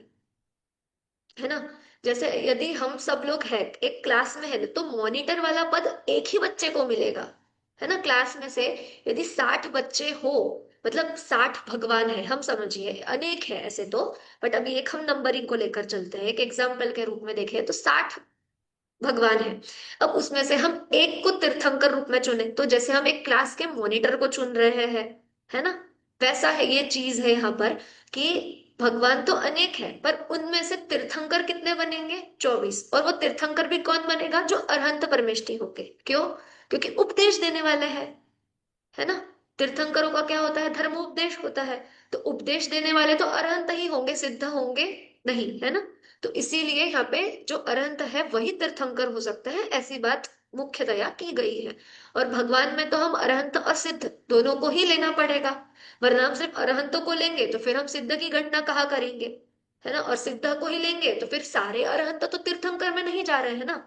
ना। जैसे यदि हम सब लोग हैं एक क्लास में है, तो मॉनिटर वाला पद एक ही बच्चे को मिलेगा, है ना। क्लास में से यदि 60 बच्चे हो, मतलब 60 भगवान है, हम समझिए, अनेक है ऐसे तो, बट अभी एक हम नंबरिंग को लेकर चलते हैं, एक एग्जाम्पल के रूप में देखें तो 60 भगवान है। अब उसमें से हम एक को तीर्थंकर रूप में चुने, तो जैसे हम एक क्लास के मॉनिटर को चुन रहे हैं, है ना, वैसा है ये चीज है यहाँ पर, कि भगवान तो अनेक है, पर उनमें से तीर्थंकर कितने बनेंगे? 24। और वो तीर्थंकर भी कौन बनेगा? जो अरहंत परमेष्ठी होंगे। क्यों? क्योंकि उपदेश देने वाले हैं, है ना। तीर्थंकरों का क्या होता है? धर्मोपदेश होता है। तो उपदेश देने वाले तो अरहंत ही होंगे, सिद्ध होंगे नहीं, है ना। तो इसीलिए यहाँ पे जो अरहंत है वही तीर्थंकर हो सकता है, ऐसी बात मुख्यतया की गई है। और भगवान में तो हम अरहंत और सिद्ध दोनों को ही लेना पड़ेगा, वरना हम सिर्फ अरहंतों को लेंगे तो फिर हम सिद्ध की गणना कहाँ करेंगे, है ना। और सिद्ध को ही लेंगे तो फिर सारे अरहंत तो तीर्थंकर में नहीं जा रहे हैं ना।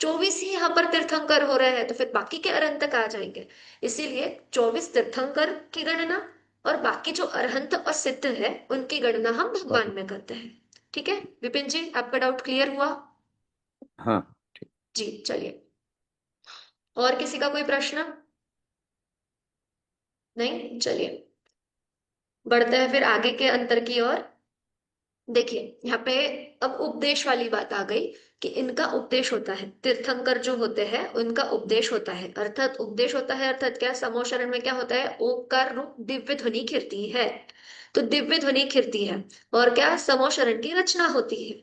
24 ही यहाँ पर तीर्थंकर हो रहे हैं, तो फिर बाकी के अरहंत कहाँ जाएंगे? इसीलिए 24 तीर्थंकर की गणना और बाकी जो अरहंत और सिद्ध है उनकी गणना हम भगवान में करते हैं। ठीक है विपिन जी, आपका डाउट क्लियर हुआ? हाँ, ठीक। जी, चलिए। और किसी का कोई प्रश्न? नहीं, चलिए बढ़ते हैं फिर आगे के अंतर की ओर। देखिए यहाँ पे अब उपदेश वाली बात आ गई कि इनका उपदेश होता है, तीर्थंकर जो होते हैं उनका उपदेश होता है, अर्थात उपदेश होता है अर्थात क्या, समोशरण में क्या होता है, ओंकार रूप दिव्य ध्वनि खिरती है। तो दिव्य ध्वनि खिरती है और क्या, समोशरण की रचना होती है।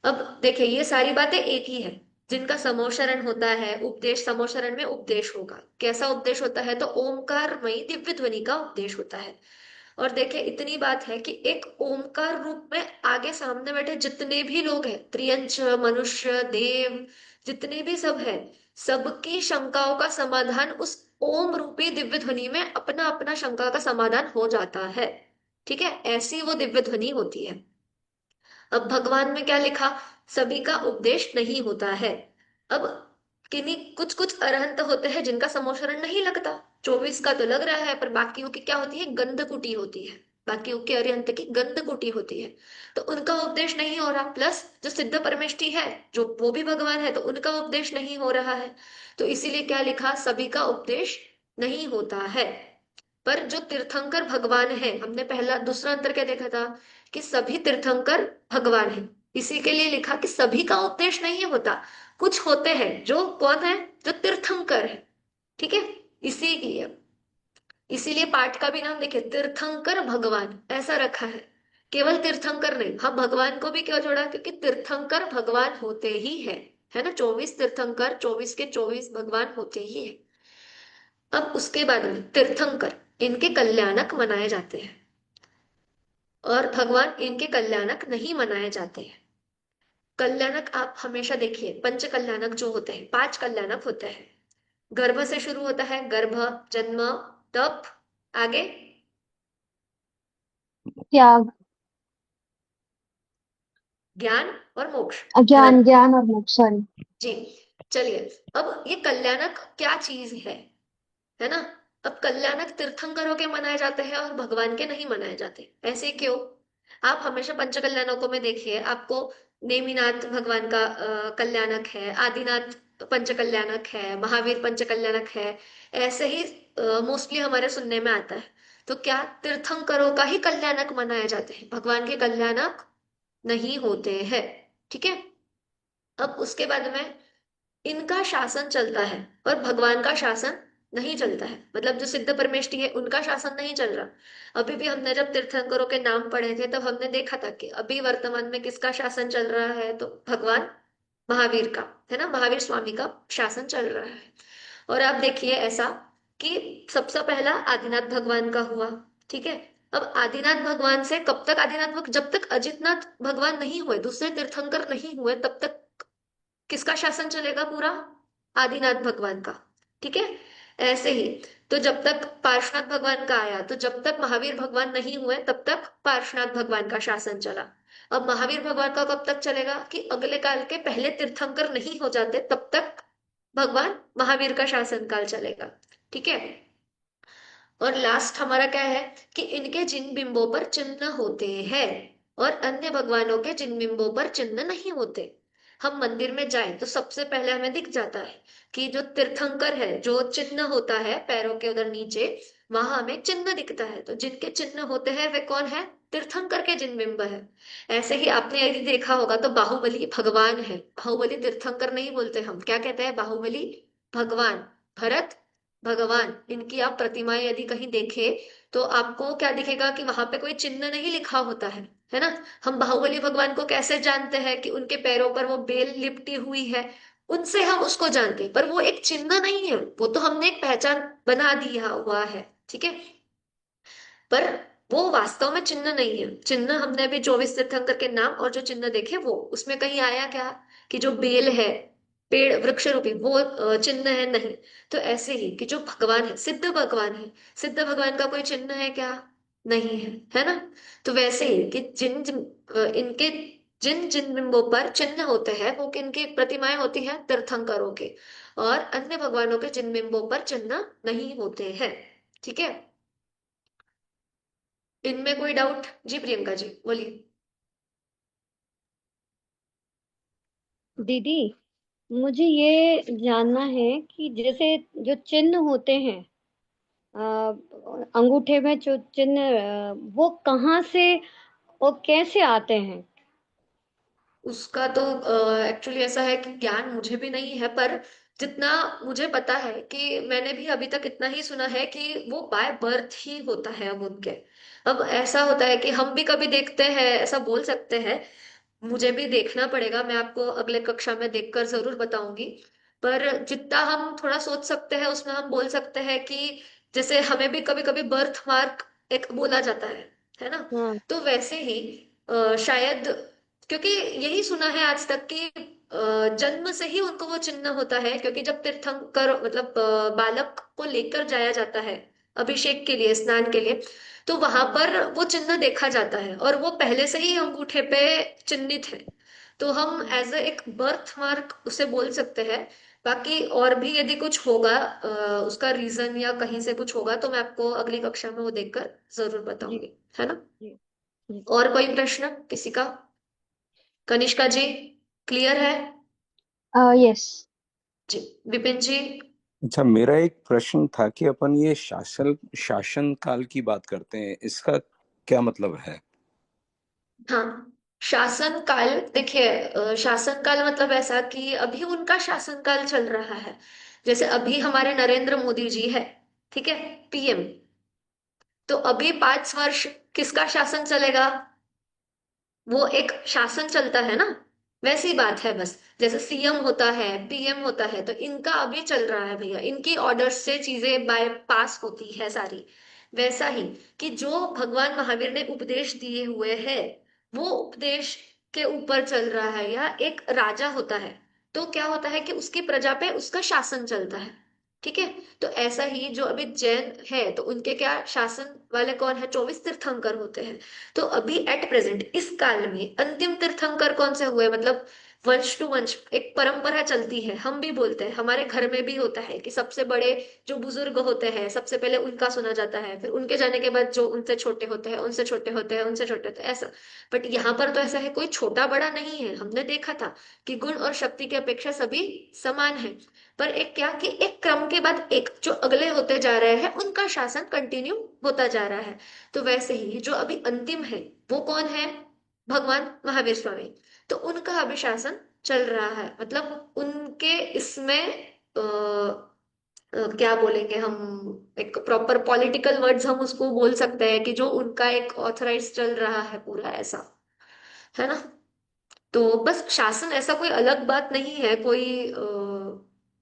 अब देखिए ये सारी बातें एक ही है, जिनका समोशरण होता है, उपदेश, समोशरण में उपदेश होगा, कैसा उपदेश होता है, तो ओंकारमयी दिव्य ध्वनि का उपदेश होता है। और देखिए इतनी बात है कि एक ओमकार रूप में आगे सामने बैठे जितने भी लोग हैं, त्रियंच, मनुष्य, देव, जितने भी सब है, सबकी शंकाओं का समाधान उस ओम रूपी दिव्य ध्वनि में अपना अपना शंका का समाधान हो जाता है। ठीक है, ऐसी वो दिव्य ध्वनि होती है। अब भगवान में क्या लिखा, सभी का उपदेश नहीं होता है। अब किन्हीं कुछ कुछ अरहंत होते हैं जिनका समोशरण नहीं लगता, 24 का तो लग रहा है, पर बाकियों की क्या होती है, गंधकुटी होती है, बाकियों के अरिहंत की गंधकुटी होती है, तो उनका उपदेश नहीं हो रहा। प्लस जो सिद्ध परमेष्ठी है, जो वो भी भगवान है, तो उनका उपदेश नहीं हो रहा है। तो इसीलिए क्या लिखा, सभी का उपदेश नहीं होता है। पर जो तीर्थंकर भगवान है, हमने पहला दूसरा अंतर क्या देखा था, कि सभी तीर्थंकर भगवान है, इसी के लिए लिखा कि सभी का उपदेश नहीं होता, कुछ होते हैं जो कौन है, जो तीर्थंकर है। ठीक है, इसीलिए इसीलिए पाठ का भी नाम देखिए, तीर्थंकर भगवान ऐसा रखा है, केवल तीर्थंकर नहीं। हाँ, भगवान को भी क्यों जोड़ा, क्योंकि तीर्थंकर भगवान होते ही है ना, 24 तीर्थंकर, 24 के 24 भगवान होते ही है। अब उसके बाद में तीर्थंकर इनके कल्याणक मनाए जाते हैं, और भगवान इनके कल्याणक नहीं मनाए जाते हैं। कल्याणक आप हमेशा देखिए, पंच कल्याणक जो होते हैं, 5 कल्याणक होते हैं। गर्भ से शुरू होता है, गर्भ, जन्म, तप, आगे त्याग, ज्ञान और मोक्ष, है ना। अज्ञान, ज्ञान और मोक्ष, सॉरी। जी, चलिए, अब ये कल्याणक क्या चीज है ना। अब कल्याणक तीर्थंकरों के मनाए जाते हैं और भगवान के नहीं मनाए जाते, ऐसे क्यों। आप हमेशा पंच कल्याणकों में देखिए, आपको नेमिनाथ भगवान का कल्याणक है, आदिनाथ पंच कल्याणक है, महावीर पंच कल्याणक है, ऐसे ही मोस्टली हमारे सुनने में आता है। तो क्या तीर्थंकरों का ही कल्याणक मनाए जाते हैं, भगवान के कल्याणक नहीं होते हैं। ठीक है, अब उसके बाद में इनका शासन चलता है और भगवान का शासन नहीं चलता है, मतलब जो सिद्ध परमेष्ठी है उनका शासन नहीं चल रहा। अभी भी हमने जब तीर्थंकरों के नाम पढ़े थे तब हमने देखा था कि अभी वर्तमान में किसका शासन चल रहा है, तो भगवान महावीर का, है ना, महावीर स्वामी का शासन चल रहा है। और आप देखिए ऐसा कि सबसे पहला आदिनाथ भगवान का हुआ। ठीक है, अब आदिनाथ भगवान से कब तक, जब तक अजितनाथ भगवान नहीं हुए, दूसरे तीर्थंकर नहीं हुए, तब तक किसका शासन चलेगा पूरा, आदिनाथ भगवान का। ठीक है, ऐसे ही तो जब तक पार्श्वनाथ भगवान का आया, तो जब तक महावीर भगवान नहीं हुए तब तक पार्श्वनाथ भगवान का शासन चला। अब महावीर भगवान का कब तक चलेगा, कि अगले काल के पहले तीर्थंकर नहीं हो जाते तब तक भगवान महावीर का शासन काल चलेगा। ठीक है, और लास्ट हमारा क्या है, कि इनके जिन बिंबों पर चिन्ह होते हैं और अन्य भगवानों के जिन बिंबों पर चिन्ह नहीं होते। हम मंदिर में जाएं तो सबसे पहले हमें दिख जाता है कि जो तीर्थंकर है, जो चिन्ह होता है पैरों के उधर नीचे, वहां हमें चिन्ह दिखता है, तो जिनके चिन्ह होते हैं वे कौन है, तीर्थंकर के जिन बिंब है। ऐसे ही आपने यदि देखा होगा तो बाहुबली भगवान है, बाहुबली तीर्थंकर नहीं बोलते, हम क्या कहते हैं, बाहुबली भगवान, भरत भगवान, इनकी आप प्रतिमाएं यदि कहीं देखें तो आपको क्या दिखेगा, कि वहां पे कोई चिन्ह नहीं लिखा होता है ना। हम बाहुबली भगवान को कैसे जानते हैं, कि उनके पैरों पर वो बेल लिपटी हुई है, उनसे हम उसको जानते हैं, पर वो एक चिन्ह नहीं है, वो तो हमने एक पहचान बना दिया हुआ है। ठीक है, पर वो वास्तव में चिन्ह नहीं है। चिन्ह हमने अभी 24 तीर्थंकर के नाम और जो चिन्ह देखे, वो उसमें कहीं आया क्या, कि जो बेल है, पेड़ वृक्ष रूपी, वो चिन्ह है, नहीं। तो ऐसे ही कि जो भगवान है, सिद्ध भगवान है, सिद्ध भगवान का कोई चिन्ह है क्या, नहीं है ना। तो वैसे ही कि इनके जिन जिन बिंबों पर चिन्ह होते हैं वो किनकी प्रतिमाएं होती हैं, तीर्थंकरों के, और अन्य भगवानों के जिन बिंबों पर चिन्ह नहीं होते हैं। ठीक है, इनमें कोई डाउट, जी प्रियंका जी बोलिए। दीदी, मुझे ये जानना है कि जैसे जो चिन्ह होते हैं, अंगूठे में जो चिन्ह, वो कहाँ से वो कैसे आते हैं? उसका तो एक्चुअली ऐसा है कि ज्ञान मुझे भी नहीं है, पर जितना मुझे पता है कि मैंने भी अभी तक इतना ही सुना है कि वो बाय बर्थ ही होता है अब उनके। अब ऐसा होता है कि हम भी कभी देखते हैं, ऐसा बोल सकते हैं। मुझे भी देखना पड़ेगा, मैं आपको अगले कक्षा में देखकर जरूर बताऊंगी। पर जितना हम थोड़ा सोच सकते हैं उसमें हम बोल सकते हैं कि जैसे हमें भी कभी कभी बर्थ मार्क एक बोला जाता है ना। हाँ। तो वैसे ही शायद, क्योंकि यही सुना है आज तक कि जन्म से ही उनको वो चिन्ह होता है, क्योंकि जब तीर्थंकर मतलब बालक को लेकर जाया जाता है अभिषेक के लिए, स्नान के लिए, तो वहां पर वो चिन्ह देखा जाता है और वो पहले से ही अंगूठे पे चिन्हित है। तो हम एज ए एक बर्थ मार्क उसे बोल सकते हैं। बाकी और भी यदि कुछ होगा उसका रीजन या कहीं से कुछ होगा तो मैं आपको अगली कक्षा में वो देखकर जरूर जी। बताऊंगी, है ना। जी। जी। और कोई प्रश्न किसी का? कनिष्का जी, क्लियर है? यस। जी। विपिन जी। अच्छा, मेरा एक प्रश्न था कि अपन ये शासन काल की बात करते हैं, इसका क्या मतलब है? हाँ, शासन काल देखिए, शासन काल मतलब ऐसा कि अभी उनका शासन काल चल रहा है। जैसे अभी हमारे नरेंद्र मोदी जी है, ठीक है, पीएम। तो अभी 5 वर्ष किसका शासन चलेगा? वो एक शासन चलता है ना, वैसी बात है बस। जैसे सीएम होता है, पीएम होता है, तो इनका अभी चल रहा है भैया, इनकी ऑर्डर्स से चीजें बाय पास होती है सारी। वैसा ही कि जो भगवान महावीर ने उपदेश दिए हुए हैं, वो उपदेश के ऊपर चल रहा है। या एक राजा होता है तो क्या होता है कि उसकी प्रजा पे उसका शासन चलता है, ठीक है। तो ऐसा ही जो अभी जैन है तो उनके क्या शासन वाले कौन है? 24 तीर्थंकर होते हैं। तो अभी एट प्रेजेंट इस काल में अंतिम तीर्थंकर कौन से हुए, मतलब वंश टू वंश एक परंपरा चलती है, हम भी बोलते हैं, हमारे घर में भी होता है कि सबसे बड़े जो बुजुर्ग होते हैं सबसे पहले उनका सुना जाता है, फिर उनके जाने के बाद जो उनसे छोटे होते हैं, उनसे छोटे होते हैं, उनसे छोटे होते हैं, ऐसा। बट यहाँ पर तो ऐसा है, कोई छोटा बड़ा नहीं है। हमने देखा था कि गुण और शक्ति की अपेक्षा सभी समान है। पर एक क्या कि एक क्रम के बाद एक जो अगले होते जा रहे हैं उनका शासन कंटिन्यू होता जा रहा है। तो वैसे ही जो अभी अंतिम है वो कौन है? भगवान महावीर स्वामी। तो उनका अभी शासन चल रहा है, मतलब उनके इसमें क्या बोलेंगे हम, एक प्रॉपर पॉलिटिकल वर्ड्स हम उसको बोल सकते हैं कि जो उनका एक ऑथराइज चल रहा है पूरा, ऐसा, है ना। तो बस शासन ऐसा कोई अलग बात नहीं है, कोई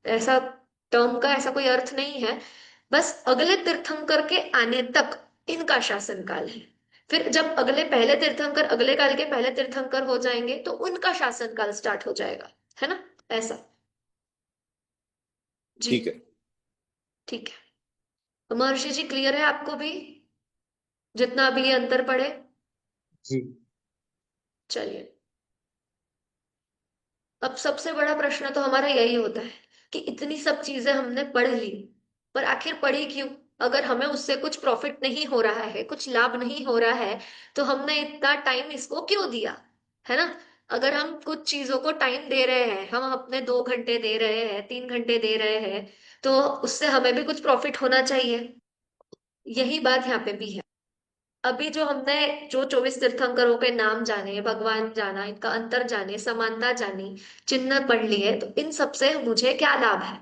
ऐसा टर्म का ऐसा कोई अर्थ नहीं है। बस अगले तीर्थंकर के आने तक इनका शासन काल है। फिर जब अगले पहले तीर्थंकर अगले काल के पहले तीर्थंकर हो जाएंगे तो उनका शासन काल स्टार्ट हो जाएगा, है ना, ऐसा। जी। ठीक है। ठीक है, महर्षि जी क्लियर है आपको भी जितना अभी ये अंतर पड़े? जी। चलिए, अब सबसे बड़ा प्रश्न तो हमारा यही होता है कि इतनी सब चीजें हमने पढ़ ली, पर आखिर पढ़ी क्यों? अगर हमें उससे कुछ प्रॉफिट नहीं हो रहा है, कुछ लाभ नहीं हो रहा है, तो हमने इतना टाइम इसको क्यों दिया, है ना। अगर हम कुछ चीजों को टाइम दे रहे हैं, हम अपने 2 घंटे दे रहे हैं, 3 घंटे दे रहे हैं, तो उससे हमें भी कुछ प्रॉफिट होना चाहिए। यही बात यहाँ पे भी है। अभी जो हमने जो 24 तीर्थंकरों के नाम जाने, भगवान जाना, इनका अंतर जाने, समानता जानी, चिन्ह पढ़ लिए, तो इन सबसे मुझे क्या लाभ है?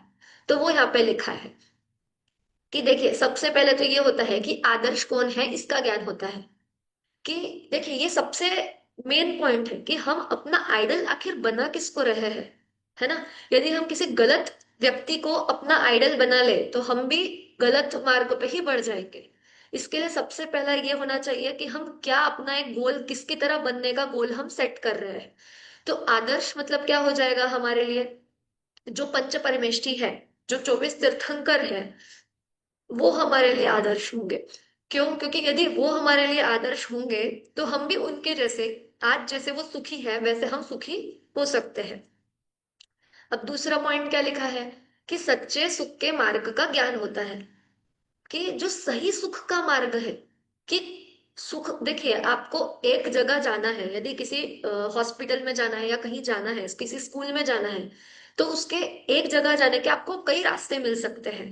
तो वो यहाँ पे लिखा है कि देखिए, सबसे पहले तो ये होता है कि आदर्श कौन है इसका ज्ञान होता है। कि देखिए, ये सबसे मेन पॉइंट है कि हम अपना आइडल आखिर बना किसको रहे हैं, है ना। यदि हम किसी गलत व्यक्ति को अपना आइडल बना ले तो हम भी गलत मार्ग पे ही बढ़ जाएंगे। इसके लिए सबसे पहला ये होना चाहिए कि हम क्या अपना एक गोल, किसकी तरह बनने का गोल हम सेट कर रहे हैं। तो आदर्श मतलब क्या हो जाएगा हमारे लिए? जो पंच परमेष्ठी है, जो 24 तीर्थंकर है, वो हमारे लिए आदर्श होंगे। क्यों? क्योंकि यदि वो हमारे लिए आदर्श होंगे तो हम भी उनके जैसे, आज जैसे वो सुखी है वैसे हम सुखी हो सकते हैं। अब दूसरा पॉइंट क्या लिखा है कि सच्चे सुख के मार्ग का ज्ञान होता है। कि जो सही सुख का मार्ग है, कि सुख, देखिए आपको एक जगह जाना है, यदि किसी हॉस्पिटल में जाना है या कहीं जाना है, किसी स्कूल में जाना है, तो उसके एक जगह जाने के आपको कई रास्ते मिल सकते हैं।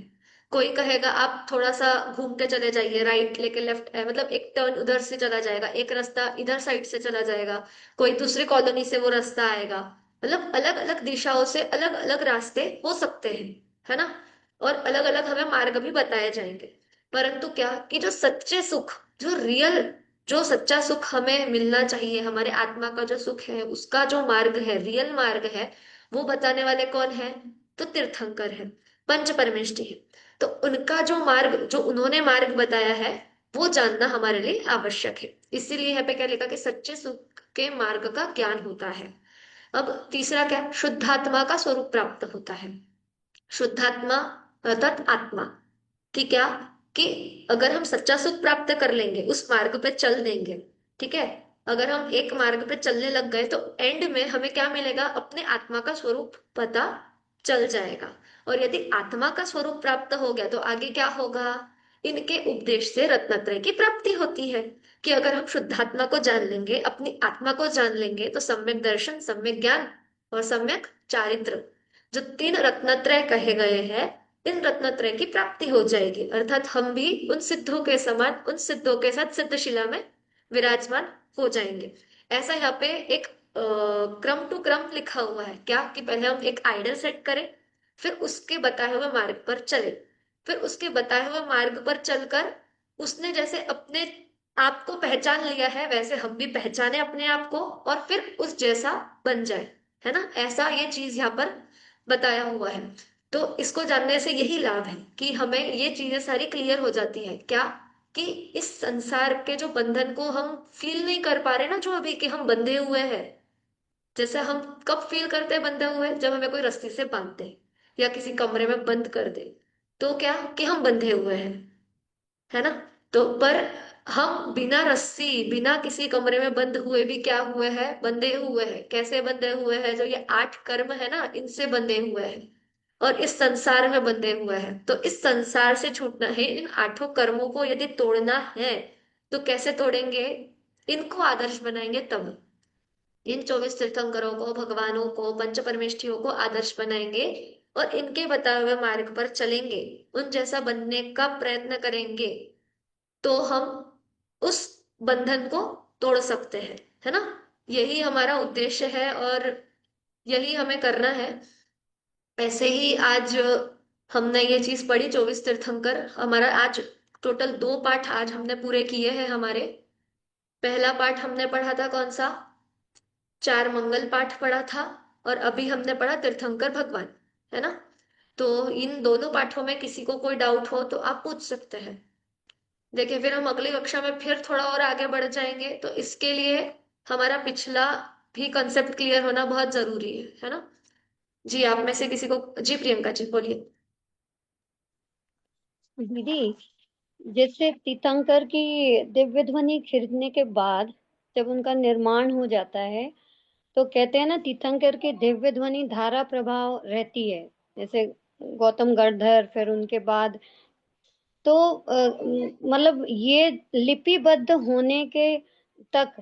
कोई कहेगा आप थोड़ा सा घूम के चले जाइए, राइट लेके लेफ्ट है, मतलब एक टर्न उधर से चला जाएगा, एक रास्ता इधर साइड से चला जाएगा, कोई दूसरी कॉलोनी से वो रास्ता आएगा। मतलब अलग अलग दिशाओं से अलग अलग रास्ते हो सकते हैं, है ना। और अलग अलग हमें मार्ग भी बताए जाएंगे। परंतु क्या कि जो सच्चे सुख, जो रियल, जो सच्चा सुख हमें मिलना चाहिए, हमारे आत्मा का जो सुख है उसका जो मार्ग है, रियल मार्ग है, वो बताने वाले कौन है? तो तीर्थंकर है, पंच परमेष्ठी है। तो उनका जो मार्ग, जो उन्होंने मार्ग बताया है, वो जानना हमारे लिए आवश्यक है। इसीलिए यहाँ पे क्या लिखा कि सच्चे सुख के मार्ग का ज्ञान होता है। अब तीसरा क्या? शुद्धात्मा का स्वरूप प्राप्त होता है। शुद्धात्मा अर्थात आत्मा कि क्या, कि अगर हम सच्चा सुख प्राप्त कर लेंगे, उस मार्ग पे चल देंगे, ठीक है, अगर हम एक मार्ग पे चलने लग गए तो एंड में हमें क्या मिलेगा? अपने आत्मा का स्वरूप पता चल जाएगा। और यदि आत्मा का स्वरूप प्राप्त हो गया तो आगे क्या होगा? इनके उपदेश से रत्नत्रय की प्राप्ति होती है। कि अगर हम शुद्धात्मा को जान लेंगे, अपनी आत्मा को जान लेंगे, तो सम्यक दर्शन, सम्यक ज्ञान और सम्यक चारित्र, जो तीन रत्नत्रय कहे गए हैं, इन रत्नत्रय की प्राप्ति हो जाएगी। अर्थात हम भी उन सिद्धों के समान, उन सिद्धों के साथ सिद्धशिला में विराजमान हो जाएंगे। ऐसा यहाँ पे एक क्रम टू क्रम लिखा हुआ है। क्या कि पहले हम एक आइडल सेट करें, फिर उसके बताए हुए मार्ग पर चले, फिर उसके बताए हुए मार्ग पर चलकर उसने जैसे अपने आप को पहचान लिया है, वैसे हम भी पहचाने अपने आप को और फिर उस जैसा बन जाए, है ना। ऐसा ये चीज यहाँ पर बताया हुआ है। तो इसको जानने से यही लाभ है कि हमें ये चीजें सारी क्लियर हो जाती है। क्या कि इस संसार के जो बंधन को हम फील नहीं कर पा रहे ना, जो अभी कि हम बंधे हुए हैं। जैसे हम कब फील करते हैं बंधे हुए? जब हमें कोई रस्सी से बांध दे या किसी कमरे में बंद कर दे, तो क्या कि हम बंधे हुए हैं, है ना। तो पर हम बिना रस्सी, बिना किसी कमरे में बंद हुए भी क्या हुए हैं? बंधे हुए हैं। कैसे बंधे हुए हैं? जो ये 8 कर्म है ना, इनसे बंधे हुए हैं और इस संसार में बंधे हुए हैं। तो इस संसार से छूटना है, इन 8 कर्मों को यदि तोड़ना है तो कैसे तोड़ेंगे? इनको आदर्श बनाएंगे तब। इन 24 तीर्थंकरों को, भगवानों को, पंच परमेष्ठियों को आदर्श बनाएंगे और इनके बताए हुए मार्ग पर चलेंगे, उन जैसा बनने का प्रयत्न करेंगे, तो हम उस बंधन को तोड़ सकते हैं, है ना। यही हमारा उद्देश्य है और यही हमें करना है। ऐसे ही आज हमने ये चीज पढ़ी, 24 तीर्थंकर। हमारा आज टोटल 2 पाठ आज हमने पूरे किए हैं हमारे। पहला पाठ हमने पढ़ा था कौन सा? 4 मंगल पाठ पढ़ा था। और अभी हमने पढ़ा तीर्थंकर भगवान, है ना। तो इन दोनों पाठों में किसी को कोई डाउट हो तो आप पूछ सकते हैं। देखिए, फिर हम अगली कक्षा में फिर थोड़ा और आगे बढ़ जाएंगे, तो इसके लिए हमारा पिछला भी कंसेप्ट क्लियर होना बहुत जरूरी है ना। जी, आप में से किसी को, जी प्रियंका जी बोलिए। दीदी, जैसे तीर्थंकर की दिव्य ध्वनि खरीदने के बाद जब उनका निर्माण हो जाता है, तो कहते हैं ना तीर्थंकर की दिव्य ध्वनि धारा प्रभाव रहती है, जैसे गौतम गढ़धर, फिर उनके बाद तो मतलब ये लिपिबद्ध होने के तक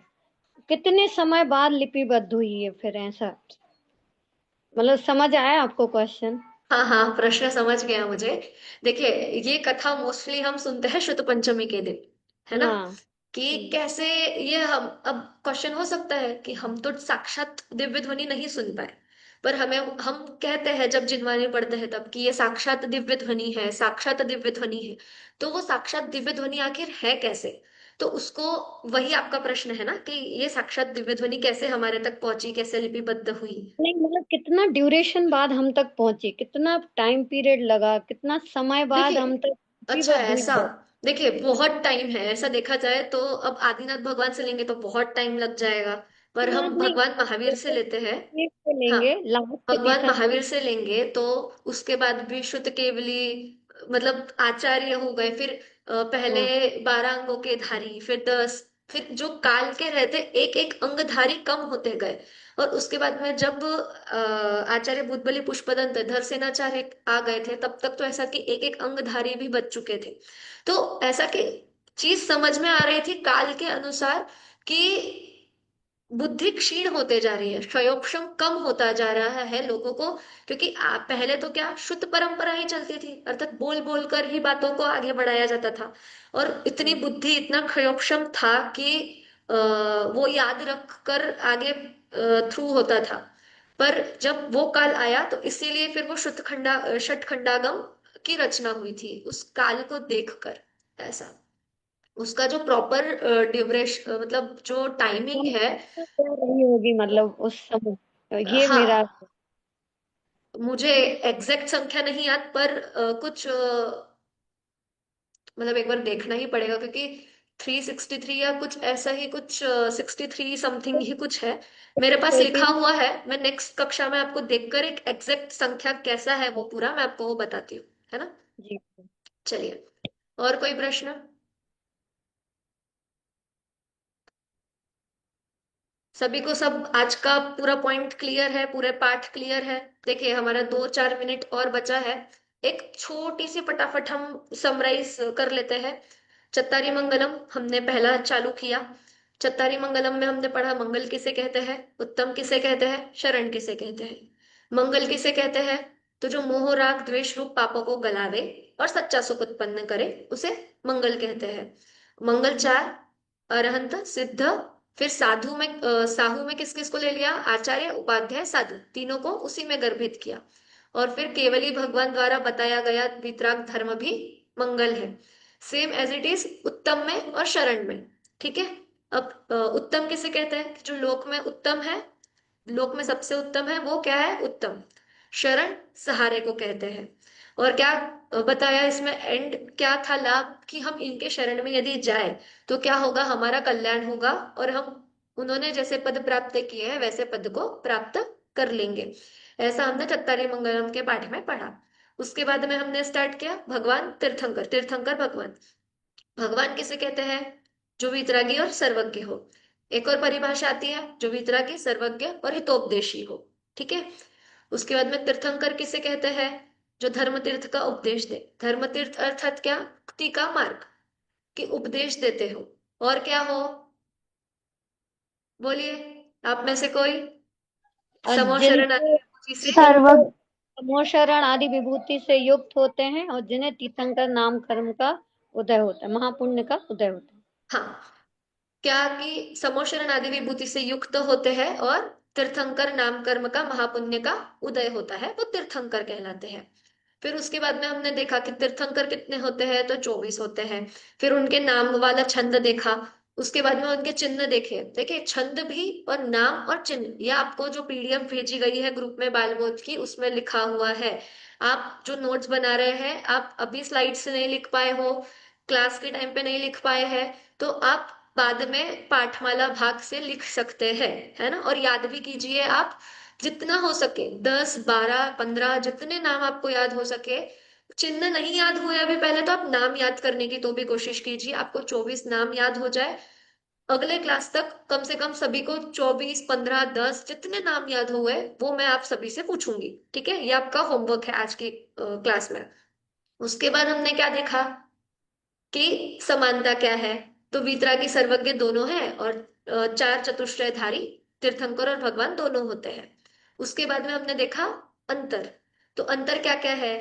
कितने समय बाद लिपिबद्ध हुई है फिर? ऐसा मतलब समझ आया आपको क्वेश्चन? हाँ हाँ, प्रश्न समझ गया मुझे। देखिए, ये कथा मोस्टली हम सुनते हैं शुद्ध पंचमी के दिन, है ना। हाँ। कि कैसे ये हम, अब क्वेश्चन हो सकता है कि हम तो साक्षात दिव्य ध्वनि नहीं सुन पाए, पर हमें, हम कहते हैं जब जिनवाणी पढ़ते हैं तब कि ये साक्षात दिव्य ध्वनि है, साक्षात दिव्य ध्वनि है। तो वो साक्षात दिव्य ध्वनि आखिर है कैसे? तो उसको, वही आपका प्रश्न है ना कि ये साक्षात दिव्य ध्वनि कैसे हमारे तक पहुंची, कैसे लिपिबद्ध हुई। नहीं, मतलब कितना ड्यूरेशन बाद हम तक पहुंचे, कितना टाइम पीरियड लगा, कितना समय बाद हम देखिए, तक अच्छा लिपिबद्ध हुई ऐसा, है? देखिए बहुत टाइम है। ऐसा देखा जाए तो अब आदिनाथ भगवान से लेंगे तो बहुत टाइम लग जाएगा। पर बात हम नहीं, भगवान महावीर से जैसे लेते हैं। ये से हाँ, लेंगे लास्ट भगवान तीर्थंकर। महावीर से लेंगे तो उसके बाद भी श्रुत केवली, मतलब आचार्य हो गए, फिर पहले हाँ 12 अंगों के धारी, फिर 10, फिर जो काल के रहते एक एक अंगधारी कम होते गए। और उसके बाद में जब आचार्य बुद्धबली पुष्पदंत धरसेनाचार्य आ गए थे, तब तक तो ऐसा कि एक एक अंगधारी भी बच चुके थे। तो ऐसा कि चीज समझ में आ रही थी काल के अनुसार कि बुद्धि क्षीण होते जा रही है, क्षयोक्षम कम होता जा रहा है लोगों को, क्योंकि आप पहले तो क्या शुद्ध परंपरा ही चलती थी, अर्थात बोल बोल कर ही बातों को आगे बढ़ाया जाता था, और इतनी बुद्धि इतना क्षयोक्षम था कि वो याद रख कर आगे थ्रू होता था। पर जब वो काल आया तो इसीलिए फिर वो षटखंडागम की रचना हुई थी उस काल को देखकर। ऐसा उसका जो प्रॉपर ड्यूरेशन, मतलब जो टाइमिंग है। क्या रही होगी मतलब उस समय, ये मेरा। हाँ, मुझे एग्जैक्ट संख्या नहीं याद, पर कुछ मतलब एक बार देखना ही पड़ेगा, क्योंकि 363 या कुछ ऐसा ही कुछ, 63 समथिंग ही कुछ है मेरे पास लिखा 13। हुआ है। मैं नेक्स्ट कक्षा में आपको देखकर एक एग्जैक्ट संख्या कैसा है वो पूरा मैं आपको वो बताती हूँ, है ना। जी। चलिए, और कोई प्रश्न। सभी को सब आज का पूरा पॉइंट क्लियर है, पूरे पाठ क्लियर है। देखिए हमारा 2-4 मिनट और बचा है, एक छोटी सी फटाफट हम समराइज कर लेते हैं। चत्तारी मंगलम हमने पहला चालू किया। चत्तारी मंगलम में हमने पढ़ा मंगल किसे कहते हैं, उत्तम किसे कहते हैं, शरण किसे कहते हैं। मंगल किसे कहते हैं, तो जो मोह राग द्वेष रूप पापों को गलावे और सच्चा सुख उत्पन्न करे उसे मंगल कहते हैं। मंगल चार, अरहंत, सिद्ध, फिर साधु में साहू में किस किस को ले लिया, आचार्य, उपाध्याय, साधु, तीनों को उसी में गर्भित किया। और फिर केवली भगवान द्वारा बताया गया वितराग धर्म भी मंगल है, सेम एज इट इज उत्तम में और शरण में। ठीक है। अब उत्तम किसे कहते हैं, जो लोक में उत्तम है, लोक में सबसे उत्तम है वो क्या है, उत्तम। शरण सहारे को कहते हैं। और क्या बताया इसमें, एंड क्या था लाभ, कि हम इनके शरण में यदि जाए तो क्या होगा, हमारा कल्याण होगा, और हम उन्होंने जैसे पद प्राप्त किए हैं वैसे पद को प्राप्त कर लेंगे। ऐसा हमने चत्तारी मंगलम के पाठ में पढ़ा। उसके बाद में हमने स्टार्ट किया भगवान तीर्थंकर, तीर्थंकर भगवान। भगवान किसे कहते हैं, जो वितरागी और सर्वज्ञ हो। एक और परिभाषा आती है, जो वितरागी, सर्वज्ञ और हितोपदेशी हो। ठीक है। उसके बाद में तीर्थंकर किसे कहते हैं, जो धर्म तीर्थ का उपदेश दे। धर्म तीर्थ अर्थात क्या, मुक्ति का मार्ग के उपदेश देते हो। और क्या हो, बोलिए आप में से कोई। समो शरण जिनके आदि से। सर्व जिनके तमोशरण आदि विभूति से युक्त होते हैं और जिन्हें तीर्थंकर नाम कर्म का उदय होता है, महापुण्य का उदय होता है। हाँ, क्या कि समोशरण आदि विभूति से युक्त होते हैं और तीर्थंकर नाम कर्म का महापुण्य का उदय होता है, वो तीर्थंकर कहलाते हैं। फिर उसके बाद में हमने देखा कि तीर्थंकर कितने होते हैं, तो 24 होते हैं। फिर उनके नाम वाला छंद देखा। उसके बाद में उनके चिन्ह देखे। देखिए छंद भी और नाम और चिन्ह, ये आपको जो पीडीएफ भेजी गई है ग्रुप में बालबोध की उसमें लिखा हुआ है। आप जो नोट्स बना रहे हैं, आप अभी स्लाइड से नहीं लिख पाए हो, क्लास के टाइम पे नहीं लिख पाए हैं, तो आप बाद में पाठमाला भाग से लिख सकते हैं, है ना। और याद भी कीजिए आप, जितना हो सके 10, 12, 15 जितने नाम आपको याद हो सके। चिन्ह नहीं याद हुए अभी पहले, तो आप नाम याद करने की तो भी कोशिश कीजिए, आपको 24 नाम याद हो जाए। अगले क्लास तक कम से कम सभी को 24, 15, 10 जितने नाम याद हुए वो मैं आप सभी से पूछूंगी। ठीक है, ये आपका होमवर्क है आज की क्लास में। उसके बाद हमने क्या देखा कि समानता क्या है, तो वीतरागी सर्वज्ञ दोनों है, और चार चतुष्टयधारी तीर्थंकर और भगवान दोनों होते हैं। उसके बाद में हमने देखा अंतर। तो अंतर क्या क्या है,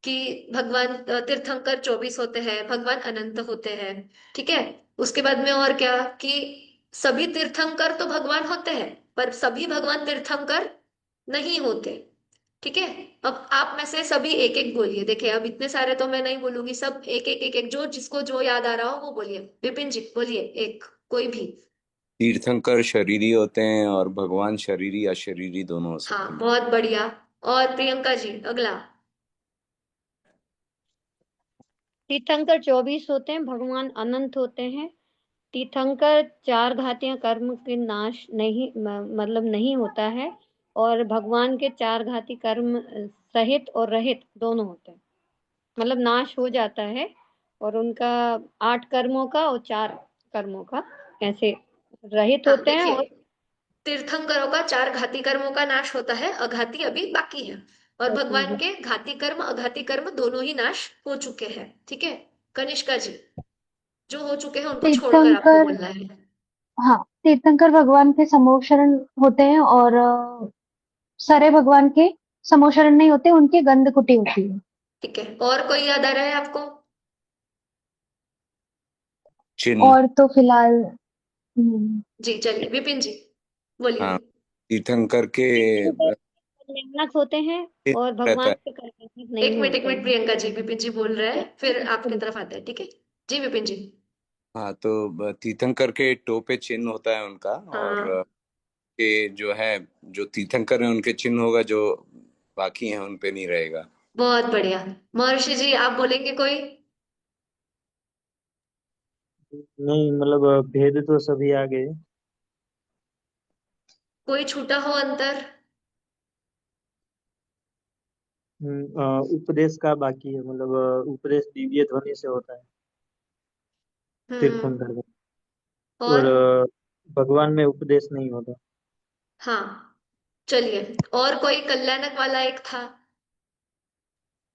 कि भगवान तीर्थंकर 24 होते हैं, भगवान अनंत होते हैं। ठीक है। उसके बाद में और क्या, कि सभी तीर्थंकर तो भगवान होते हैं पर सभी भगवान तीर्थंकर नहीं होते। ठीक है। अब आप में से सभी एक एक बोलिए, देखिए अब इतने सारे तो मैं नहीं बोलूंगी, सब एक एक एक एक, जो जिसको जो याद आ रहा हो वो बोलिए। विपिन जी बोलिए एक, कोई भी। तीर्थंकर शरीरी होते हैं और भगवान शरीरी अशरीरी दोनों हो सकते हाँ हैं। बहुत बढ़िया। और प्रियंका जी अगला। तीर्थंकर 24 होते हैं, भगवान अनंत होते हैं। तीर्थंकर चार घातियां कर्म के नाश नहीं मतलब नहीं होता है, और भगवान के चार घाती कर्म सहित और रहित दोनों होते हैं, मतलब नाश हो जाता है। और उनका 8 कर्मों का और 4 कर्मों का ऐसे रहित हाँ होते हैं। देखिए, और तीर्थंकरों का चार घाती कर्मों का नाश होता है, अघाती अभी बाकी है। और बाकी भगवान है। के घाती कर्म अघाती कर्म दोनों ही नाश हो चुके हैं। ठीक है। कनिष्का जी, जो हो चुके हैं उनको छोड़कर आपको तीर्थंकर बोलना है। हाँ, तीर्थंकर भगवान के समोशरण होते हैं और सारे भगवान के समोशरण नहीं होते, उनकी गंध कुटी होती है। ठीक है, और कोई याद आ रहा है आपको? चिन्ह। और तो फिलहाल हम्म, जी चलिए, विपिन जी बोलिए। हाँ, तीर्थंकर के कल्याणक होते हैं और रहता भगवान है। के कल्याणक नहीं एक होते मिनट हैं। प्रियंका जी, विपिन जी बोल रहे हैं, फिर आपकी तरफ आते हैं, ठीक है? जी विपिन जी। हाँ, तो तीर्थंकर के टो पे चिन्ह होता है उनका, और हाँ, के जो है, जो तीर्थंकर है उनके चिन्ह होगा, जो बाकी हैं उन पे नहीं रहेगा। बहुत बढ़िया। महर्षि जी आप बोलेंगे कोई? नहीं, मतलब भेद तो सभी आ गए। कोई छूटा हो अंतर? उपदेश का बाकी है, मतलब उपदेश दिव्य ध्वनि से होता है हम्म। तीर्थंकर में। और और भगवान में उपदेश नहीं होता। हाँ, चलिए, और कोई कल्याणक वाला एक था।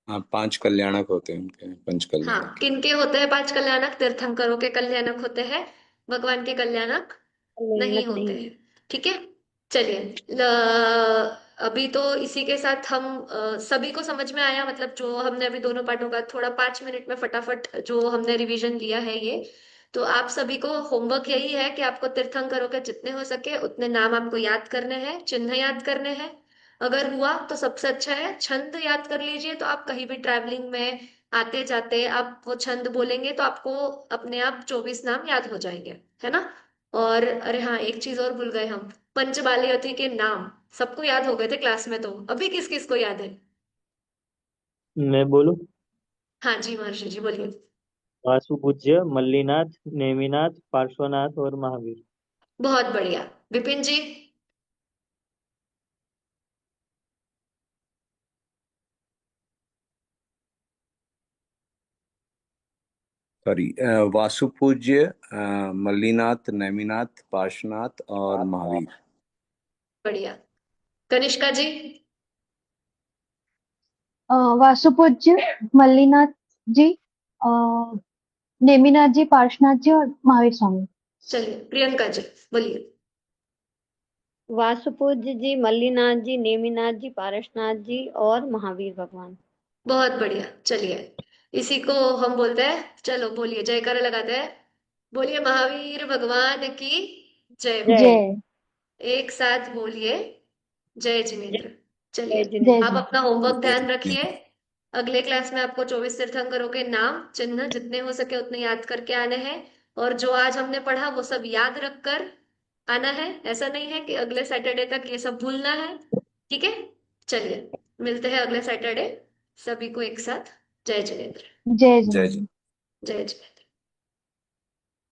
हाँ, 5 कल्याणक होते हैं उनके, पंच हाँ, कल्याणक। किनके होते हैं पांच कल्याणक? तीर्थंकरों के कल्याणक होते हैं, भगवान के कल्याणक नहीं कल्याणक होते नहीं। हैं। ठीक है, चलिए। अभी तो इसी के साथ हम सभी को समझ में आया, मतलब जो हमने अभी दोनों पार्टों का थोड़ा 5 मिनट में फटाफट जो हमने रिवीजन लिया है ये, तो आप सभी को होमवर्क यही है कि आपको तीर्थंकरों के जितने हो सके उतने नाम आपको याद करने हैं, चिन्ह याद करने हैं। अगर हुआ तो सबसे अच्छा है, छंद याद कर लीजिए, तो आप कहीं भी ट्रैवलिंग में आते जाते आप वो छंद बोलेंगे तो आपको अपने आप 24 नाम याद हो जाएंगे, है ना? और अरे हाँ, एक चीज और भूल गए हम, पंचबालयति के नाम सबको याद हो गए थे क्लास में, तो अभी किस किस को याद है? मैं बोलूं? हाँ जी महर्षि जी बोलिए। वासुपूज्य, मल्लीनाथ, नेमिनाथ, पार्श्वनाथ और महावीर। बहुत बढ़िया। विपिन जी? सॉरी, वासुपूज्य, मल्लीनाथ, नेमिनाथ, पार्श्वनाथ और महावीर। बढ़िया। कनिष्का जी? वासुपूज्य, मल्लीनाथ जी, अ, नेमिनाथ जी, पार्श्वनाथ जी और महावीर स्वामी। चलिए, प्रियंका जी बोलिए। वासुपूज्य जी, मल्लीनाथ जी, नेमिनाथ जी, पारसनाथ जी और महावीर भगवान। बहुत बढ़िया, चलिए, इसी को हम बोलते हैं, चलो बोलिए, जयकारा लगाते हैं। बोलिए महावीर भगवान की जय हो। जय। जय। एक साथ बोलिए, जय जय। जिनेन्द्र। जय चलिए, जय आप जी। अपना होमवर्क जय ध्यान रखिए। जिनेंद्र। अगले क्लास में आपको 24 तीर्थंकरों के नाम चिन्ह जितने हो सके उतने याद करके आने हैं, और जो आज हमने पढ़ा वो सब याद रखकर आना है। ऐसा नहीं है कि अगले सैटरडे तक ये सब भूलना है। ठीक है, चलिए, मिलते हैं अगले सैटरडे। सभी को एक साथ जय जिनेन्द्र। जय जय जी। जिनेंद्र। जय जिनेन्द्र।